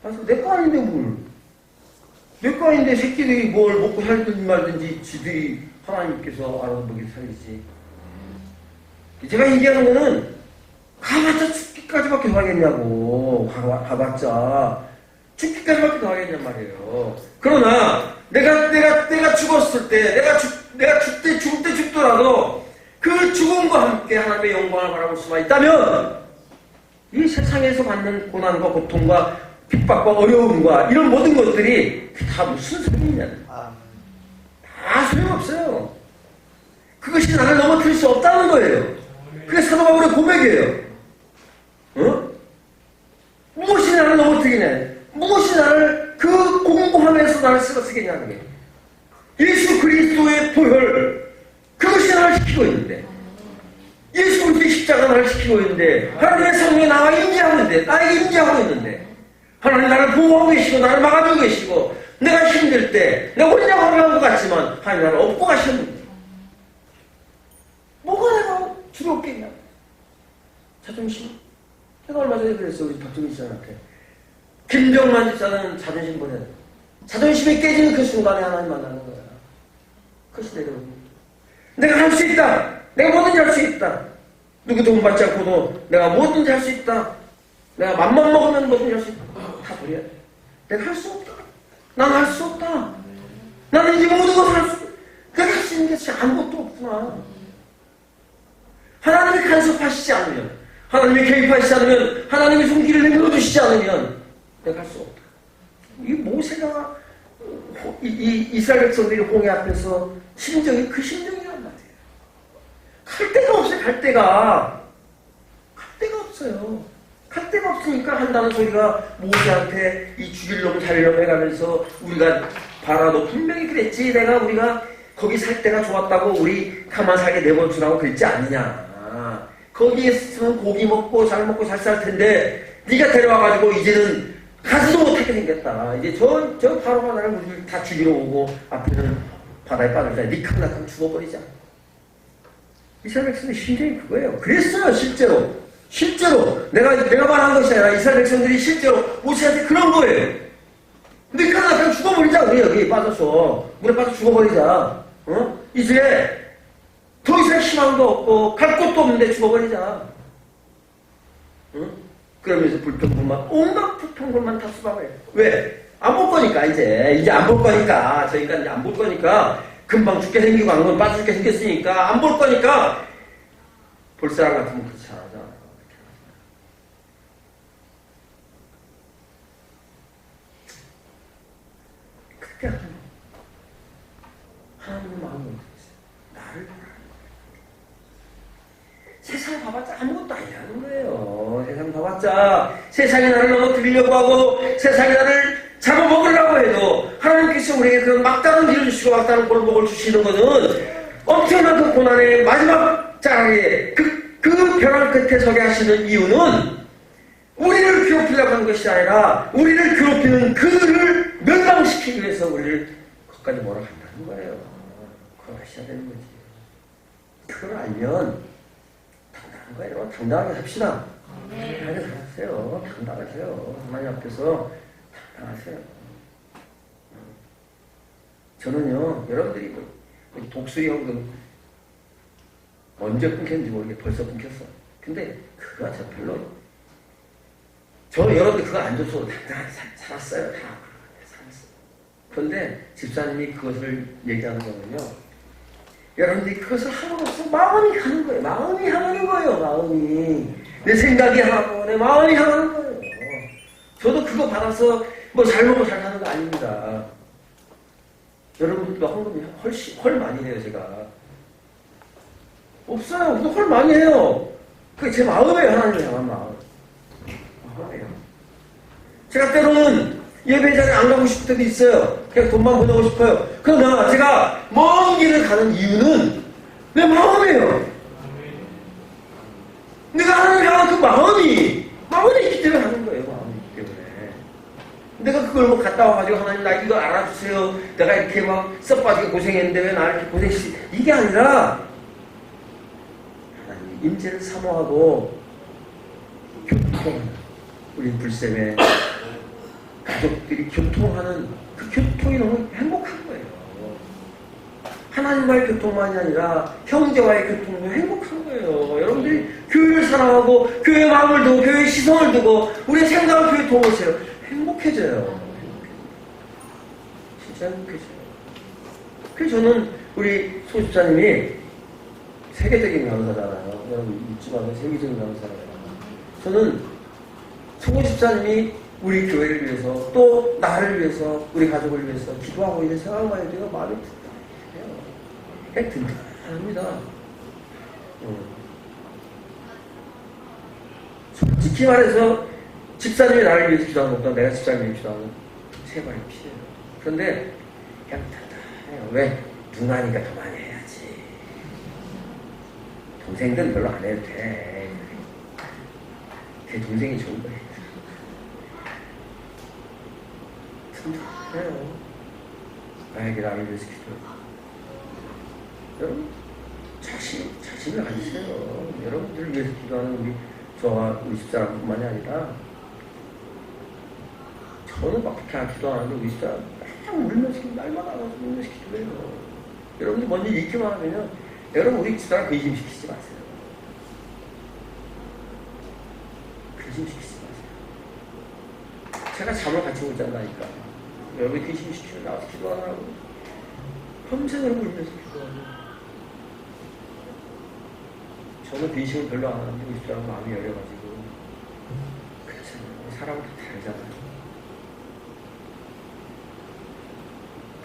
그래서 내 거 아닌데 뭘. 내 거 아닌데 새끼들이 뭘 먹고 살든지 말든지 지들이 하나님께서 알아서 먹이 살리지. 제가 얘기하는 거는 가봤자 죽기까지밖에 더 하겠냐고. 가봤자 죽기까지밖에 더 하겠냔 말이에요. 그러나 내가 죽었을 때 내가 죽을 때 죽더라도 그 죽음과 함께 하나님의 영광을 바라볼 수만 있다면 이 세상에서 받는 고난과 고통과 핍박과 어려움과 이런 모든 것들이 다 무슨 소용이냐. 다 소용없어요. 그것이 나를 넘어뜨릴 수 없다는 거예요. 그게 사도 바울의 고백이에요. 어? 무엇이 나를 넘어뜨리냐. 무엇이 나를 그 공고함에서 나를 쓰러뜨리겠냐는 게 예수 그리스도의 보혈 그것이 나를 지키고 있는데 예수 그리스도의 십자가 나를 지키고 있는데 하나님의 성령이 나와 임재하고 있는데 나에게 임재하고 있는데 하나님 나를 보호하고 계시고 나를 막아주고 계시고 내가 힘들 때 내가 혼자 걸어간 것 같지만 하나님 나를 업고 가셨는데 뭐가 내가 두렵겠냐. 자존심. 내가 얼마 전에 그랬어. 우리 박정희 씨한테 김정만 집사는 자존심 버려야 돼. 자존심이 깨지는 그 순간에 하나님 만나는 거야. 그것이 내가 할 수 있다. 내가 뭐든지 할 수 있다. 누구 돈 받지 않고도 내가 뭐든지 할 수 있다. 내가 맘만 먹으면 뭐든지 할 수 있다. 다 버려야 돼. 내가 할 수 없다. 나는 할 수 없다. 나는 이 모든 것을 할 수 없다. 내가 할 수 있는 게 진짜 아무것도 없구나. 하나님이 간섭하시지 않으면, 하나님이 개입하시지 않으면, 하나님이 손길을 내밀어 주시지 않으면 내가 할 수 없다. 이 모세가 이스라엘 백성들이 홍해 앞에서 심정이 그 심정이란 말이에요. 갈 데가 없어요. 갈 데가 없어요. 갈 데가 없으니까 한다는 소리가 모세한테 이 죽일 놈 살릴 놈 해가면서 우리가 봐라 너 분명히 그랬지. 우리가 거기 살 때가 좋았다고 우리 가만 살게 내버려주라고 그랬지 않느냐. 거기에 있으면 고기 먹고 잘 먹고 잘 살 텐데 네가 데려와가지고 이제는 가지도 못하게 생겼다. 이제 저 바로 하나를 우리를 다 죽이러 오고 앞에는 바다에 빠질 때 니캉나캉 죽어버리자. 이스라엘 백성들의 심정이 그거예요. 그랬어요. 실제로 내가 말한 것이 아니라 이스라엘 백성들이 실제로 모세한테 그런 거예요. 니캉나캉 죽어버리자. 우리 여기 빠져서 물에 빠져 죽어버리자. 이제 더 이상 희망도 없고 갈 곳도 없는데 죽어버리자. 그러면서 불평불만 온갖 불평불만 다 수박을 해요. 왜? 안 볼 거니까 이제 안 볼 거니까 저희가 이제 안 볼 거니까 금방 죽게 생기고 안 오면 빠져 죽게 생겼으니까 안 볼 거니까 볼 사람 같으면 그렇지 않아. 그렇게 하나님의 마음이 나를 세상 봐봤자 아무것도 아니라는 거예요. 세상 봐봤자 세상이 나를 넘어뜨리려고 하고 세상이 나를 잡아먹으려고 해도 하나님께서 우리에게 그런 막다른 길을 주시고 막다른 골목을 주시는 것은 엄청난 그 고난의 마지막 자리에 그 벼랑 끝에 서게 하시는 이유는 우리를 괴롭히려고 하는 것이 아니라 우리를 괴롭히는 그들을 멸망시키기 위해서 우리를 거기까지 몰아간다는 거예요. 그걸 하셔야 되는 거지. 그걸 알면 거예요. 당당하게 삽시다. 당당하게 살았어요. 당당하세요. 하나님 앞에서 당당하세요. 저는요, 여러분들이 독수리 현금 언제 끊겼는지 모르게 벌써 끊겼어. 근데 그거 저 별로 여러분들 그거 안 줘서 당당하게 살았어요. 다 살았어요. 그런데 집사님이 그것을 얘기하는 거는요, 여러분들이 그것을 함으로써 마음이 가는 거예요. 마음이 향하는 거예요. 마음이. 내 생각이 향하고 내 마음이 향하는 거예요. 저도 그거 받아서 뭐 잘 먹고 잘 사는 거 아닙니다. 여러분들도 헌금이 헐 많이 해요. 제가. 없어요. 근데 헐 많이 해요. 그게 제 마음이에요. 하나님을 향한 마음. 마음이에요. 제가 때로는 예배자리에 안 가고 싶을 때도 있어요. 그냥 돈만 보내고 싶어요. 그러나 제가 먼 길을 가는 이유는 내 마음이에요. 내가 하나님을 향한 그 마음이 있기 때문에 하는 거예요. 마음이 있기 때문에. 내가 그걸 뭐 갔다 와가지고 하나님 나 이거 알아주세요. 내가 이렇게 막 썩빠지게 고생했는데 왜 나 이렇게 고생시 이게 아니라 하나님 임재를 사모하고 교통하는 우리 불샘에 가족들이 교통하는 그 교통이 너무 행복한 거예요. 하나님과의 교통만이 아니라 형제와의 교통도 행복한 거예요. 여러분들이 교회를 사랑하고 교회의 마음을 두고 교회의 시선을 두고 우리의 생각을 교회에 도우세요. 행복해져요. 진짜 행복해져요. 그래서 저는 우리 소 집사님이 세계적인 강사잖아요. 여러분 잊지 마세요. 세계적인 강사잖아요. 저는 소 집사님이 우리 교회를 위해서 또 나를 위해서 우리 가족을 위해서 기도하고 있는 생각만 해도 제가 마음이 든든해요. 든든합니다. 솔직히 말해서 집사님이 나를 위해서 기도하는 것보다 내가 집사님을 위해서 기도하는 세 발이 피해요. 그런데 그냥 단단해요. 왜? 누나니까 더 많이 해야지. 동생들은 별로 안 해도 돼. 제 동생이 좋은 거예요. 든든해요. 나에게 나를 위해서 기도해요. 여러분, 자신을 가지세요. 여러분들을 위해서 기도하는 저와 우리 집사람뿐만이 아니라, 저는 막 그렇게 기도하는데 우리 집사람 맨날 울면서 날마다 와서 울면서 기도해요. 여러분들 먼저 읽기만 하면요, 여러분 우리 집사람 근심시키지 마세요. 근심시키지 마세요. 제가 잠을 같이 못 잔다니까. 여러분이 근심시키면 나와서 기도하라고. 평생을 울면서 기도하고. 저는 근심을 별로 안 하는데 우리 집사람 마음이 열려가지고. 그렇잖아요. 사람은 다 다르잖아요.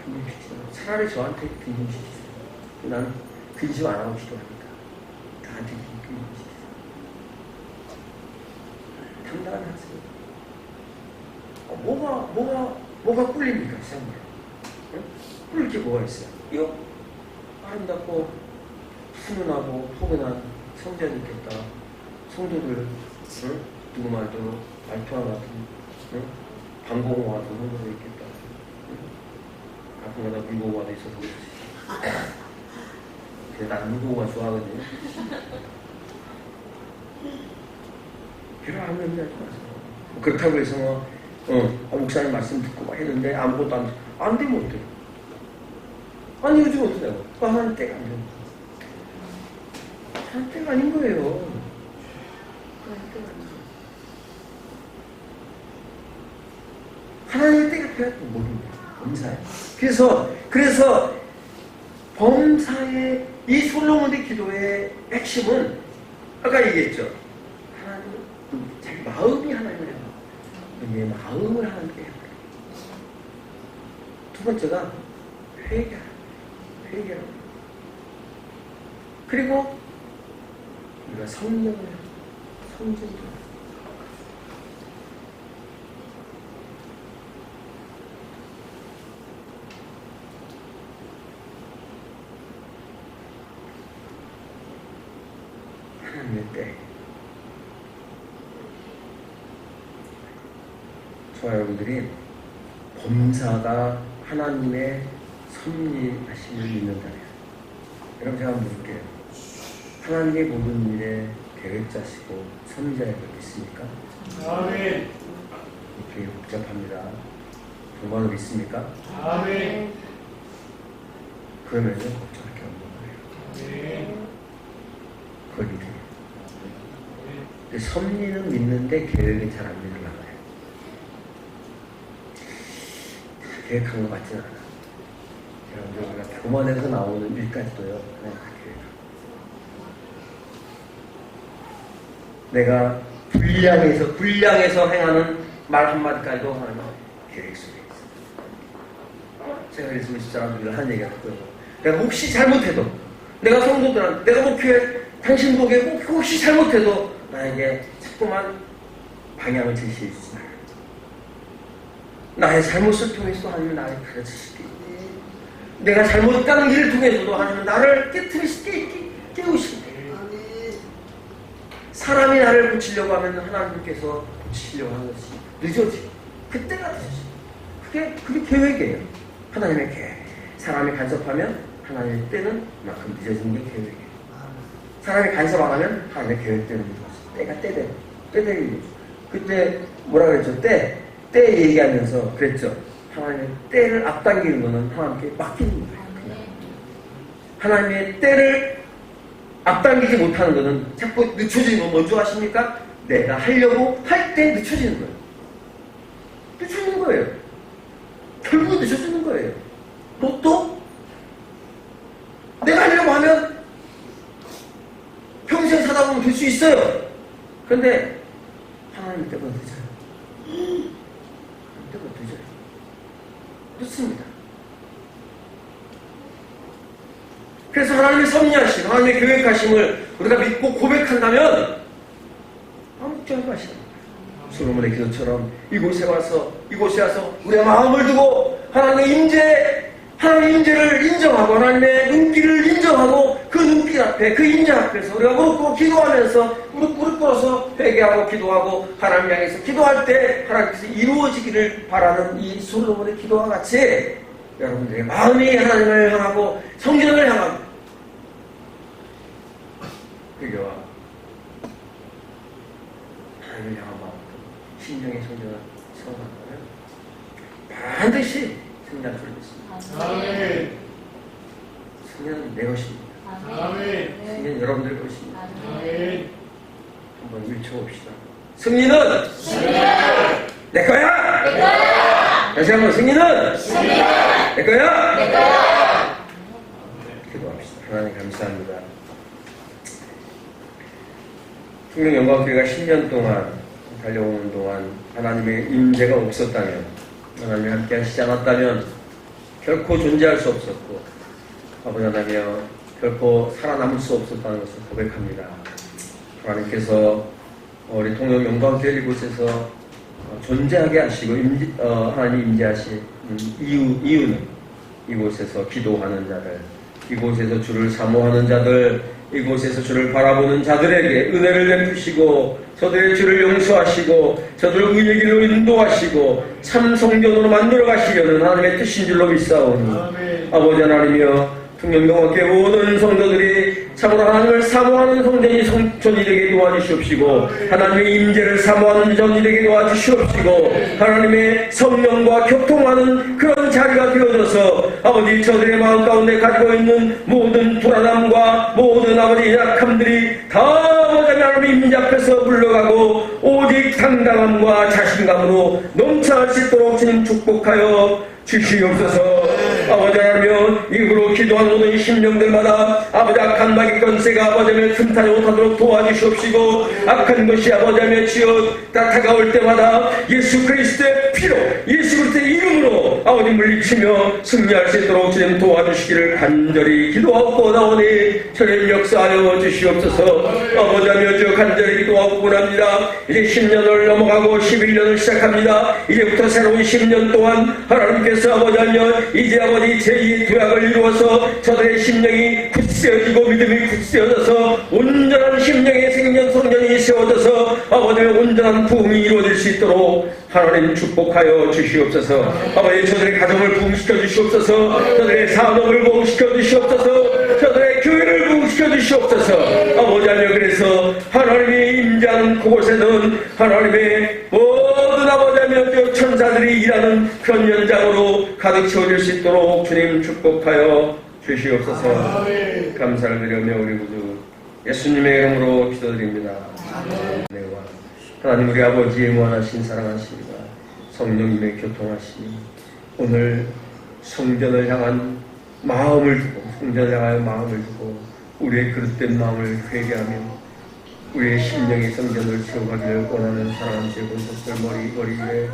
근심시키지 마세요. 차라리 저한테 근심시키세요. 나는 근심 안 하고 기도하니까. 나한테 근심시키세요. 당당하게 하세요. 뭐가 꿀립니까? 세상에. 응? 꿀릴 게 뭐가 있어요? 이거 아름답고 훈훈하고 포근한 성전이겠다. 성도들, 응? 누구 말도 말투와 같은, 응? 방공호와 같은 성도도 있겠다. 응? 가끔가다 물고기가 있어서 그렇지. 근데 난 물고기가 좋아하거든요. 필요한 의미 하지 마세요. 그렇다고 해서 목사님 말씀 듣고 막 했는데 아무것도 안 되면 어때요? 아니 요즘 어떠냐고. 하나님 때가 안 되는 거예요. 하나님 때가 아닌 거예요. 하나님 때가 아닌 거예요. 하나님의 때가 돼야 모릅니다. 범사에. 그래서 범사의 이 솔로몬의 기도의 핵심은 아까 얘기했죠. 하나님 자기 마음이 하나님을 해요. 내 마음을 하나님께 해요. 두 번째가 회개하라. 그리고 우리가 성령을 해요. 성전을 해요. 하나님의 때. 저와 여러분들이 범사가 하나님의 섭리하심을 믿는다면, 여러분 제가 물을게요. 하나님의 모든 일에 계획자시고 섭리자의 걸 믿습니까? 아멘. 되게 복잡합니다. 정말로 믿습니까? 아멘. 그러면서 걱정할 게 없는 거예요. 아멘. 그걸 믿어요. 근데 섭리는 믿는데 계획이 잘 안 되는 거예요. 계획한 것 같지는 않아. 우리가 교만에서 나오는 일까지도요. 그냥 다 계획. 내가 불량해서 행하는 말 한마디까지도 하나님 계획 속에 있어. 제가 그래서 우리 집사람들 하는 얘기가 그거예요. 내가 혹시 잘못해도, 내가 성도들한테, 내가 목표에 당신 보기에 혹시 잘못해도 나에게 자꾸만 방향을 제시해 주지 말아요. 나의 잘못을 통해서 하나님은 나를 가르치시기, 내가 잘못 가는 길을 통해서도 하나님은 나를 깨우시기. 사람이 나를 고치려고 하면 하나님께서 고치려고 하는 것이 늦어지고, 그때가 늦어지고. 그게 계획이에요. 하나님의 계획. 사람이 간섭하면 하나님의 때는 그만큼 늦어지는 게 계획이에요. 사람이 간섭 안 하면 하나님의 계획대로 늦어져요. 때가 때대로. 그때 뭐라 그랬죠? 때. 때 얘기하면서 그랬죠. 하나님의 때를 앞당기는 거는 하나님께 맡기는 거예요. 하나님의 때를 앞당기지 못하는 거는 자꾸 늦춰지는 건 뭔지 아십니까? 내가 하려고 할 때 늦춰지는 거예요. 늦춰지는 거예요. 결국 늦춰지는 거예요. 로또? 내가 하려고 하면 평생 사다 보면 될 수 있어요. 그런데 하나님 때보다 늦어요. 때보다 늦어요. 늦습니다. 그래서 하나님의 섭리하심, 하나님의 계획하심을 우리가 믿고 고백한다면 아무것도 하지 마시라. 솔로몬의 기도처럼 이곳에 와서 우리의 마음을 두고 하나님의 임재를 인정하고 하나님의 눈길을 인정하고 그 눈길 앞에 그 임재 앞에서 우리가 무릎 꿇고 기도하면서 무릎 꿇어서 회개하고 기도하고 하나님 향해서 기도할 때 하나님께서 이루어지기를 바라는 이 솔로몬의 기도와 같이 여러분들의 마음이 하나님을 향하고 성전을 향하고 회개와 하나님을 향한 마음 신령의 성전을 세워나가면 반드시 승리할 수 있습니다. 아멘. 승리는 내 것입니다. 아멘. 승리는 여러분들 것입니다. 아멘. 한번 외쳐봅시다. 승리는 내 거야! 다시 한번 승리는 내 거야! 기도합시다. 하나님 감사합니다. 풍경영광교회가 10년 동안 달려오는 동안 하나님의 임재가 없었다면, 하나님이 함께 하시지 않았다면 결코 존재할 수 없었고 아버지하며 결코 살아남을 수 없었다는 것을 고백합니다. 하나님께서 우리 통영영광교회 이곳에서 존재하게 하시고 하나님 임재하신 이유는 이곳에서 기도하는 자들, 이곳에서 주를 사모하는 자들, 이곳에서 주를 바라보는 자들에게 은혜를 베푸시고 저들의 죄를 용서하시고 저들을 의의 길로 인도하시고 참 성전으로 만들어 가시려는 하나님의 뜻인 줄로 믿사오니 아버지 하나님이여 풍경영광교회 모든 성도들이 참으로 하나님을 사모하는 성전이 전이 되게 도와주시옵시고 하나님의 임재를 사모하는 전이 되게 도와주시옵시고 하나님의 성령과 교통하는 그런 자리가 되어져서 아버지 저들의 마음 가운데 가지고 있는 모든 불안함과 모든 아버지 약함들이 다 아버지 하나님의 임재 앞에서 물러가고 오직 당당함과 자신감으로 넘쳐날 수 있도록 주님 축복하여 주시옵소서. 아버지 하나님 이후로 기도하는 모든 심령들마다 아버지 악한 마귀 권세가 아버지를 틈타지 못하도록 도와주시옵시고 악한 것이 아버지며 지어 다가올 때마다 예수 그리스도의 피로 예수 그리스도의 이름으로 아버지 물리치며 승리할 수 있도록 주님 도와주시기를 간절히 기도하고 나오니 저를 역사하여 주시옵소서. 아버지 하며 저 간절히 기도하고 원합니다. 이제 10년을 넘어가고 11년을 시작합니다. 이제부터 새로운 10년 동안 하나님께서 아버지 하며 이제 아버지 제2의 도약을 이루어서 저들의 심령이 굳세어지고 믿음이 굳세어져서 온전한 심령의 생명 성전이 세워져서 아버지의 온전한 부흥이 이루어질 수 있도록 하나님 축복하여 주시옵소서. 아버지 저들의 가정을 부흥시켜 주시옵소서. 저들의 산업을 부흥시켜 주시옵소서. 저들의 교회를 부흥시켜 주시옵소서. 아버지 하며 그래서 하나님이 임재하는 그곳에는 하나님의 모든 아버지 하며 천사들이 일하는 그런 현장으로 가득 채워질 수 있도록 주님 축복하여 주시옵소서. 감사를 드리며 우리 구주 예수님의 이름으로 기도드립니다. 아멘. 하나님 우리 아버지의 무한하신 사랑하심과 성령님의 교통하심 오늘 성전을 향한 마음을 두고 성전을 향하여 마음을 두고 우리의 그릇된 마음을 회개하며 우리의 심령의 성전을 세워가기를 원하는 사랑하는 제군속들 머리 위에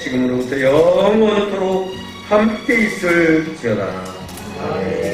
지금으로부터 영원토록 함께 있을지어다. 아멘.